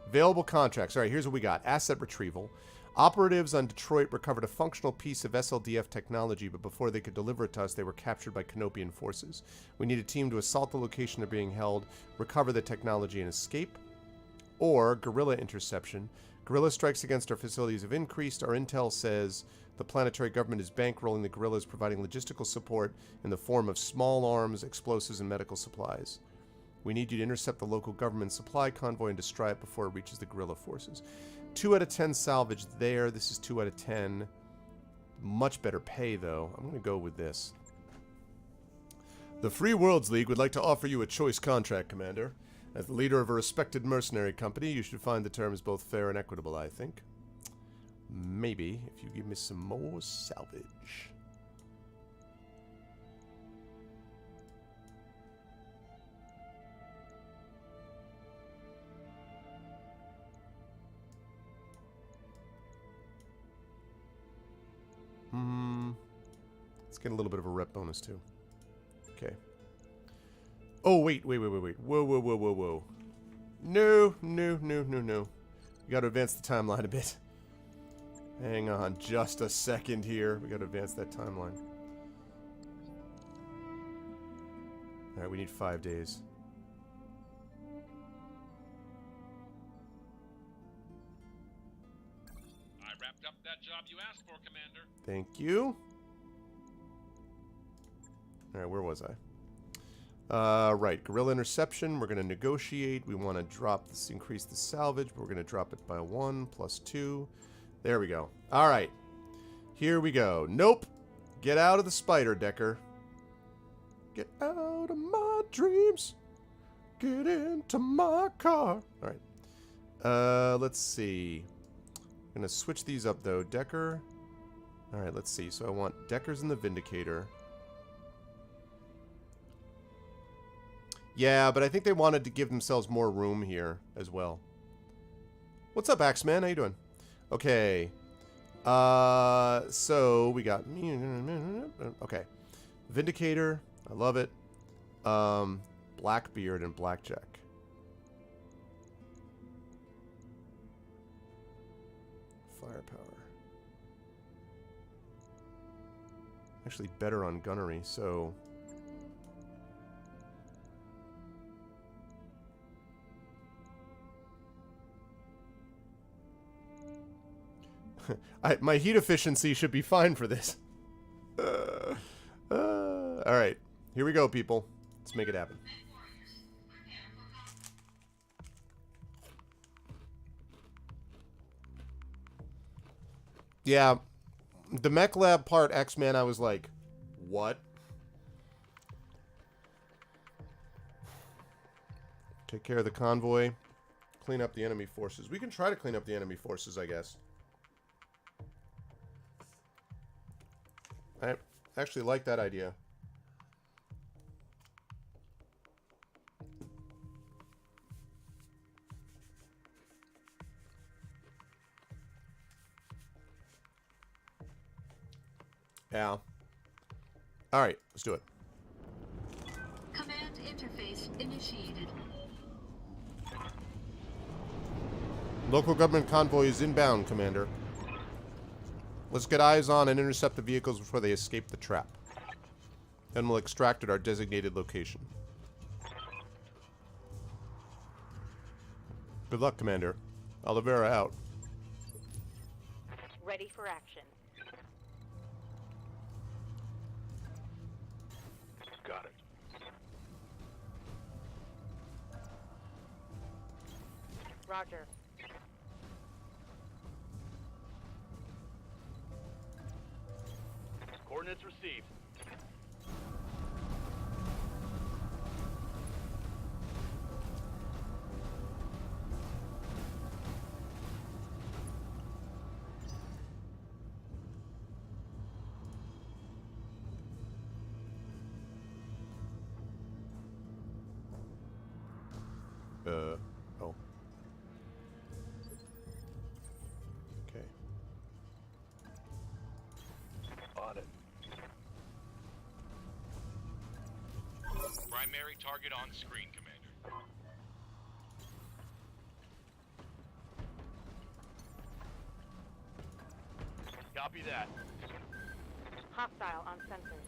Available contracts. Alright, here's what we got. Asset retrieval. Operatives on Detroit recovered a functional piece of SLDF technology, but before they could deliver it to us, they were captured by Canopian forces. We need a team to assault the location they're being held, recover the technology, and escape. Or guerrilla interception. Guerrilla strikes against our facilities have increased. Our intel says the planetary government is bankrolling the guerrillas, providing logistical support in the form of small arms, explosives, and medical supplies. We need you to intercept the local government supply convoy and destroy it before it reaches the guerrilla forces. 2 out of 10 salvage there. This is 2 out of 10. Much better pay, though. I'm going to go with this. The Free Worlds League would like to offer you a choice contract, Commander. As the leader of a respected mercenary company, you should find the terms both fair and equitable, I think. Maybe, if you give me some more salvage. Let's get a little bit of a rep bonus, too. Okay. Oh, wait. Whoa. No. We gotta advance the timeline a bit. Hang on just a second here. We gotta advance that timeline. Alright, we need 5 days. I wrapped up that job you asked for, Commander. Thank you. Alright, where was I? Right, guerrilla interception. We're going to negotiate. We want to drop this, increase the salvage, but we're going to drop it by 1 plus 2. There we go. Alright. Here we go. Nope. Get out of the spider, Decker. Get out of my dreams. Get into my car. Alright. Let's see. I'm going to switch these up, though. Decker. Alright, let's see. So I want Decker's in the Vindicator. Yeah, but I think they wanted to give themselves more room here as well. What's up, Axeman? How you doing? Okay. So we got... Okay. Vindicator. I love it. Blackbeard and Blackjack. Firepower. Actually better on gunnery, so... my heat efficiency should be fine for this. Alright. Here we go, people. Let's make it happen. Yeah. The mech lab part, X-Man, I was like, what? Take care of the convoy. Clean up the enemy forces. We can try to clean up the enemy forces, I guess. I actually like that idea. Yeah. Alright, let's do it. Command interface initiated. Local government convoy is inbound, Commander. Let's get eyes on and intercept the vehicles before they escape the trap. Then we'll extract at our designated location. Good luck, Commander. Oliveira out. Ready for action. Got it. Roger. Coordinates received. Primary target on screen, Commander. Copy that. Hostile on sensors.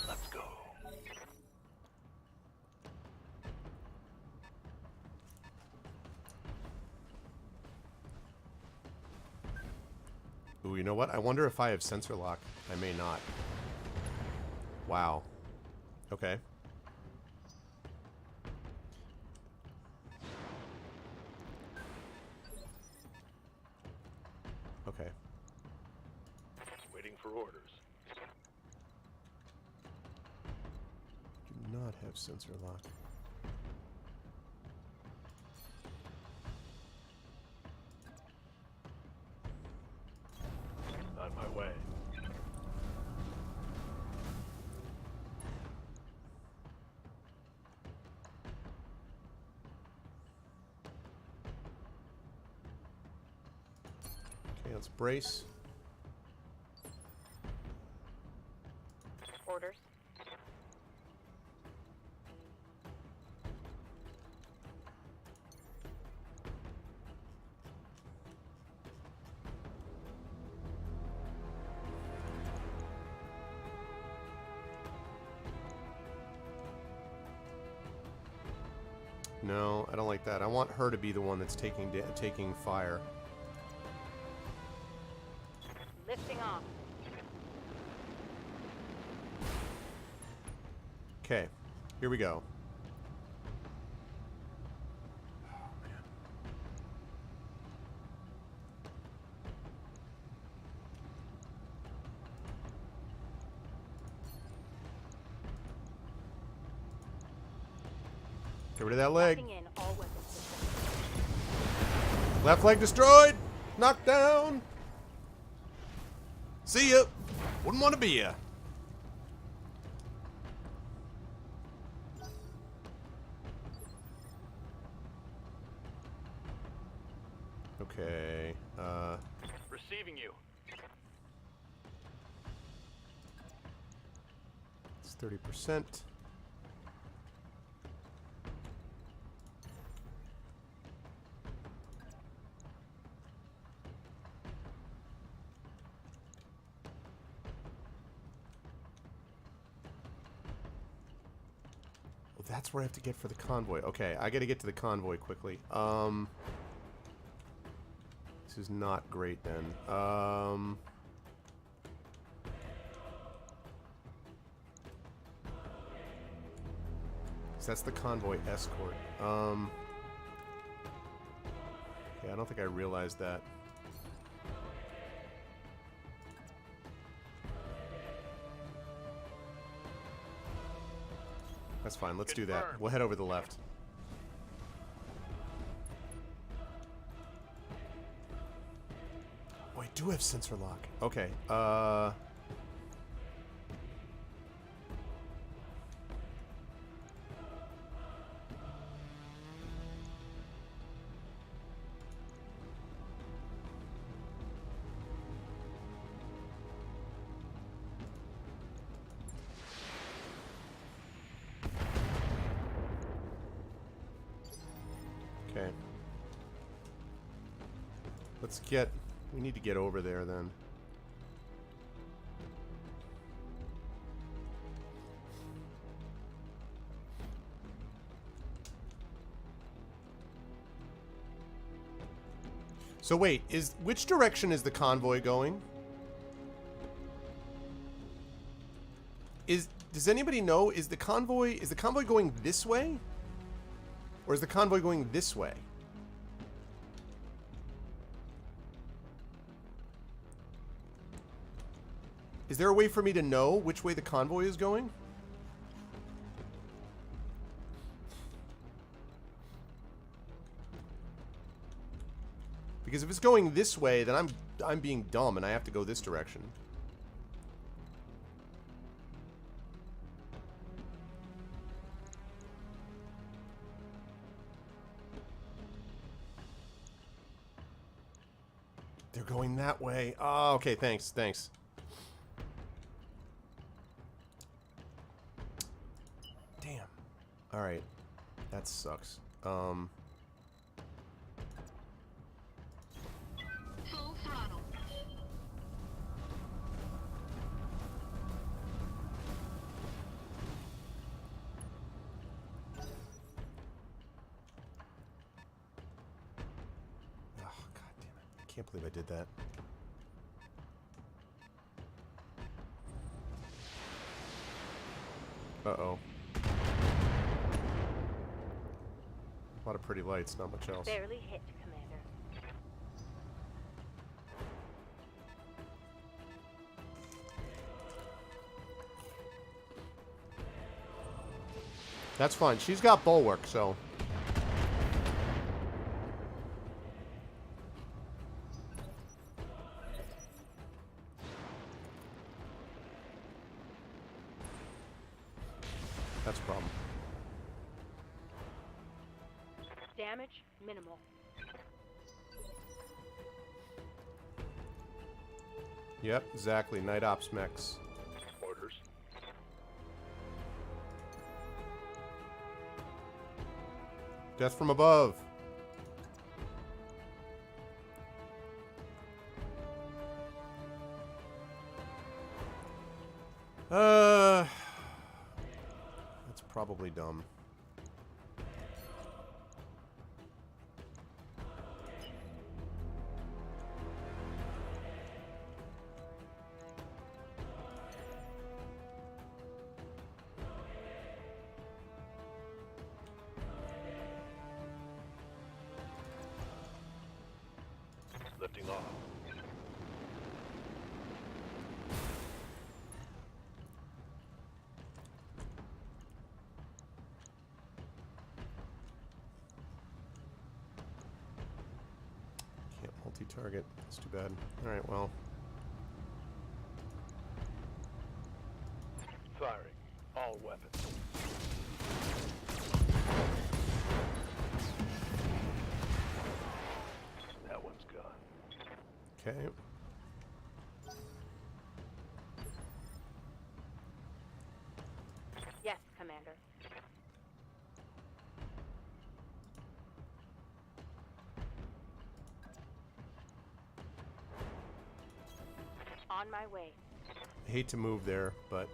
Let's go. Ooh, you know what? I wonder if I have sensor lock. I may not. Wow. Okay. Okay. Waiting for orders. Do not have sensor lock. On my way. Okay, let's brace. Orders. No, I don't like that. I want her to be the one that's taking fire. Lifting off. Okay, here we go. Get rid of that leg. Locking in all weapon systems. Left leg destroyed. Knocked down. See ya. Wouldn't want to be ya. Okay. Receiving you. It's 30%. That's where I have to get for the convoy. Okay, I gotta get to the convoy quickly. This is not great then. So that's the convoy escort. Yeah, I don't think I realized that. That's fine. Let's do that. Confirmed. We'll head over the left. Oh, I do have sensor lock. Okay. Okay. Let's get... We need to get over there then. So wait, which direction is the convoy going? Does anybody know, is the convoy going this way? Or is the convoy going this way? Is there a way for me to know which way the convoy is going? Because if it's going this way, then I'm being dumb and I have to go this direction. They're going that way. Oh, okay, thanks. Alright. That sucks. Full throttle. Oh, god damn it. I can't believe I did that. Uh-oh. A lot of pretty lights, not much else. Barely hit, Commander. That's fine. She's got bulwark, so... That's a problem. Damage minimal. Yep, exactly. Night Ops mechs. Orders. Death from above. That's probably dumb. Lifting off. Can't multi-target. That's too bad. Alright, well. Firing. All weapons. That one's gone. Okay. Yes, Commander. On my way. I hate to move there, but...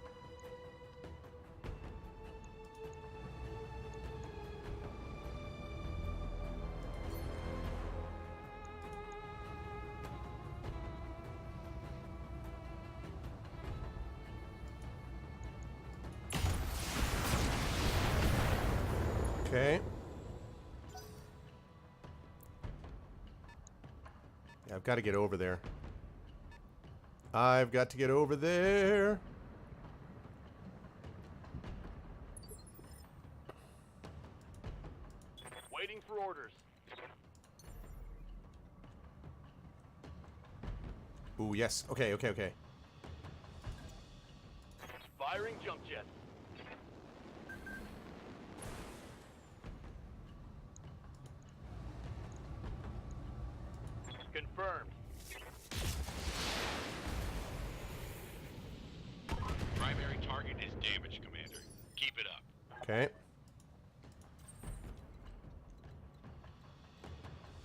Okay. Yeah, I've got to get over there. I've got to get over there. Waiting for orders. Ooh, yes. Okay, okay, okay. Firing jump jet. Confirmed. Primary target is damaged, Commander. Keep it up. Okay.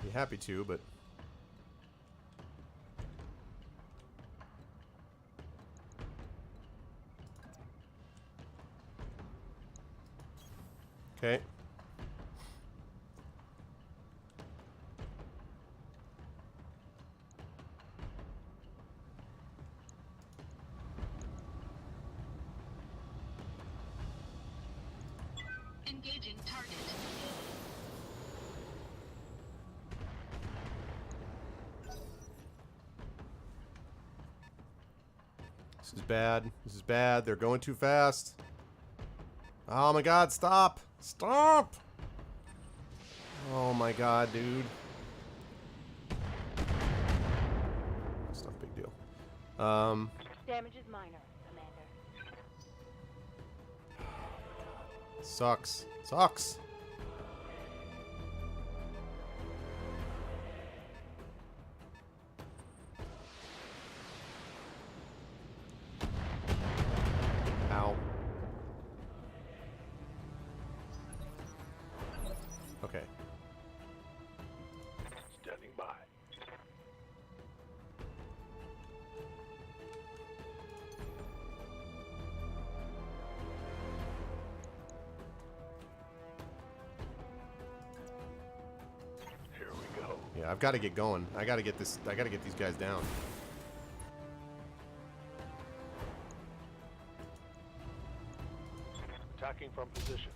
Be happy to, but... Okay. Engaging target. This is bad. This is bad. They're going too fast. Oh my god, stop! Stop! Oh my god, dude. That's not a big deal. Damage is minor, Commander. Sucks. Sucks. Ow. Yeah, I've got to get going. I got to get this. I got to get these guys down. Attacking from position.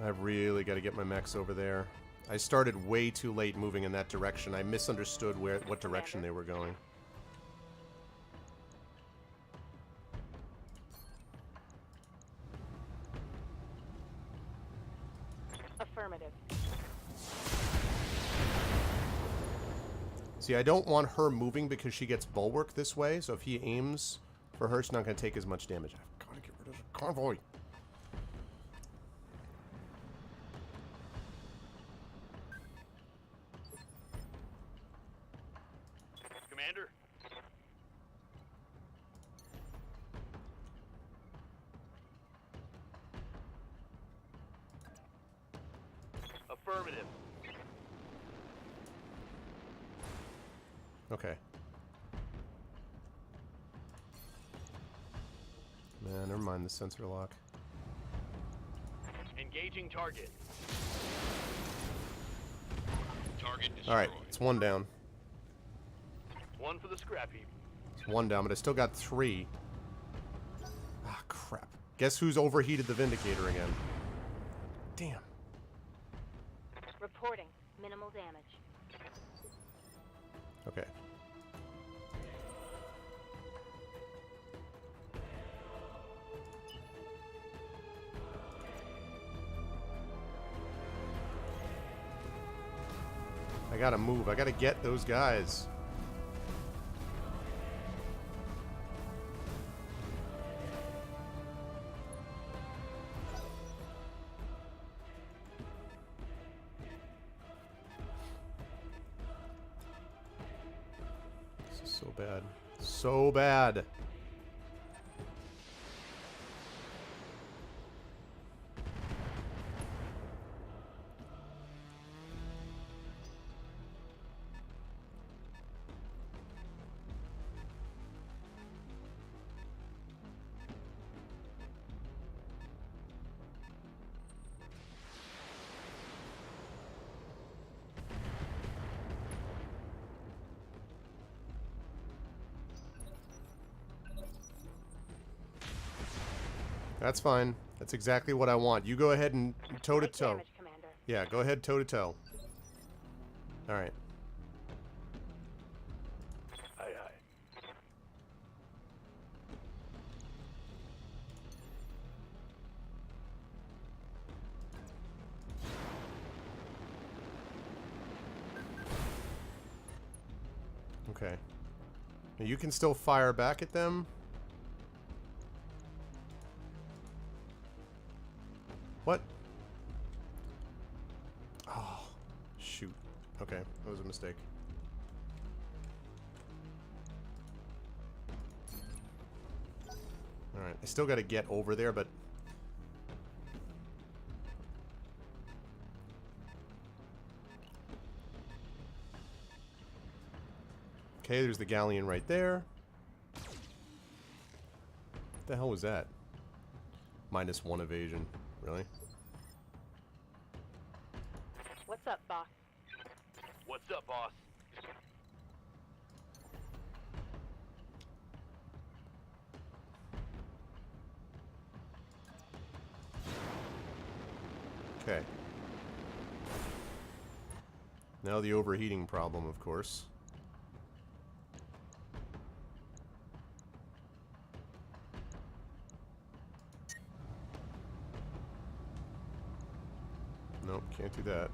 I've really got to get my mechs over there. I started way too late moving in that direction. I misunderstood what direction they were going. Affirmative. See, I don't want her moving because she gets bulwark this way, so if he aims for her, she's not going to take as much damage. I've got to get rid of the convoy. Commander. Affirmative. Okay. Man, never mind the sensor lock. Engaging target. Target destroyed. Alright, it's one down. One for the scrap heap. It's one down, but I still got 3. Ah, crap. Guess who's overheated the Vindicator again? Damn. Reporting. Minimal damage. Okay. I gotta move. I gotta get those guys. This is so bad. So bad. That's fine. That's exactly what I want. You go ahead and toe to toe. Damage, Commander. Yeah, go ahead toe to toe. All right. Aye, aye. Okay. Now you can still fire back at them. What? Oh, shoot. Okay, that was a mistake. Alright, I still gotta get over there, but... Okay, there's the galleon right there. What the hell was that? -1 evasion. Really? What's up, boss? What's up, boss? Okay. Now the overheating problem, of course. Nope, can't do that.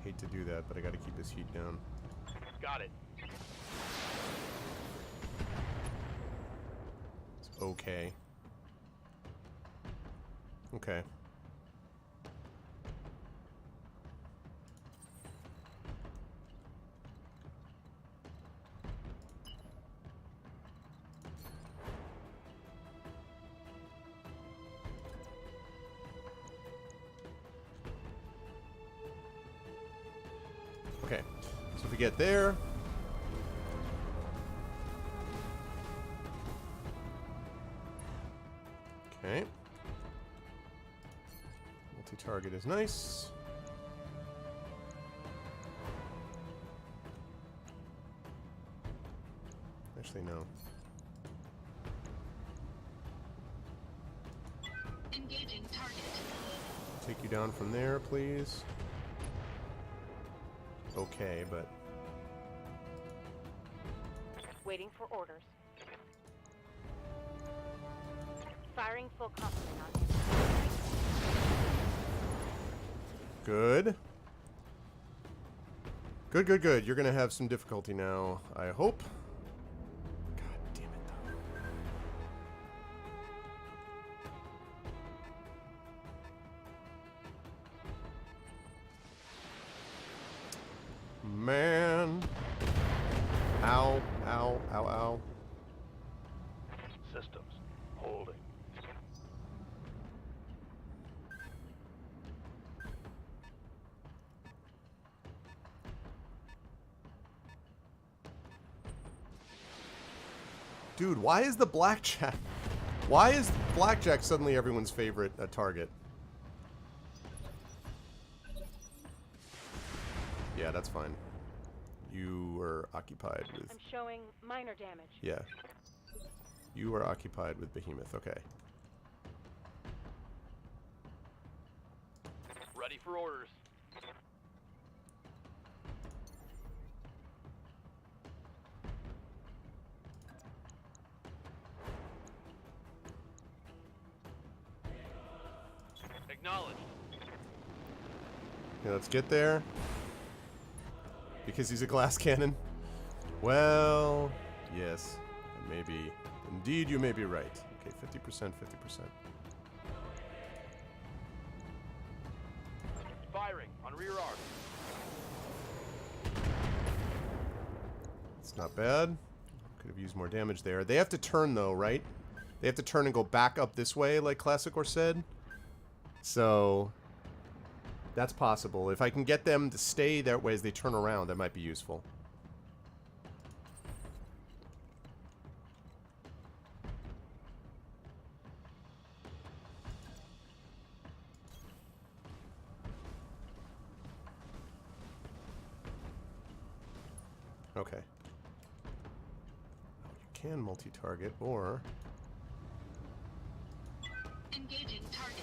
Hate to do that, but I gotta keep this heat down. Got it. It's okay. Okay. Okay, so if we get there... Okay. Multi-target is nice. Actually, no. Engaging target. Take you down from there, please. Okay, but... Waiting for orders. Firing full complement on him. Good. Good, good, good. You're gonna have some difficulty now, I hope. God damn it, though. Man. Ow, ow, ow, ow. Systems holding. Dude, why is the blackjack... Why is blackjack suddenly everyone's favorite target? Yeah, that's fine. You are occupied with... I'm showing minor damage. Yeah. You are occupied with Behemoth, okay. Ready for orders. Acknowledged. Okay, let's get there. Because he's a glass cannon? Well, yes. Maybe. Indeed, you may be right. Okay, 50%, 50%. Firing on rear arc. It's not bad. Could have used more damage there. They have to turn, though, right? They have to turn and go back up this way, like Classic or said. So... that's possible. If I can get them to stay that way as they turn around, that might be useful. Okay. You can multi-target, or... Engaging target.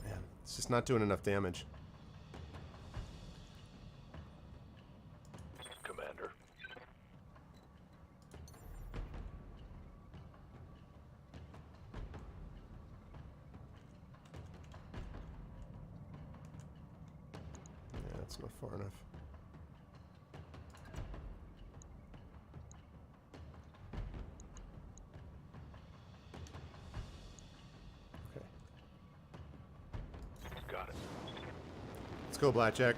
Man, it's just not doing enough damage. Commander. Yeah, that's not far enough. Okay. Got it. Let's go, Blackjack.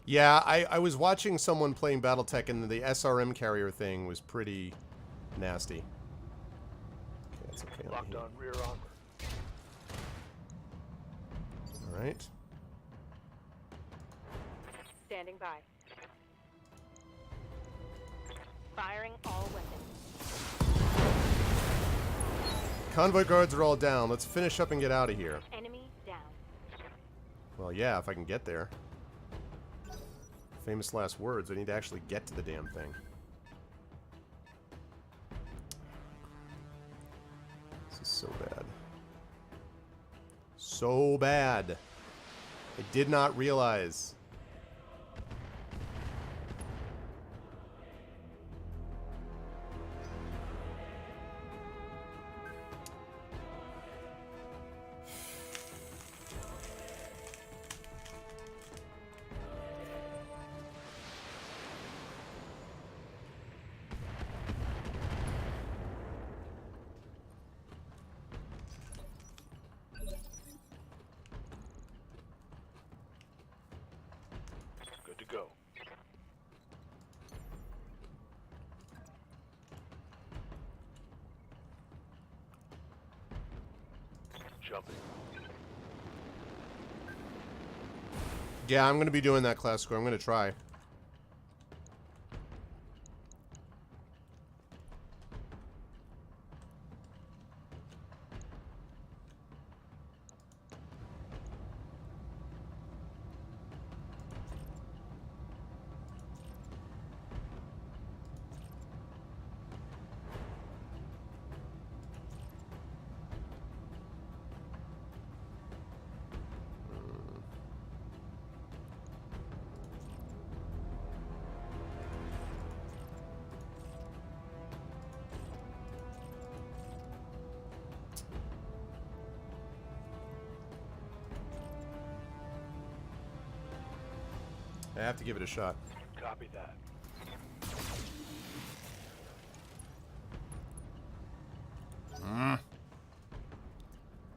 Yeah, I was watching someone playing Battletech, and the SRM carrier thing was pretty nasty. Okay, that's okay. Locked on rear armor. Alright. Standing by. Firing all weapons. Convoy guards are all down. Let's finish up and get out of here. Enemy down. Well, yeah, if I can get there. Famous last words. I need to actually get to the damn thing. This is so bad. So bad. I did not realize. Good to go. jumping. Yeah, I'm going to be doing that, class score. I'm going to try. I have to give it a shot. Copy that.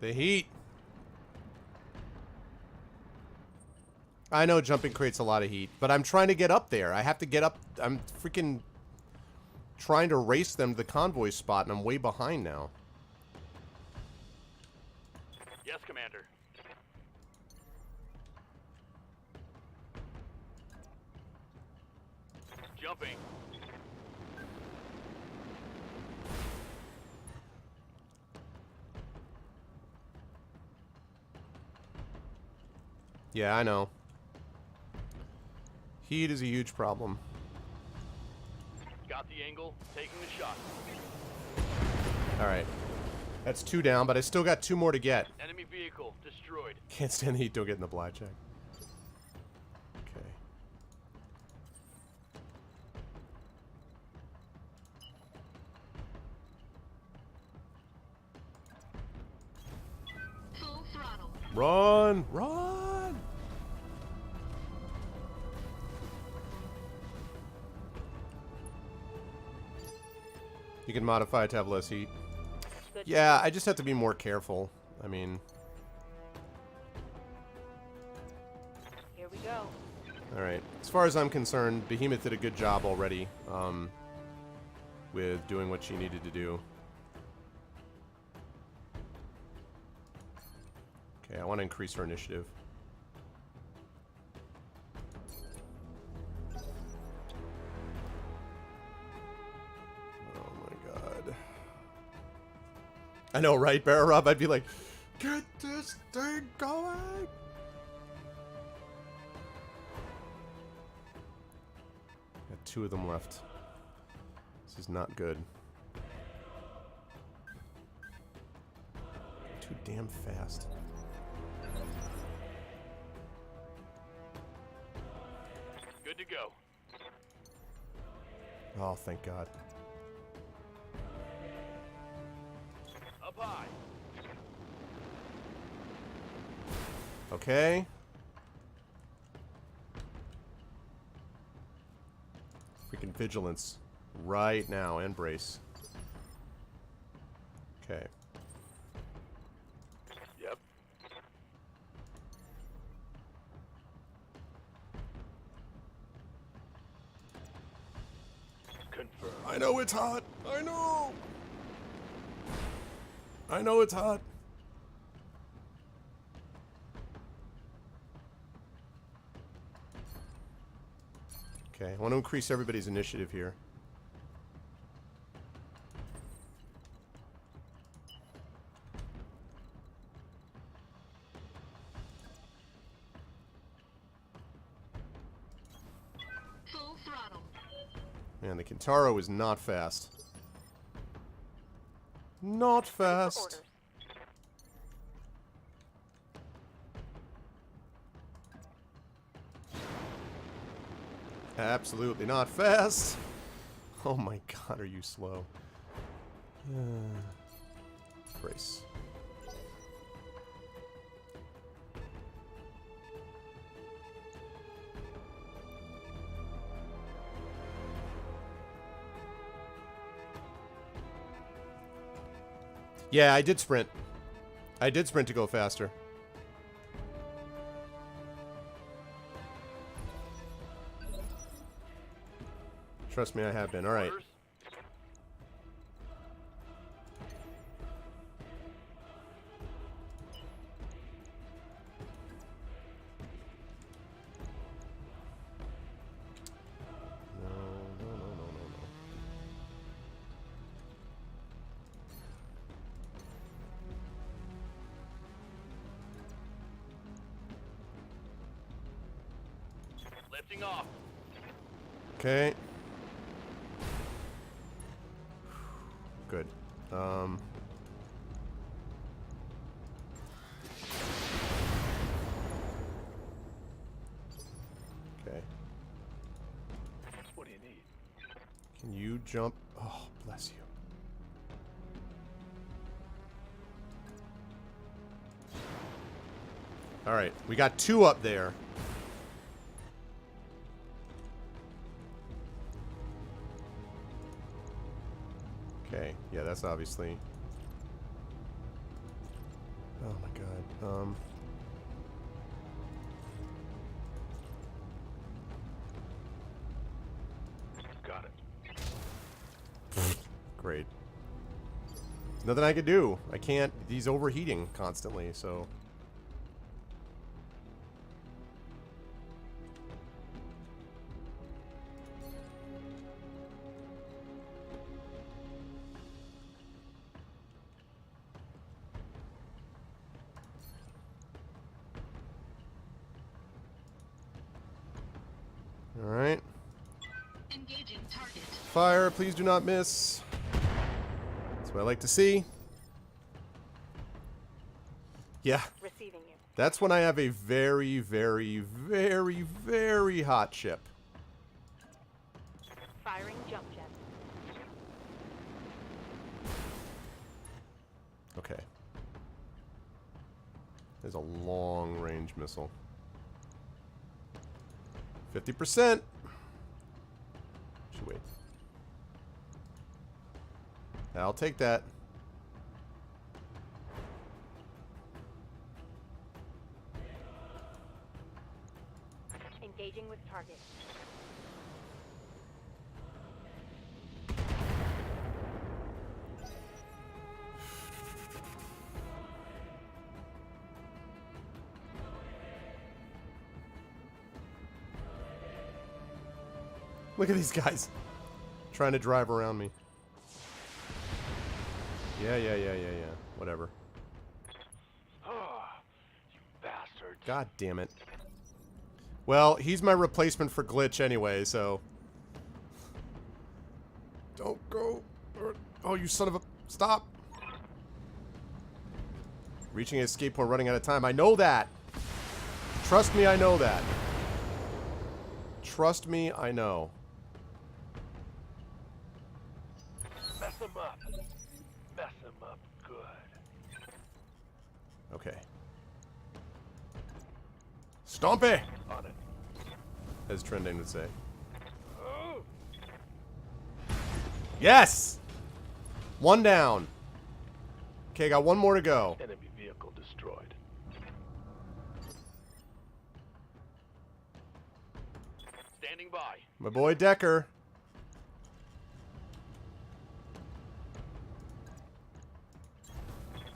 The heat. I know jumping creates a lot of heat, but I'm trying to get up there. I have to get up. I'm freaking trying to race them to the convoy spot, and I'm way behind now. Yes, Commander. Jumping. Yeah, I know. Heat is a huge problem. Got the angle. Taking the shot. Alright. That's 2 down, but I still got 2 more to get. Enemy vehicle destroyed. Can't stand the heat, don't get in the blackjack. Okay. Full throttle. Run! Run! You can modify it to have less heat. Good. Yeah, I just have to be more careful. I mean... Here we go. Alright. As far as I'm concerned, Behemoth did a good job already, with doing what she needed to do. Okay, I want to increase her initiative. Oh my god. I know, right, Barra Rob? I'd be like, get this thing going! Got 2 of them left. This is not good. Too damn fast. Good to go. Oh, thank God. Up high. Okay. Freaking vigilance. Right now. And brace. Okay. Yep. Confirm. I know it's hot. I know. I know it's hot. Okay, I want to increase everybody's initiative here. Full throttle. Man, the Kintaro is not fast. Not fast. Orders. Absolutely not fast. Oh my god, are you slow? Brace. Yeah, I did sprint. I did sprint to go faster. Trust me, I have been. All right. Orders. Blasting off. Okay. Good. Okay. What do you need? Can you jump? Oh, bless you. All right, we got 2 up there. Okay, yeah, that's obviously. Oh my god. Got it. Great. Nothing I could do. I can't. He's overheating constantly, so. All right. Engaging target. Fire, please do not miss. That's what I like to see. Yeah, Receiving you. that's when I have a very, very, very, very hot ship. Firing jump jet. Okay. There's a long-range missile. 50%. Should wait. I'll take that. Engaging with target. Look at these guys trying to drive around me. Yeah. Whatever. Oh, you bastard. God damn it. Well, he's my replacement for Glitch anyway, so. Don't go. Oh, you son of a. Stop. Reaching a escape point, running out of time. I know that. Trust me, I know that. Trust me, I know. Mess him up. Mess him up good. Okay. Stompy! On it. As Trending would say. Oh. Yes! 1 down. Okay, got 1 more to go. Enemy vehicle destroyed. Standing by. My boy Decker.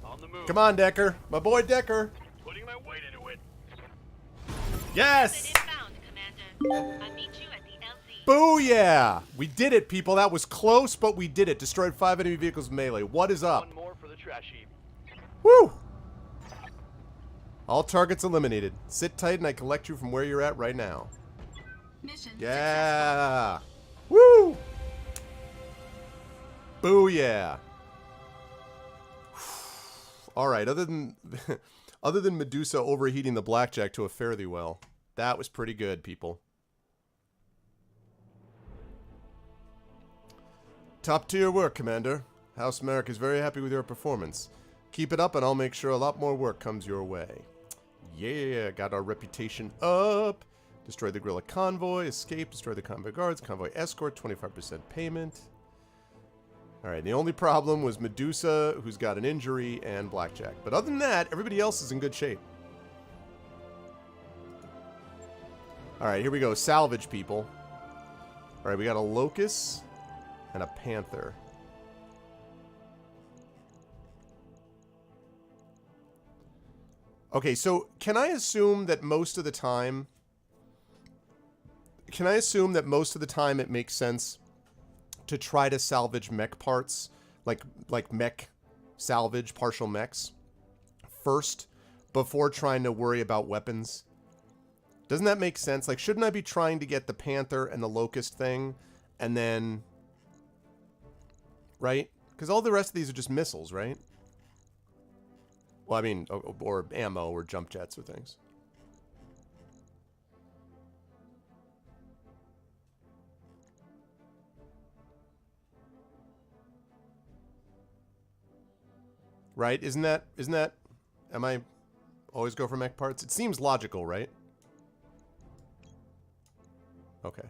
On the move. Come on, Decker. My boy Decker. Putting my weight into it. Yes! Inbound, Commander. I meet you at the LZ. Booyah! We did it, people. That was close, but we did it. Destroyed 5 enemy vehicles melee. What is up? One more for the trash heap. Woo! All targets eliminated. Sit tight and I collect you from where you're at right now. Mission Yeah! Woo! Booyah! All right. Other than Medusa overheating the blackjack to a fare thee well, that was pretty good, people. Top tier work, Commander. House Merrick is very happy with your performance. Keep it up, and I'll make sure a lot more work comes your way. Yeah, got our reputation up. Destroy the guerrilla convoy, escape, destroy the convoy guards, convoy escort, 25% payment. Alright, the only problem was Medusa, who's got an injury, and Blackjack. But other than that, everybody else is in good shape. Alright, here we go. Salvage, people. Alright, we got a Locust and a Panther. Okay, so can I assume that most of the time... it makes sense to try to salvage mech parts, like mech salvage, partial mechs, first, before trying to worry about weapons? Doesn't that make sense? Like, shouldn't I be trying to get the Panther and the Locust thing, and then... Right? Because all the rest of these are just missiles, right? Well, I mean, or ammo, or jump jets, or things. Right? Isn't that... Am I always go for mech parts? It seems logical, right? Okay.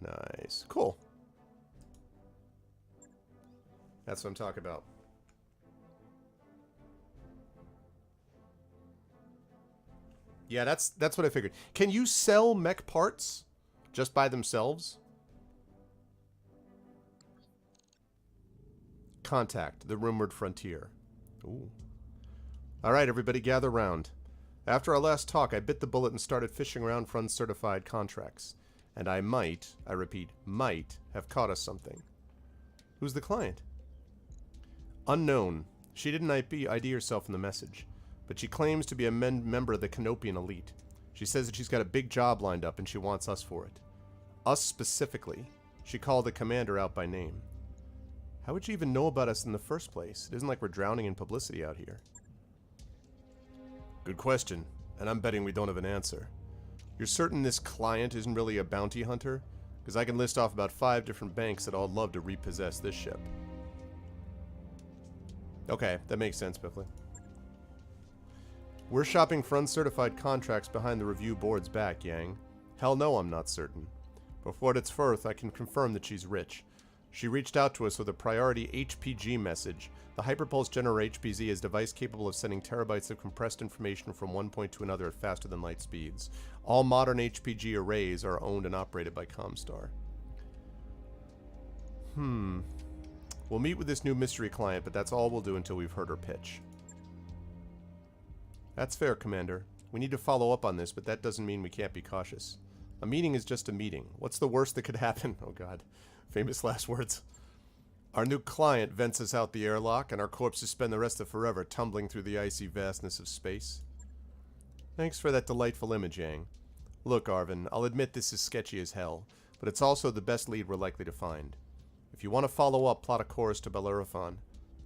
Nice. Cool. That's what I'm talking about. Yeah, that's what I figured. Can you sell mech parts just by themselves? Contact the rumored frontier. Ooh. All right, everybody, gather round. After our last talk, I bit the bullet and started fishing around for uncertified contracts. And I might, I repeat, might have caught us something. Who's the client? Unknown. She didn't ID herself in the message, but she claims to be a member of the Canopian elite. She says that she's got a big job lined up and she wants us for it. Us specifically. She called the commander out by name. How would you even know about us in the first place? It isn't like we're drowning in publicity out here. Good question, and I'm betting we don't have an answer. You're certain this client isn't really a bounty hunter? Because I can list off about 5 different banks that all love to repossess this ship. Okay, that makes sense, Biffley. We're shopping for uncertified contracts behind the review board's back, Yang. Hell no, I'm not certain. But for what it's worth, I can confirm that she's rich. She reached out to us with a priority HPG message. The Hyperpulse Generator HPZ is a device capable of sending terabytes of compressed information from one point to another at faster than light speeds. All modern HPG arrays are owned and operated by Comstar. We'll meet with this new mystery client, but that's all we'll do until we've heard her pitch. That's fair, Commander. We need to follow up on this, but that doesn't mean we can't be cautious. A meeting is just a meeting. What's the worst that could happen? Oh god. Famous last words. Our new client vents us out the airlock, and our corpses spend the rest of forever tumbling through the icy vastness of space. Thanks for that delightful image, Yang. Look, Arvin, I'll admit this is sketchy as hell, but it's also the best lead we're likely to find. If you want to follow up, plot a course to Bellerophon.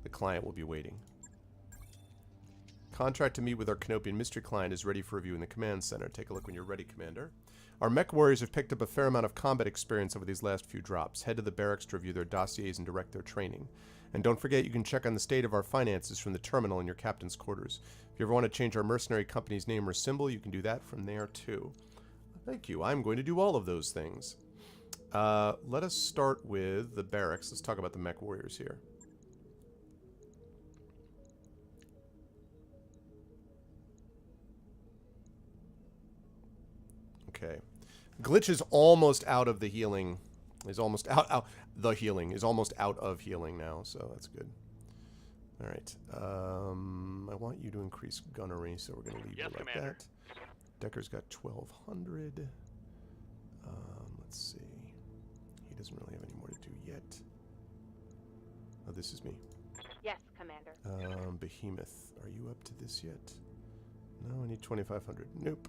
The client will be waiting. Contract to meet with our Canopian mystery client is ready for review in the command center. Take a look when you're ready, Commander. Our mech warriors have picked up a fair amount of combat experience over these last few drops. Head to the barracks to review their dossiers and direct their training. And don't forget, you can check on the state of our finances from the terminal in your captain's quarters. If you ever want to change our mercenary company's name or symbol, you can do that from there too. Thank you. I'm going to do all of those things. Let us start with the barracks. Let's talk about the mech warriors here. Okay. Glitch is almost out of the healing. Is almost out. The healing is almost out of healing now, so that's good. All right. I want you to increase gunnery, so we're going to leave it like Commander. that. Decker's got 1,200. Let's see. He doesn't really have any more to do yet. Oh, this is me. Yes, Commander. Behemoth, are you up to this yet? No, I need 2,500. Nope.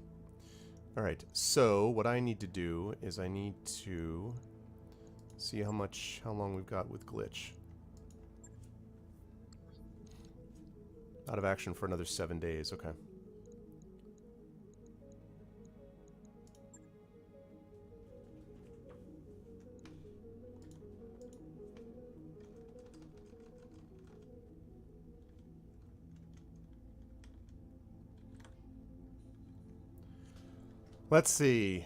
Alright, so what I need to do is I need to see how long we've got with Glitch. Out of action for another 7 days, okay. Let's see.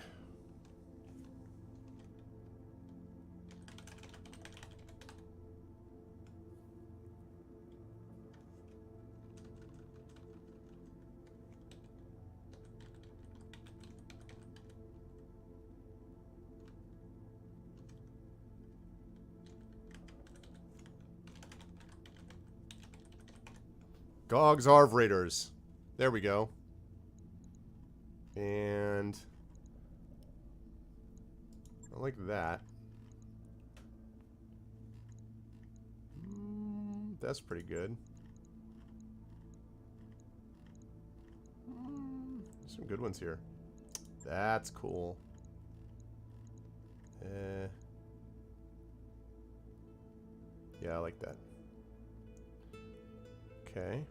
Gogs Arv Raiders. There we go. And I like that. That's pretty good. Some good ones here. That's cool. Yeah, I like that. Okay.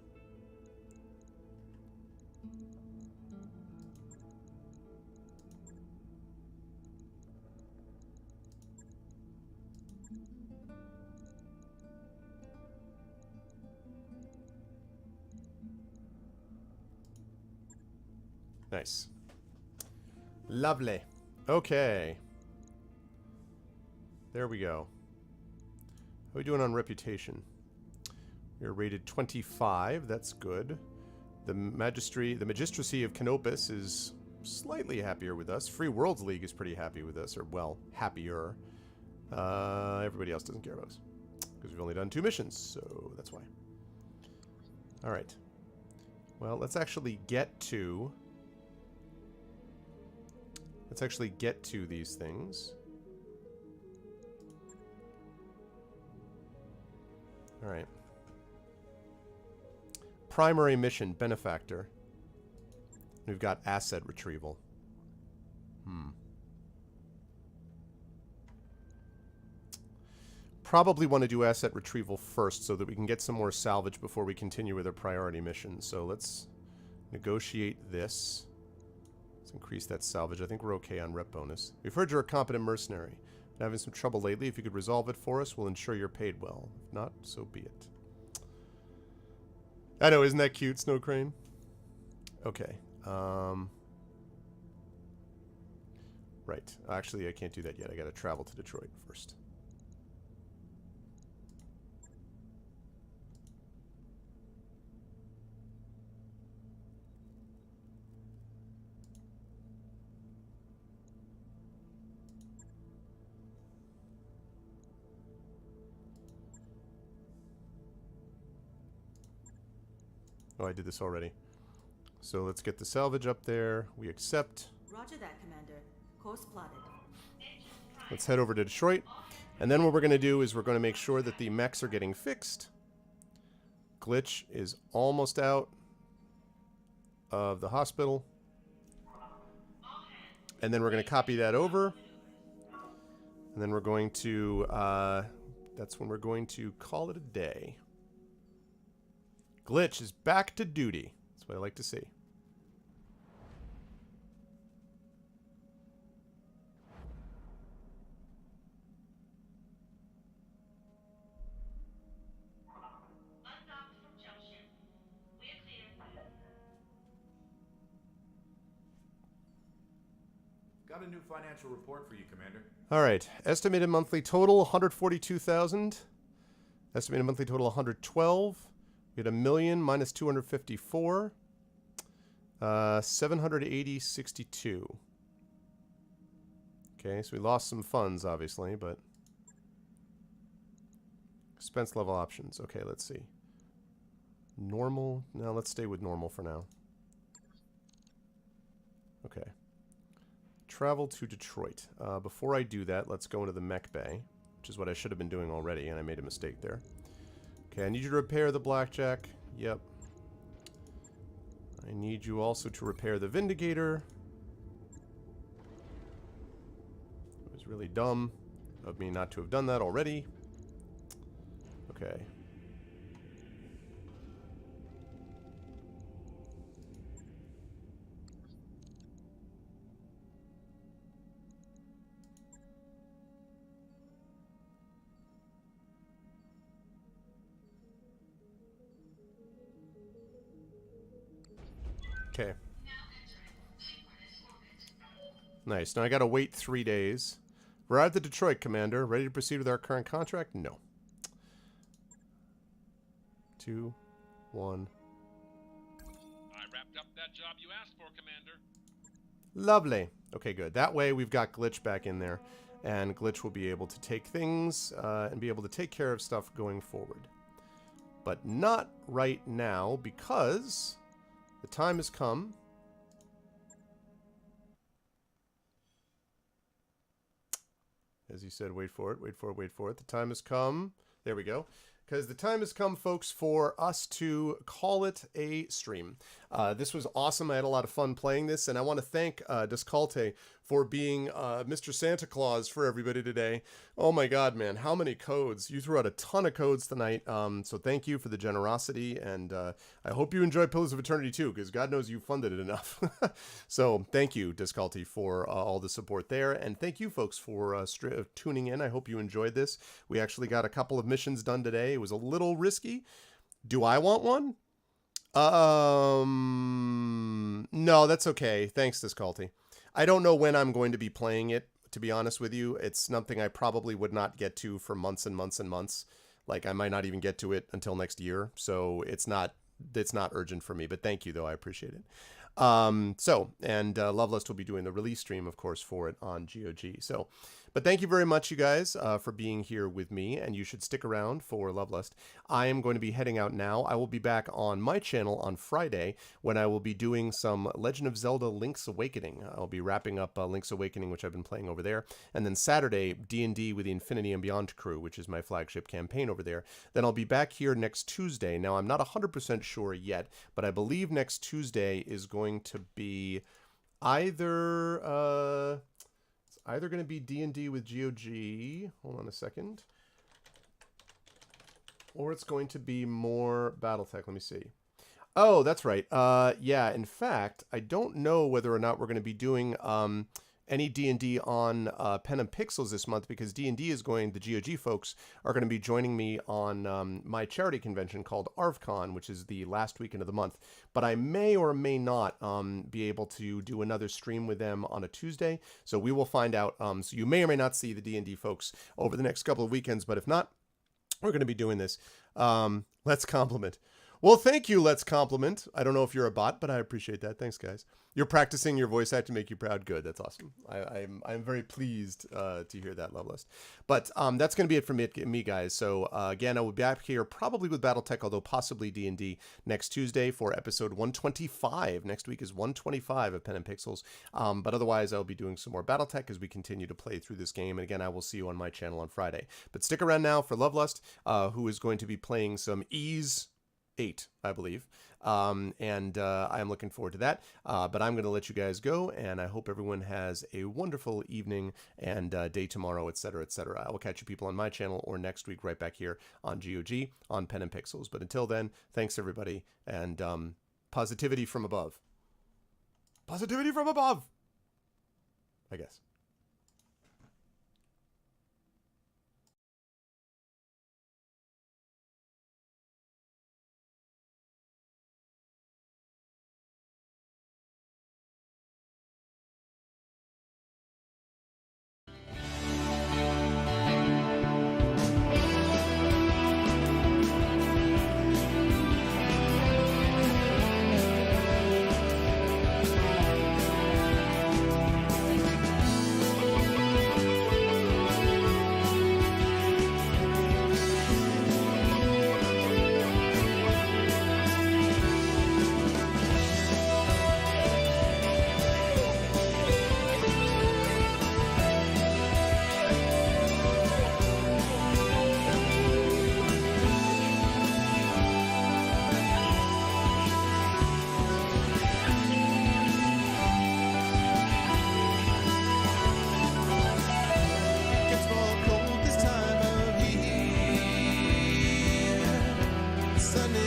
Nice. Lovely. Okay. There we go. How are we doing on reputation? We're rated 25. That's good. The Magistracy of Canopus is slightly happier with us. Free Worlds League is pretty happy with us, or, well, happier. Everybody else doesn't care about us. Because we've only done 2 missions, so that's why. Alright. Well, let's actually get to... these things. Alright. Primary mission, Benefactor. We've got asset retrieval. Probably want to do asset retrieval first so that we can get some more salvage before we continue with our priority mission. So let's negotiate this. Let's increase that salvage. I think we're okay on rep bonus. We've heard you're a competent mercenary. Been having some trouble lately. If you could resolve it for us, we'll ensure you're paid well. If not, so be it. I know, isn't that cute, Snow Crane? Okay. Right. Actually, I can't do that yet. I gotta travel to Detroit first. Oh, I did this already. So let's get the salvage up there. We accept. Roger that, Commander. Course plotted. Let's head over to Detroit. And then what we're going to do is we're going to make sure that the mechs are getting fixed. Glitch is almost out of the hospital. And then we're going to copy that over. And then we're going to, that's when we're going to call it a day. Glitch is back to duty. That's what I like to see. Got a new financial report for you, Commander. All right. Estimated monthly total, 142,000. Estimated monthly total, 112. We had 1,000,000 minus 254. 780.62. Okay, so we lost some funds, obviously, but... Expense level options. Okay, let's see. Normal. No, let's stay with normal for now. Okay. Travel to Detroit. Before I do that, let's go into the mech bay, which is what I should have been doing already, and I made a mistake there. Okay, I need you to repair the Blackjack. Yep. I need you also to repair the Vindicator. It was really dumb of me not to have done that already. Okay. Okay. Nice. Now I gotta wait 3 days. Arrived at Detroit, Commander. Ready to proceed with our current contract? No. 2, 1. I wrapped up that job you asked for, Commander. Lovely. Okay, good. That way we've got Glitch back in there, and Glitch will be able to take things and be able to take care of stuff going forward. But not right now, because the time has come. As he said, wait for it, wait for it, wait for it. The time has come. There we go. because the time has come, folks, for us to call it a stream. This was awesome. I had a lot of fun playing this, and I want to thank Descalte for being Mr. Santa Claus for everybody today. Oh my God, man, how many codes. You threw out a ton of codes tonight, so thank you for the generosity, and I hope you enjoy Pillars of Eternity too, because God knows you funded it enough. So thank you, Descalte, for all the support there, and thank you folks for tuning in. I hope you enjoyed this. We actually got a couple of missions done today. It was a little risky. Do I want one? No, that's okay. Thanks, Descalte. I don't know when I'm going to be playing it, to be honest with you. It's something I probably would not get to for months and months and months. Like, I might not even get to it until next year, so it's not urgent for me, but thank you, though. I appreciate it. Lovelust will be doing the release stream, of course, for it on GOG. So, but thank you very much, you guys, for being here with me, and you should stick around for Lovelust. I am going to be heading out now. I will be back on my channel on Friday when I will be doing some Legend of Zelda Link's Awakening. I'll be wrapping up Link's Awakening, which I've been playing over there, and then Saturday, D&D with the Infinity and Beyond crew, which is my flagship campaign over there. Then I'll be back here next Tuesday. Now, I'm not 100% sure yet, but I believe next Tuesday is going to be either going to be D&D with GOG. Hold on a second. Or it's going to be more Battletech. Let me see. Oh, that's right. Yeah, in fact, I don't know whether or not we're going to be doing any D&D on Pen and Pixels this month, because D&D is going, the GOG folks are going to be joining me on my charity convention called ArvCon, which is the last weekend of the month. But I may or may not be able to do another stream with them on a Tuesday. So we will find out. So you may or may not see the D&D folks over the next couple of weekends. But if not, we're going to be doing this. Let's Compliment. Well, thank you, Let's Compliment. I don't know if you're a bot, but I appreciate that. Thanks, guys. You're practicing your voice act to make you proud. Good. That's awesome. I'm very pleased to hear that, Loveless. But that's going to be it for me, guys. So, again, I will be back here probably with Battletech, although possibly D&D next Tuesday for episode 125. Next week is 125 of Pen and Pixels. But otherwise, I'll be doing some more Battletech as we continue to play through this game. And again, I will see you on my channel on Friday. But stick around now for Lovelust, who is going to be playing some Ease 8, I believe. I am looking forward to that. But I'm going to let you guys go, and I hope everyone has a wonderful evening and day tomorrow, etc., etc. I will catch you people on my channel or next week right back here on GOG on Pen and Pixels. But until then, thanks everybody, and positivity from above. Positivity from above, I guess. Sunny